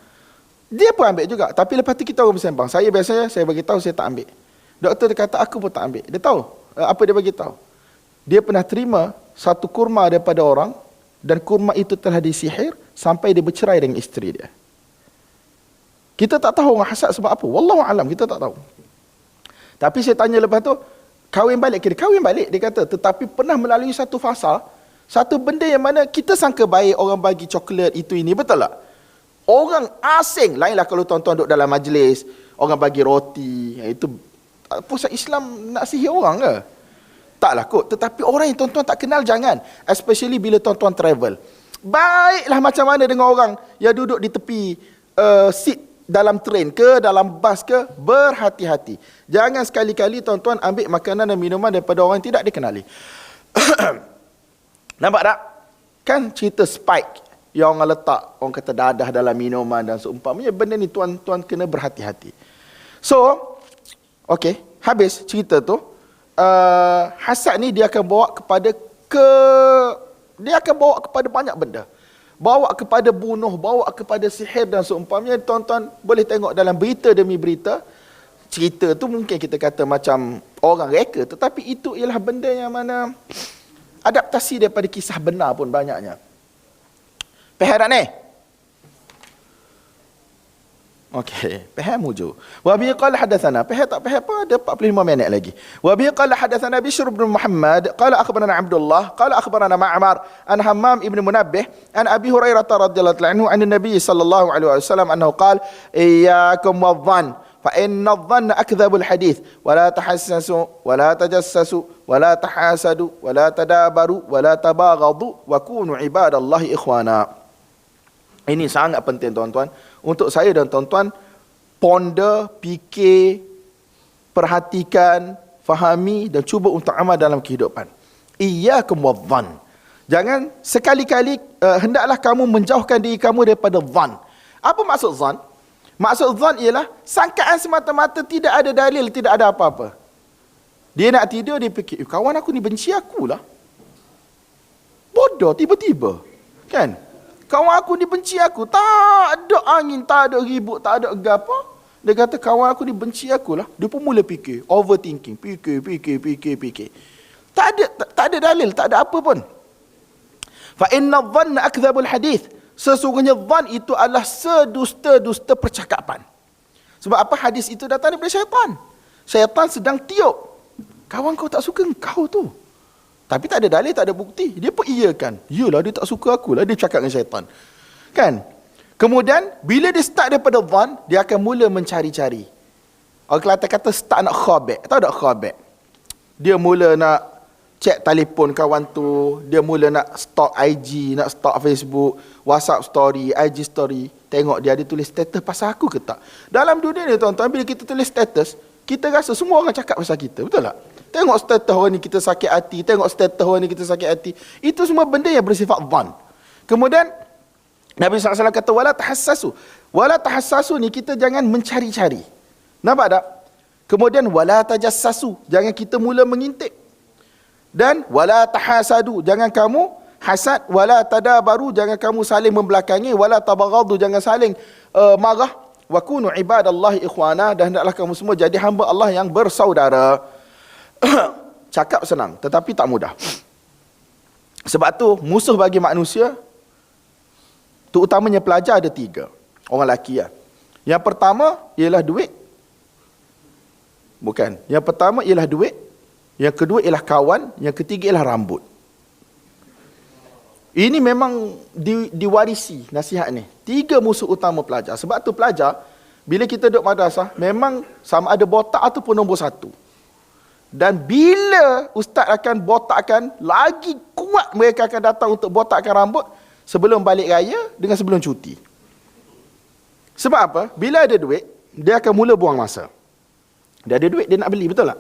Dia pun ambil juga, tapi lepas tu kita orang bersembang. Saya biasanya, saya bagi tahu saya tak ambil. Doktor dia kata, aku pun tak ambil. Dia tahu apa dia bagi tahu. Dia pernah terima satu kurma daripada orang, dan kurma itu telah disihir sampai dia bercerai dengan isteri dia. Kita tak tahu orang hasad sebab apa. Wallahu alam, kita tak tahu. Tapi saya tanya lepas tu, kahwin balik ke dia? Kahwin balik, dia kata. Tetapi pernah melalui satu fasa, satu benda yang mana kita sangka baik orang bagi coklat itu ini, betul tak? Orang asing, lainlah kalau tuan-tuan duduk dalam majlis, orang bagi roti, itu pusat Islam nak sihir orang ke? Taklah kot. Tetapi orang yang tuan-tuan tak kenal, jangan. Especially bila tuan-tuan travel. Baiklah macam mana dengan orang yang duduk di tepi seat dalam train ke, dalam bas ke, berhati-hati. Jangan sekali-kali tuan-tuan ambil makanan dan minuman daripada orang yang tidak dikenali. Nampak tak? Kan cerita spike yang orang letak, orang kata dadah dalam minuman dan seumpamanya. Benda ni tuan-tuan kena berhati-hati. So, okay, habis cerita tu. Hasad ni dia akan bawa kepada banyak benda. Bawa kepada bunuh, bawa kepada sihir dan seumpamanya. Tuan-tuan boleh tengok dalam berita demi berita. Cerita tu mungkin kita kata macam orang reka, tetapi itu ialah benda yang mana adaptasi daripada kisah benar pun banyaknya. Peheran ni. Okey, faham wujud. Wa bihi qala hadatsana, faham tak faham apa ada 45 minit lagi. Wa bihi qala hadatsana Bishr bin Muhammad qala akhbarana Abdullah qala akhbarana Ma'mar an Hammam ibn Munabbih an Abi Hurairah radhiyallahu anhu an Nabi sallallahu alaihi wasallam annahu qala iyyakum wadh-dhann fa inna adh-dhanna akdhabul hadith wa la tahassasu wa la tajassasu wa la tahasadu wa la tadabaru wa la tabaghadu wa kunu ibadallahi ikhwana. Ini sangat penting tuan-tuan untuk saya dan tuan-tuan ponder, fikir, perhatikan, fahami dan cuba untuk amal dalam kehidupan. Iyyakum wadh-dhann. Jangan sekali-kali hendaklah kamu menjauhkan diri kamu daripada dhann. Apa maksud dhann? Maksud dhann ialah sangkaan semata-mata, tidak ada dalil, tidak ada apa-apa. Dia nak tidur, dia fikir, kawan aku ni benci aku lah. Bodoh tiba-tiba. Kan? Kawan aku ni benci aku. Tak ada angin, tak ada ribut, tak ada apa. Dia kata kawan aku ni benci aku lah. Dia pun mula fikir. Overthinking. Fikir. Tak ada dalil, tak ada apa pun. Fa inna dhanna akdzabul hadith. Sesungguhnya dhann itu adalah sedusta-dusta percakapan. Sebab apa? Hadis itu datang daripada syaitan. Syaitan sedang tiup. Kawan kau tak suka engkau tu. Tapi tak ada dalil, tak ada bukti. Dia pun iyakan. Yalah, dia tak suka aku lah. Dia cakap dengan syaitan. Kan? Kemudian, bila dia start daripada dhan, dia akan mula mencari-cari. Orang Kelantan kata start nak khabek. Tahu tak khabek? Dia mula nak cek telefon kawan tu. Dia mula nak stalk IG, nak stalk Facebook, WhatsApp story, IG story. Tengok dia ada tulis status pasal aku ke tak. Dalam dunia ni tuan-tuan, bila kita tulis status, kita rasa semua orang cakap pasal kita. Betul tak? Tengok status orang ni kita sakit hati. Tengok status orang ni kita sakit hati. Itu semua benda yang bersifat dhan. Kemudian, Nabi SAW kata, wala tahassasu. Wala tahassasu ni kita jangan mencari-cari. Nampak tak? Kemudian, wala tajassasu. Jangan kita mula mengintip. Dan, wala tahasadu. Jangan kamu hasad. Wala tadabaru. Jangan kamu saling membelakangi. Wala tabaghadu. Jangan saling marah. Wa kunu ibadallahi ikhwana. Dan hendaklah kamu semua jadi hamba Allah yang bersaudara. Cakap senang, tetapi tak mudah. Sebab tu, musuh bagi manusia, terutamanya pelajar, ada 3. Orang lelaki lah. Yang pertama, ialah duit. Bukan. Yang pertama, ialah duit. Yang kedua, ialah kawan. Yang ketiga, ialah rambut. Ini memang diwarisi nasihat ni. 3 musuh utama pelajar. Sebab tu pelajar, bila kita duduk madrasah, memang sama ada botak ataupun nombor 1. Dan bila ustaz akan botakkan, lagi kuat mereka akan datang untuk botakkan rambut sebelum balik raya dengan sebelum cuti. Sebab apa? Bila ada duit, dia akan mula buang masa. Dia ada duit, dia nak beli, betul tak?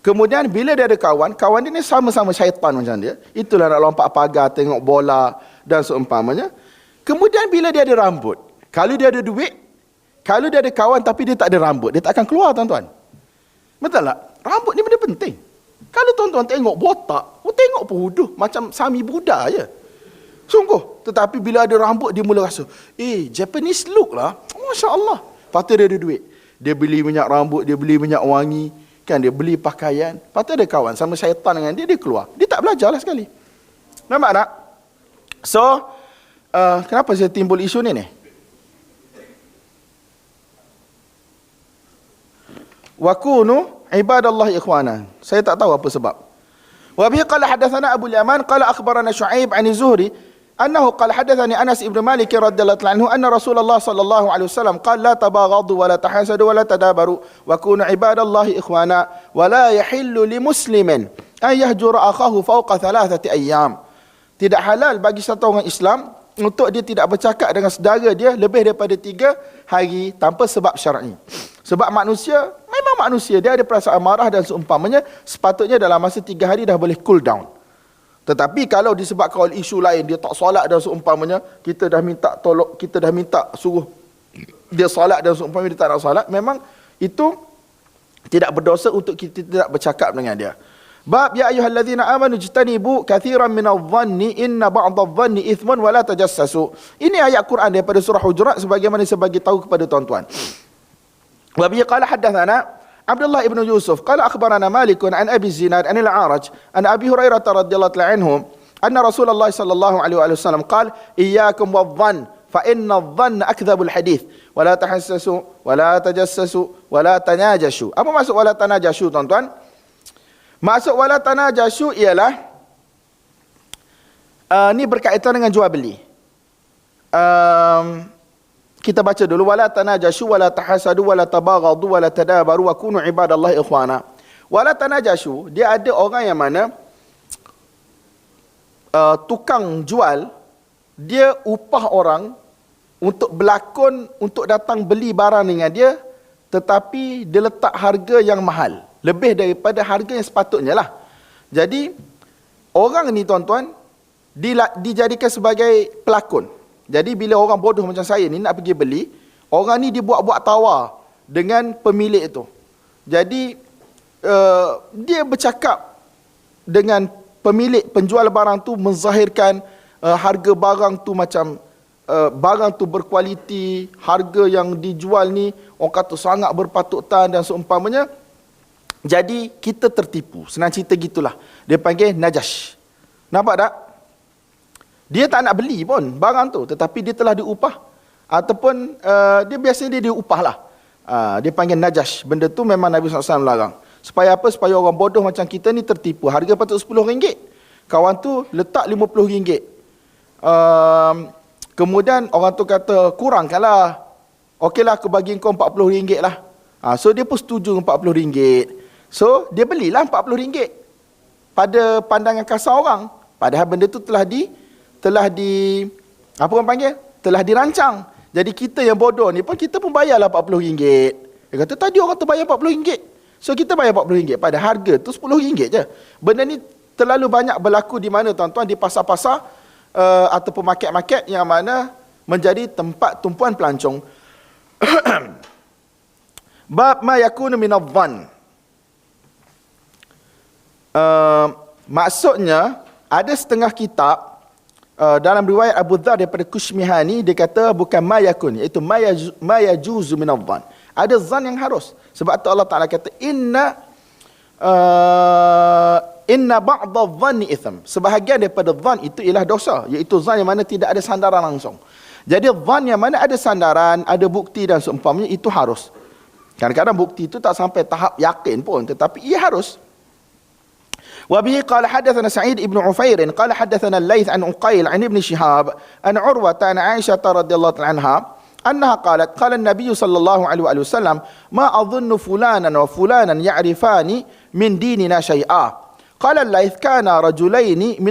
Kemudian bila dia ada kawan, kawan dia ni sama-sama syaitan macam dia. Itulah nak lompat pagar, tengok bola dan seumpamanya. Kemudian bila dia ada rambut, kalau dia ada duit, kalau dia ada kawan tapi dia tak ada rambut, dia tak akan keluar tuan-tuan. Betul tak? Rambut ni benda penting. Kalau tuan-tuan tengok botak, tengok pun huduh macam Sami Buddha je. Sungguh. Tetapi bila ada rambut, dia mula rasa, Japanese look lah. Masya Allah. Lepas tu dia ada duit. Dia beli minyak rambut, dia beli minyak wangi. Kan, dia beli pakaian. Lepas tu ada kawan sama syaitan dengan dia, dia keluar. Dia tak belajar lah sekali. Nampak tak? So, kenapa saya timbul isu ni? Wa kunu ibadallah ikhwana. Saya tak tahu apa sebab. Wa bihi qala hadatsana Abu Yaman qala akhbarana Syu'aib 'an Zuhri annahu qala hadatsani Anas ibn Malik radhiyallahu anhu anna Rasulullah sallallahu alaihi wasallam qala la tabaghadu wa la tahasadu wa la tadabaru wa kunu ibadallahi ikhwana wa la yahillu li muslimin an yahjura akhahu fawqa 3 ayyam. Tidak halal bagi satu orang Islam untuk dia tidak bercakap dengan saudara dia lebih daripada 3 hari tanpa sebab syar'i. Sebab manusia, memang manusia, dia ada perasaan marah dan seumpamanya, sepatutnya dalam masa 3 hari dah boleh cool down. Tetapi kalau disebabkan oleh isu lain, dia tak solat dan seumpamanya, kita dah minta tolong, kita dah minta suruh dia solat dan seumpamanya dia tak nak solat, memang itu tidak berdosa untuk kita tidak bercakap dengan dia. Bab ya ayyuhallazina amanu jtanibu katsiran minadh-dhanni inna ba'dadh-dhanni ithmun wa la tajassasu. Ini ayat Quran daripada surah Hujurat sebagaimana saya bagi tahu kepada tuan-tuan. Wa bihi qala hadatsana Abdullah ibn Yusuf qala akhbarana Malik an Abi Zinad an al-A'raj an Abi Hurairah radhiyallahu anhu anna Rasulullah sallallahu alaihi wasallam qala iyyakum wadh-dhann fa inna adh-dhanna akdzabul hadits wala tahassasu, wala tajassasu, wala tanajashu. Apa maksud wala tanajashu, tuan-tuan? Maksud wala tanajashu ialah ni berkaitan dengan jual beli. Kita baca dulu, wala tanajashu wala tahasadu wala tabaghadu wala tadabaru wa kunu ibadallahi ikhwana. Wala tanajashu, dia ada orang yang mana tukang jual, dia upah orang untuk berlakon, untuk datang beli barang dengan dia, tetapi dia letak harga yang mahal, lebih daripada harga yang sepatutnya lah. Jadi orang ni, tuan-tuan, dijadikan sebagai pelakon. Jadi bila orang bodoh macam saya ni nak pergi beli, orang ni dia buat-buat tawar dengan pemilik itu. Jadi dia bercakap dengan pemilik, penjual barang tu, menzahirkan harga barang tu macam barang tu berkualiti, harga yang dijual ni orang kata sangat berpatutan dan seumpamanya. Jadi kita tertipu, senang cerita gitulah. Dia panggil najash. Nampak tak? Dia tak nak beli pun barang tu, tetapi dia telah diupah, ataupun dia biasanya dia diupah lah. Dia panggil najash. Benda tu memang Nabi SAW larang. Supaya apa? Supaya orang bodoh macam kita ni tertipu. Harga patut RM10, kawan tu letak RM50. Kemudian orang tu kata, kurangkanlah. Okeylah, aku bagi kau RM40 lah. So dia pun setuju RM40. So dia belilah RM40 pada pandangan kasar orang. Padahal benda tu telah apa orang panggil? Telah dirancang. Jadi kita yang bodoh ni pun, kita pun bayarlah RM40. Dia kata, tadi orang tu bayar RM40. So kita bayar RM40. Pada harga tu RM10 je. Benda ni terlalu banyak berlaku di mana, tuan-tuan? Di pasar-pasar ataupun market-market yang mana menjadi tempat tumpuan pelancong. Bab ma yakunu minadh-dhann. Maksudnya, ada setengah kitab dalam riwayat Abu Dzar daripada Kushmihani, dia kata bukan ma yakun, iaitu ma yajuzu minadh-dhann. Ada zan yang harus. Sebab tu Allah Ta'ala kata, Inna ba'da dhanni itham. Sebahagian daripada dhan itu ialah dosa, iaitu zan yang mana tidak ada sandaran langsung. Jadi dhan yang mana ada sandaran, ada bukti dan seumpamanya, itu harus. Kadang-kadang bukti itu tak sampai tahap yakin pun, tetapi ia harus. Wa bihi qala hadatsana Sa'id ibn Ufair qala hadatsana Al-Laits an Uqail an Ibn Shihab an Urwa an Aisyah radhiyallahu anha أنها قالت قال النبي صلى الله عليه وسلم ما أظن فلانا وفلانا يعرفان من ديننا شيئا قال الليث كان رجلين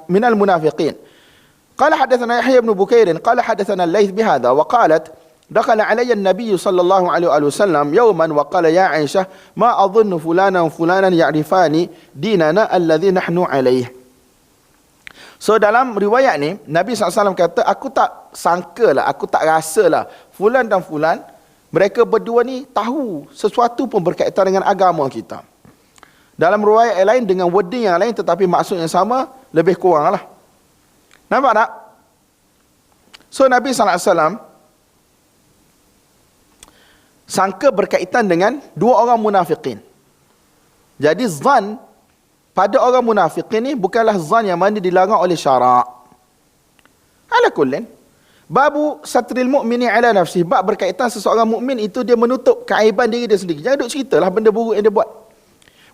من المنافقين قال حدثنا يحيى بن بكير قال حدثنا الليث بهذا وقالت دخل علي النبي صلى الله عليه وسلم يوما وقال يا عائشة ما أظن فلانا وفلانا يعرفان ديننا الذي نحن عليه. So dalam riwayat ni, Nabi SAW kata, aku tak sangka lah, aku tak rasa lah, fulan dan fulan, mereka berdua ni tahu sesuatu pun berkaitan dengan agama kita. Dalam riwayat yang lain, dengan wording yang lain, tetapi maksud yang sama, lebih kurang lah. Nampak tak? So Nabi SAW sangka berkaitan dengan dua orang munafikin. Jadi zan pada orang munafikin ni bukanlah zan yang mana dilarang oleh syarak. Ala kullin, babu satril mu'mini ala nafsi, bab berkaitan seseorang mukmin itu dia menutup keaiban diri dia sendiri. Jangan duk ceritalah benda buruk yang dia buat.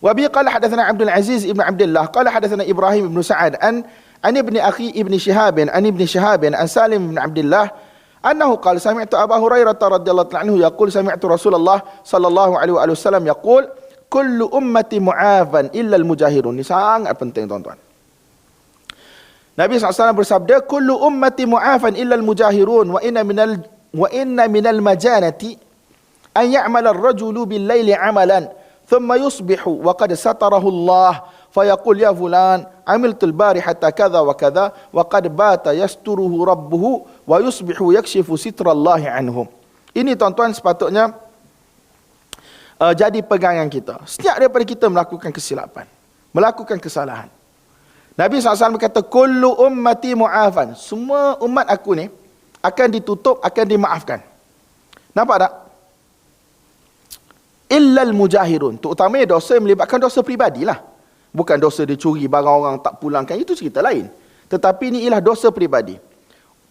Wa bi qala hadatsana Abdul Aziz ibn Abdullah qala hadatsana Ibrahim ibn Sa'ad an ibni akhi ibn Shihab an Salim ibn Abdullah annahu qala sami'tu Abu Hurairah radhiyallahu anhu yaqul sami'tu Rasulullah sallallahu alaihi wasallam yaqul kullu ummati mu'afan illa al-mujahirun. Ini sangat penting, tuan-tuan. Nabi SAW bersabda, kullu ummati mu'afan illa al-mujahirun wa inna minal majanati an ya'mala ar-rajulu bil-layli 'amalan thumma yusbihu wa qad satarahu Allah fayaqul ya fulan amiltu al-barihata kadha wa kadha wa qad bata yasturuhu rabbuhu wa yusbihu yakshifu sitra Allah anhum. Ini, tuan-tuan, sepatutnya jadi pegangan kita. Setiap daripada kita melakukan kesilapan, melakukan kesalahan. Nabi SAW berkata, kullu ummati mu'afan. Semua umat aku ni akan ditutup, akan dimaafkan. Nampak tak? Illal mujahirun. Terutamanya dosa yang melibatkan dosa pribadilah. Bukan dosa dia curi barang orang tak pulangkan, itu cerita lain. Tetapi ini ialah dosa pribadi.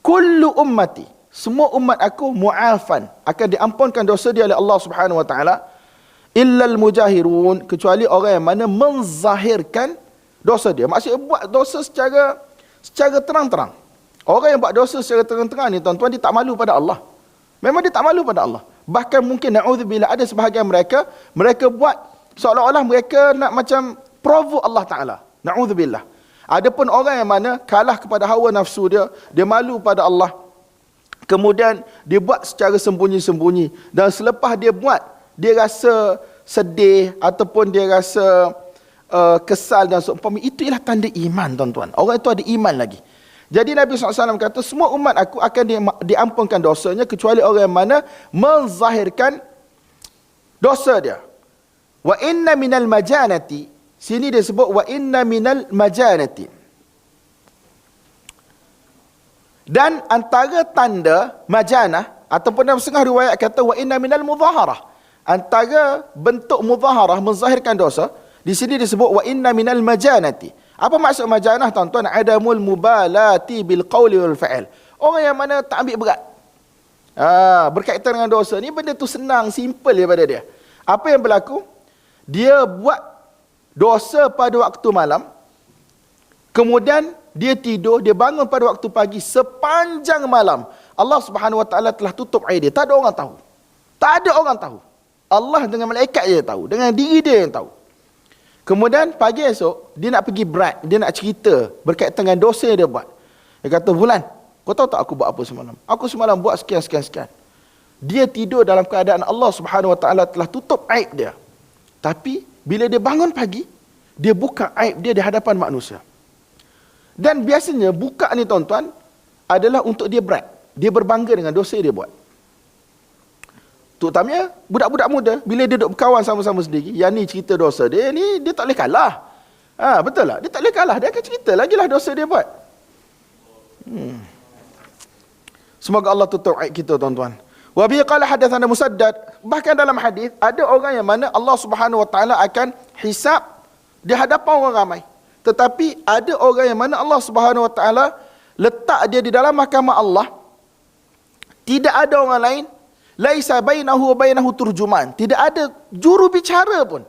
Kullu ummati. semua umat aku mu'afan, akan diampunkan dosa dia oleh Allah Subhanahu wa taala, illal mujahirun, kecuali orang yang mana menzahirkan dosa dia. Maksudnya buat dosa secara terang-terang. Orang yang buat dosa secara terang-terang ni tuan-tuan, dia tak malu pada Allah. Memang dia tak malu pada Allah. Bahkan mungkin na'udzubillah, ada sebahagian mereka buat seolah-olah mereka nak macam provoke Allah Ta'ala. Na'udzubillah. Adapun orang yang mana kalah kepada hawa nafsu dia, dia malu pada Allah, kemudian dia buat secara sembunyi-sembunyi, dan selepas dia buat, dia rasa sedih ataupun dia rasa kesal dan seumpama, itu ialah tanda iman tuan-tuan. Orang itu ada iman lagi. Jadi Nabi SAW kata, semua umat aku akan diampunkan dosanya, kecuali orang yang mana menzahirkan dosa dia. Wa inna minal majanati, sini dia sebut wa inna minal majanati. Dan antara tanda majanah, ataupun dalam setengah riwayat kata wa inna minal muzaharah, antara bentuk muzaharah, menzahirkan dosa, di sini disebut wa inna minal majanati. Apa maksud majanah tuan-tuan? Adamul mubalati bil qawli wal fa'il. Orang yang mana tak ambil berat. Berkaitan dengan dosa ni, benda tu senang, simple daripada dia. Apa yang berlaku? Dia buat dosa pada waktu malam, kemudian dia tidur, dia bangun pada waktu pagi, sepanjang malam Allah Subhanahu wa taala telah tutup air dia. Tak ada orang tahu. Tak ada orang tahu. Allah dengan malaikat je tahu, dengan diri dia yang tahu. Kemudian pagi esok, dia nak pergi berat, dia nak cerita berkaitan dengan dosa yang dia buat. Dia kata, Fulan, kau tahu tak aku buat apa semalam? Aku semalam buat sekian. Dia tidur dalam keadaan Allah Subhanahu wa taala telah tutup aib dia. Tapi bila dia bangun pagi, dia buka aib dia di hadapan manusia. Dan biasanya buka ni tuan-tuan adalah untuk dia berat. Dia berbangga dengan dosa yang dia buat. Terutamanya budak-budak muda, bila dia duduk berkawan sama-sama sendiri, yang ni cerita dosa dia, ni dia tak boleh kalah. Betul lah, dia tak boleh kalah, dia akan cerita lagi lah dosa dia buat. Semoga Allah tutup aib kita tuan-tuan. Wa bihi qala hadatsana Musaddad, bahkan dalam hadis ada orang yang mana Allah Subhanahu wa taala akan hisab di hadapan orang ramai. Tetapi ada orang yang mana Allah Subhanahu wa taala letak dia di dalam mahkamah Allah. Tidak ada orang lain, laisa bainahu wa bainahu turjuman, tidak ada juru bicara pun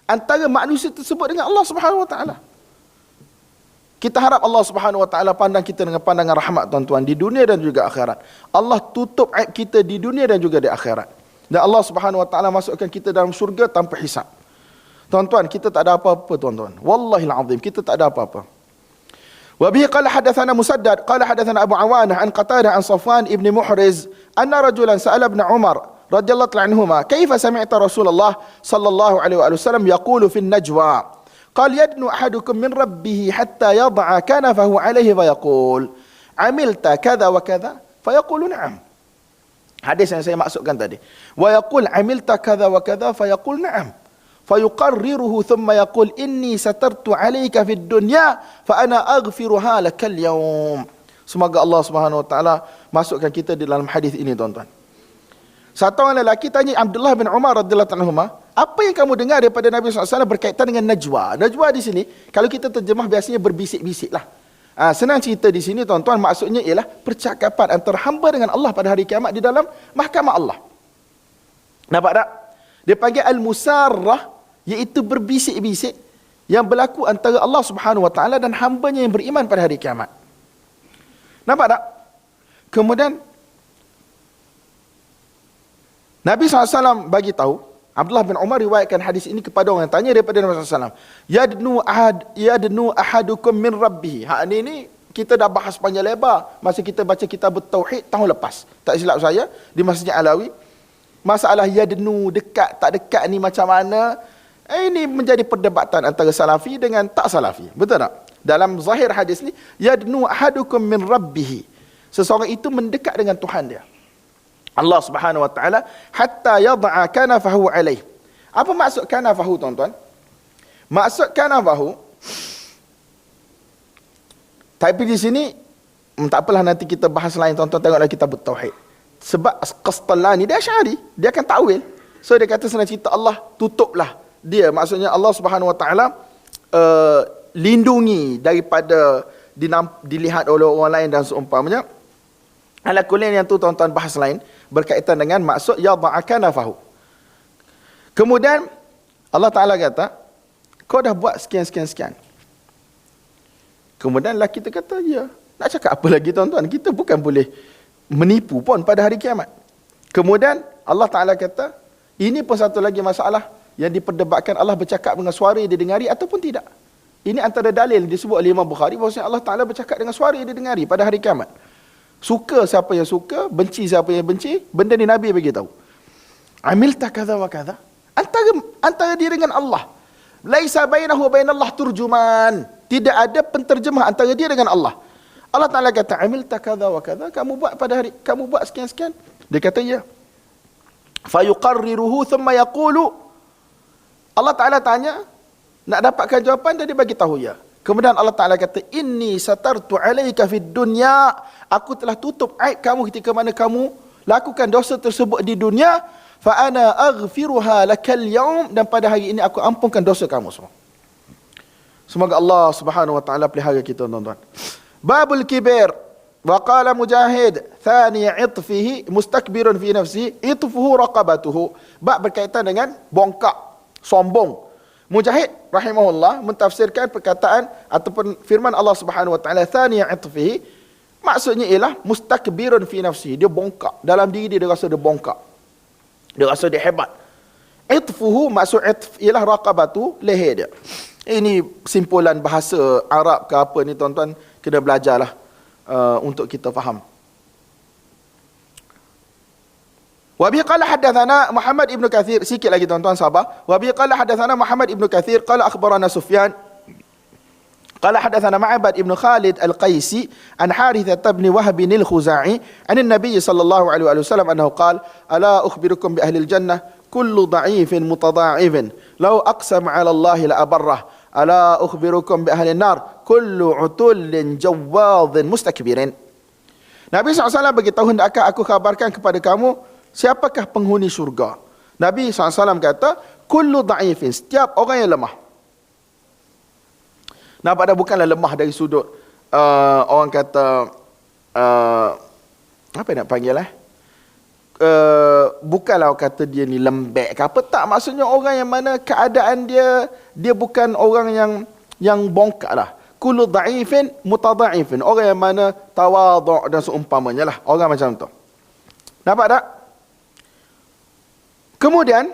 antara manusia tersebut dengan Allah Subhanahu wa taala. Kita harap Allah Subhanahu wa taala pandang kita dengan pandangan rahmat tuan-tuan, di dunia dan juga akhirat. Allah tutup aib kita di dunia dan juga di akhirat. Dan Allah Subhanahu wa taala masukkan kita dalam syurga tanpa hisab. Tuan-tuan, kita tak ada apa-apa tuan-tuan. Wallahil azim, kita tak ada apa-apa. Wa bihi qala hadatsana Musaddad qala hadatsana Abu Awanah an Qatadah an Safwan ibn Muhriz anna rajulan sa'ala ibn Umar radhiyallahu anhuma kaifa sami'ta Rasulullah sallallahu alaihi wasallam yaqulu fi an-najwa qala yadnu ahadukum min rabbih hatta yad'a kanafahu alayhi wa yaqul amilta kadha wa kadha fayaqulu na'am. Hadis yang saya maksudkan tadi, wa yaqul amilta kadha wa kadha fayaqul na'am fayuqarriruhu thumma yaqul inni satartu alayka fid dunya fa ana aghfiruha lakal yawm. Semoga Allah Subhanahu wa taala masukkan kita di dalam hadis ini tuan-tuan. Satu orang lelaki tanya Abdullah bin Umar radhiyallahu anhu, apa yang kamu dengar daripada Nabi SAW berkaitan dengan najwa? Najwa di sini kalau kita terjemah biasanya berbisik-bisik lah. Senang cerita di sini tuan-tuan, maksudnya ialah percakapan antara hamba dengan Allah pada hari kiamat di dalam mahkamah Allah. Nampak tak? Dia panggil al-musarrah, iaitu berbisik-bisik yang berlaku antara Allah Subhanahu wa taala dan hambanya yang beriman pada hari kiamat. Nampak tak? Kemudian Nabi SAW bagi tahu, Abdullah bin Umar riwayatkan hadis ini kepada orang yang tanya daripada Nabi SAW. Yadnu ahadukum min rabbih. Ini kita dah bahas panjang lebar masa kita baca kitab Tauhid tahun lepas. Tak silap saya, di Masjid Alawi. Masalah yadnu, dekat tak dekat ni macam mana, ini menjadi perdebatan antara salafi dengan tak salafi. Betul tak? Dalam zahir hadis ni, yadnu ahadukum min rabbih. Seseorang itu mendekat dengan Tuhan dia, Allah Subhanahu wa taala, hatta yad'a kanafahu alaih. Apa maksud kanafahu tuan-tuan? Maksud kanafahu, tapi di sini tak apalah, nanti kita bahas lain tuan-tuan, tengoklah kitab Tauhid. Sebab Qastalani dia Asy'ari, dia akan takwil. So dia kata senang cerita Allah tutuplah dia, maksudnya Allah Subhanahu wa taala lindungi daripada dilihat oleh orang lain dan seumpamanya. Ala kulli yang tu tuan-tuan bahas lain berkaitan dengan maksud yadha'a kanafahu. Kemudian Allah Taala kata, kau dah buat sekian. Kemudian lelaki kita kata, ya. Nak cakap apa lagi tuan-tuan? Kita bukan boleh menipu pun pada hari kiamat. Kemudian Allah Taala kata, ini pun satu lagi masalah yang diperdebatkan, Allah bercakap dengan suara yang didengari ataupun tidak. Ini antara dalil disebut oleh Imam Bukhari bahawa Allah Taala bercakap dengan suara yang didengari pada hari kiamat. Suka siapa yang suka, benci siapa yang benci, benda ni Nabi bagi tahu. Amilta kadza wa kadza. Antara dia dengan Allah. Laisa bainahu wa bainallah turjuman. Tidak ada penterjemah antara dia dengan Allah. Allah Taala kata, amilta kadza wa kadza, kamu buat pada hari, kamu buat sekian. Dia kata ya. Fa yuqarriruhu thumma yaqulu. Allah Taala tanya, nak dapatkan jawapan, dan dia bagi tahu ya. Kemudian Allah Ta'ala kata, inni satartu alaika fid dunya. Aku telah tutup aib kamu ketika mana kamu lakukan dosa tersebut di dunia. Fa ana aghfiruha lakal yaum. Dan pada hari ini aku ampunkan dosa kamu semua. Semoga Allah Subhanahu wa taala pelihara kita, tuan-tuan. Babul kibir. Wa qala Mujahid, thani itfihi mustakbirun fi nafsihi, itfuhu raqabatuhu. Bab berkaitan dengan bongkak, sombong. Mujahid rahimahullah mentafsirkan perkataan ataupun firman Allah Subhanahu wa taala thaniya itfihi, maksudnya ialah mustakbirun fi nafsi, dia bongkak dalam diri dia, rasa dia bongkak, dia rasa dia hebat. Itfuhu, maksud itf ialah raqabatu, leher dia. Ini simpulan bahasa Arab ke apa ni tuan-tuan, kena belajarlah untuk kita faham. Wa bi qala hadatsana Muhammad ibn Katsir, sikit lagi tuan-tuan sabar. Wa bi qala hadatsana Muhammad ibn Katsir qala akhbarana Sufyan qala hadatsana Ma'bad ibn Khalid al-Qaisi an Harithah ibn Wahb al-Khuzai an an-nabiy sallallahu alaihi wasallam annahu qala ala ukhbirukum bi ahli al-jannah kullu dha'ifin mutadha'ifin law aqsama 'ala Allah la abarrah ala ukhbirukum bi ahli an-nar kullu 'utullin jawwadhin mustakbirin. Nabi SAW beritahu, hendakkah aku kabarkan kepada kamu siapakah penghuni syurga? Nabi SAW kata, kullu da'ifin, setiap orang yang lemah. Nampak dah, bukanlah lemah dari sudut orang kata apa nak panggil bukanlah orang kata dia ni lembek ke apa, tak. Maksudnya orang yang mana keadaan dia bukan orang yang bongkak lah. Kullu da'ifin mutada'ifin, orang yang mana tawadhu' dan seumpamanya lah, orang macam tu. Nampak tak? Kemudian,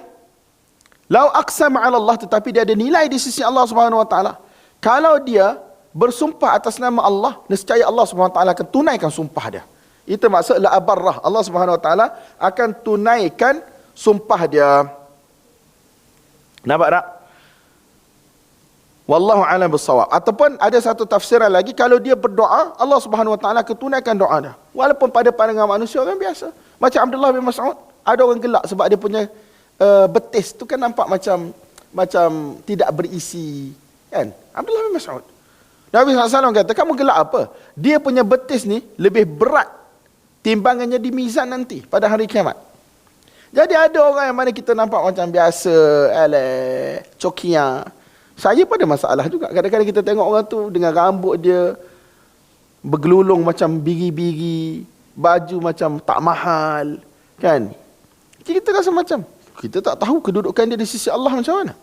lau aqsama 'ala Allah, tetapi dia ada nilai di sisi Allah Subhanahu wa taala. Kalau dia bersumpah atas nama Allah, nescaya Allah Subhanahu wa taala akan tunaikan sumpah dia. Itu maksud la abarrah, Allah Subhanahu wa taala akan tunaikan sumpah dia. Nampak tak? Wallahu a'lam bissawab. Ataupun ada satu tafsiran lagi, kalau dia berdoa, Allah Subhanahu wa taala akan tunaikan doa dia. Walaupun pada pandangan manusia orang biasa. Macam Abdullah bin Mas'ud, ada orang gelak sebab dia punya betis tu kan nampak macam tidak berisi, kan? Abdullah bin Mas'ud. Nabi SAW kata, kamu gelak apa? Dia punya betis ni lebih berat timbangannya di mizan nanti pada hari kiamat. Jadi ada orang yang mana kita nampak macam biasa, cokia. Saya pun ada masalah juga. Kadang-kadang kita tengok orang tu dengan rambut dia bergelulung macam biri-biri, baju macam tak mahal, kan? Kita rasa macam, kita tak tahu kedudukan dia di sisi Allah macam mana.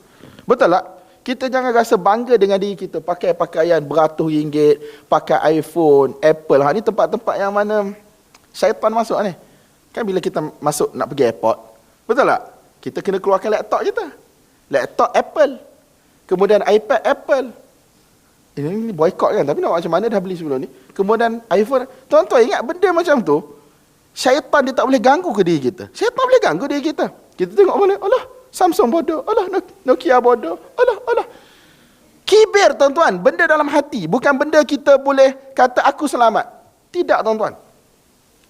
Betul tak? Kita jangan rasa bangga dengan diri kita, pakai pakaian beratus ringgit, pakai iPhone, Apple. Ni tempat-tempat yang mana syaitan masuk ni. Kan bila kita masuk nak pergi airport, betul tak? Kita kena keluarkan laptop kita. Laptop Apple. Kemudian iPad Apple. Ini boycott kan, tapi nak macam mana dah beli sebelum ni. Kemudian iPhone. Tuan-tuan ingat benda macam tu, syaitan dia tak boleh ganggu ke diri kita. Syaitan boleh ganggu diri kita. Kita tengok mana, alah Samsung bodoh, alah Nokia bodoh, alah. Kibir tuan-tuan, benda dalam hati. Bukan benda kita boleh kata aku selamat. Tidak tuan-tuan.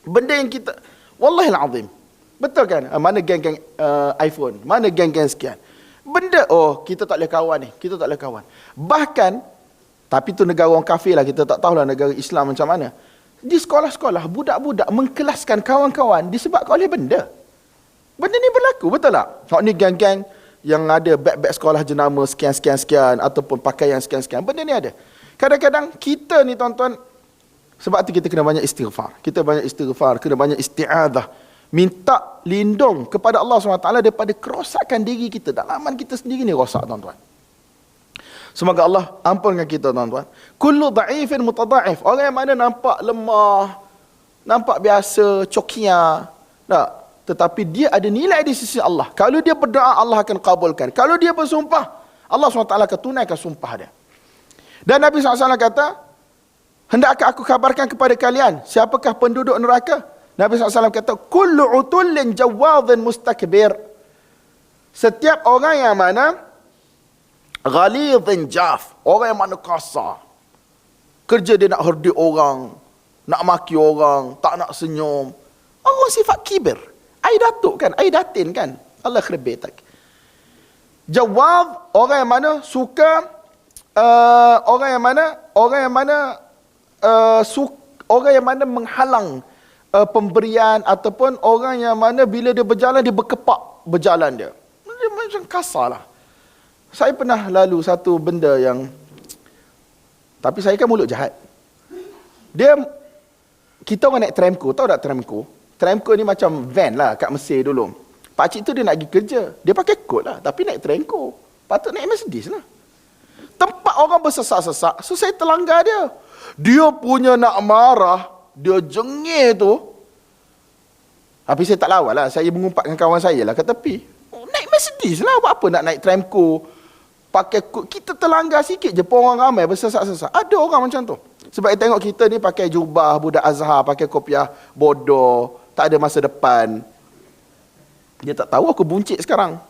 Benda yang kita, wallahil-azim. Betul kan? Mana geng-geng iPhone, mana geng-geng sekian. Benda, kita tak boleh kawan ni, kita tak boleh kawan. Bahkan, tapi tu negara orang kafir lah, kita tak tahulah negara Islam macam mana. Di sekolah-sekolah, budak-budak mengkelaskan kawan-kawan disebabkan oleh benda. Benda ni berlaku, betul tak? Hak ni geng-geng yang ada beg-beg sekolah jenama sekian-sekian-sekian, ataupun pakaian sekian-sekian. Benda ni ada. Kadang-kadang kita ni tuan-tuan, Sebab tu kita kena banyak istighfar. Kita banyak istighfar, kena banyak isti'adzah. Minta lindung kepada Allah SWT daripada kerosakan diri kita. Dalaman kita sendiri ni rosak, tuan-tuan. Semoga Allah ampunkan kita, tuan-tuan. Kullu da'ifin mutada'if. Orang yang mana nampak lemah, nampak biasa, cokia, tak? Tetapi dia ada nilai di sisi Allah. Kalau dia berdoa, Allah akan kabulkan. Kalau dia bersumpah, Allah SWT akan tunaikan sumpah dia. Dan Nabi SAW kata, hendakkah aku kabarkan kepada kalian siapakah penduduk neraka? Nabi SAW kata, kullu utullin jawadhin mustakbir. Setiap orang yang mana ghalidhin jaf, orang yang mana kasar, kerja dia nak herdik orang, nak maki orang, tak nak senyum. Allah sifat kibir. Ai datuk kan, ai datin kan. Allah khrebetak. Jawad, orang yang mana suka orang yang mana menghalang pemberian, ataupun orang yang mana bila dia berjalan dia berkepak berjalan dia. Dia macam kasar lah. Saya pernah lalu satu benda yang, tapi saya kan mulut jahat. Kita orang naik tramco, tahu tak tramco? Tramco ni macam van lah kat Mesir dulu. Pakcik tu dia nak pergi kerja, dia pakai kod lah, tapi naik tramco. Patut naik Mercedes lah. Tempat orang bersesak-sesak, so saya terlanggar dia. Dia punya nak marah, dia jengih tu. Tapi saya tak lawan lah, saya mengumpatkan kawan saya lah kat tepi. Naik Mercedes lah, buat apa nak naik tramco? Pakai kod, kita terlanggar sikit je pun orang ramai bersesak-sesak. Ada orang macam tu. Sebab saya tengok kita ni pakai jubah budak Azhar, pakai kopiah bodoh, tak ada masa depan. Dia tak tahu aku buncit sekarang.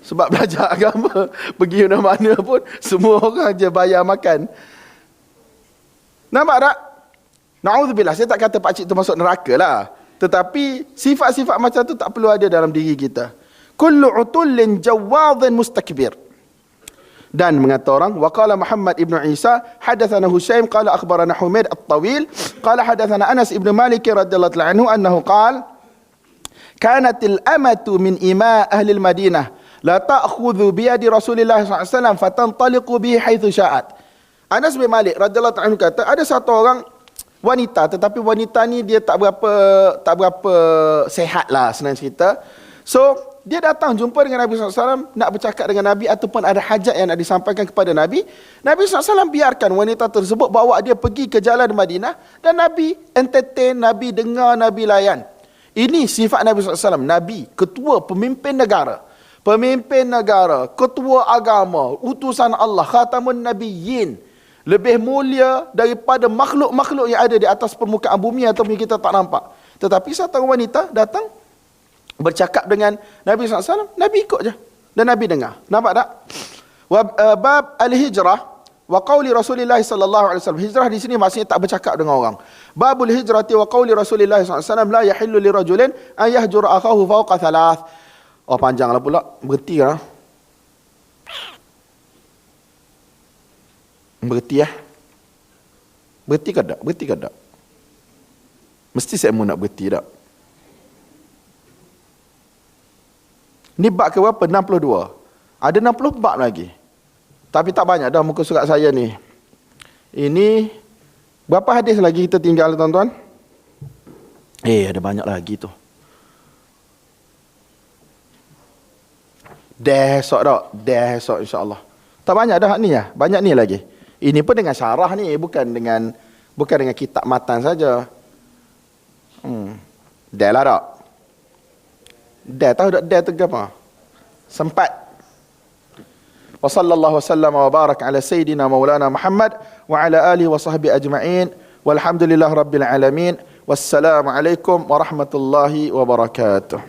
Sebab belajar agama, pergi mana-mana pun, semua orang je bayar makan. Nampak tak? Na'udzubillah, saya tak kata pakcik tu masuk neraka lah. Tetapi, sifat-sifat macam tu tak perlu ada dalam diri kita. Kullu utullin jawadhin mustakbir. Dan mengata orang, waqala Muhammad ibn Isa, hadathana Hushaim, qala akhbarana Humaid at-Tawil, qala hadathana Anas ibn Malik radhiyallahu anhu, annahu qala, kanatil amatu min ima ahli al-Madinah, la ta'khudhu biyadi Rasulillah SAW, fatantaliqu bihi haitsu sya'at. Anas bin Malik radhiyallahu anhu kata, ada satu orang wanita, tetapi wanita ni dia tak berapa sehat lah senang cerita. So, dia datang jumpa dengan Nabi SAW, nak bercakap dengan Nabi ataupun ada hajat yang nak disampaikan kepada Nabi. Nabi SAW biarkan wanita tersebut bawa dia pergi ke jalan Madinah, dan Nabi entertain, Nabi dengar, Nabi layan. Ini sifat Nabi SAW. Nabi, ketua, pemimpin negara, ketua agama, utusan Allah, khatamun nabiyyin, lebih mulia daripada makhluk-makhluk yang ada di atas permukaan bumi ataupun kita tak nampak. Tetapi satu wanita datang bercakap dengan Nabi SAW, Nabi ikut je. Dan Nabi dengar. Nampak tak? Bab al-hijrah wa qawli Rasulullah sallallahu alaihi wasallam. Hijrah di sini maksudnya tak bercakap dengan orang. Babul hijrati wa qawli Rasulullah sallallahu alaihi wasallam, la yahillu li rajulin an yahjura akhahu fawqa thalath. Oh, panjanglah pula. Berhenti lah. Berhenti lah. Berhenti ke tak? Berhenti ke tak? Mesti saya mau nak berhenti tak? Ni bab ke berapa? 62. Ada 60 bab lagi. Tapi tak banyak dah muka surat saya ni. Ini berapa hadis lagi kita tinggal, tuan-tuan? Ada banyak lagi tu. Dah esok tak? Dah esok insya-Allah. Tak banyak dah ni ya. Banyak ni lagi. Ini pun dengan syarah ni, bukan dengan kitab matan saja. Dah lah tak? Dah tahu tak dah tu apa? Sempat. Wa sallallahu wasallam wa baraka ala sayyidina maulana Muhammad wa ala alihi wa sahbihi ajma'in. Walhamdulillah rabbil alamin. Wassalamu alaikum warahmatullahi wabarakatuh.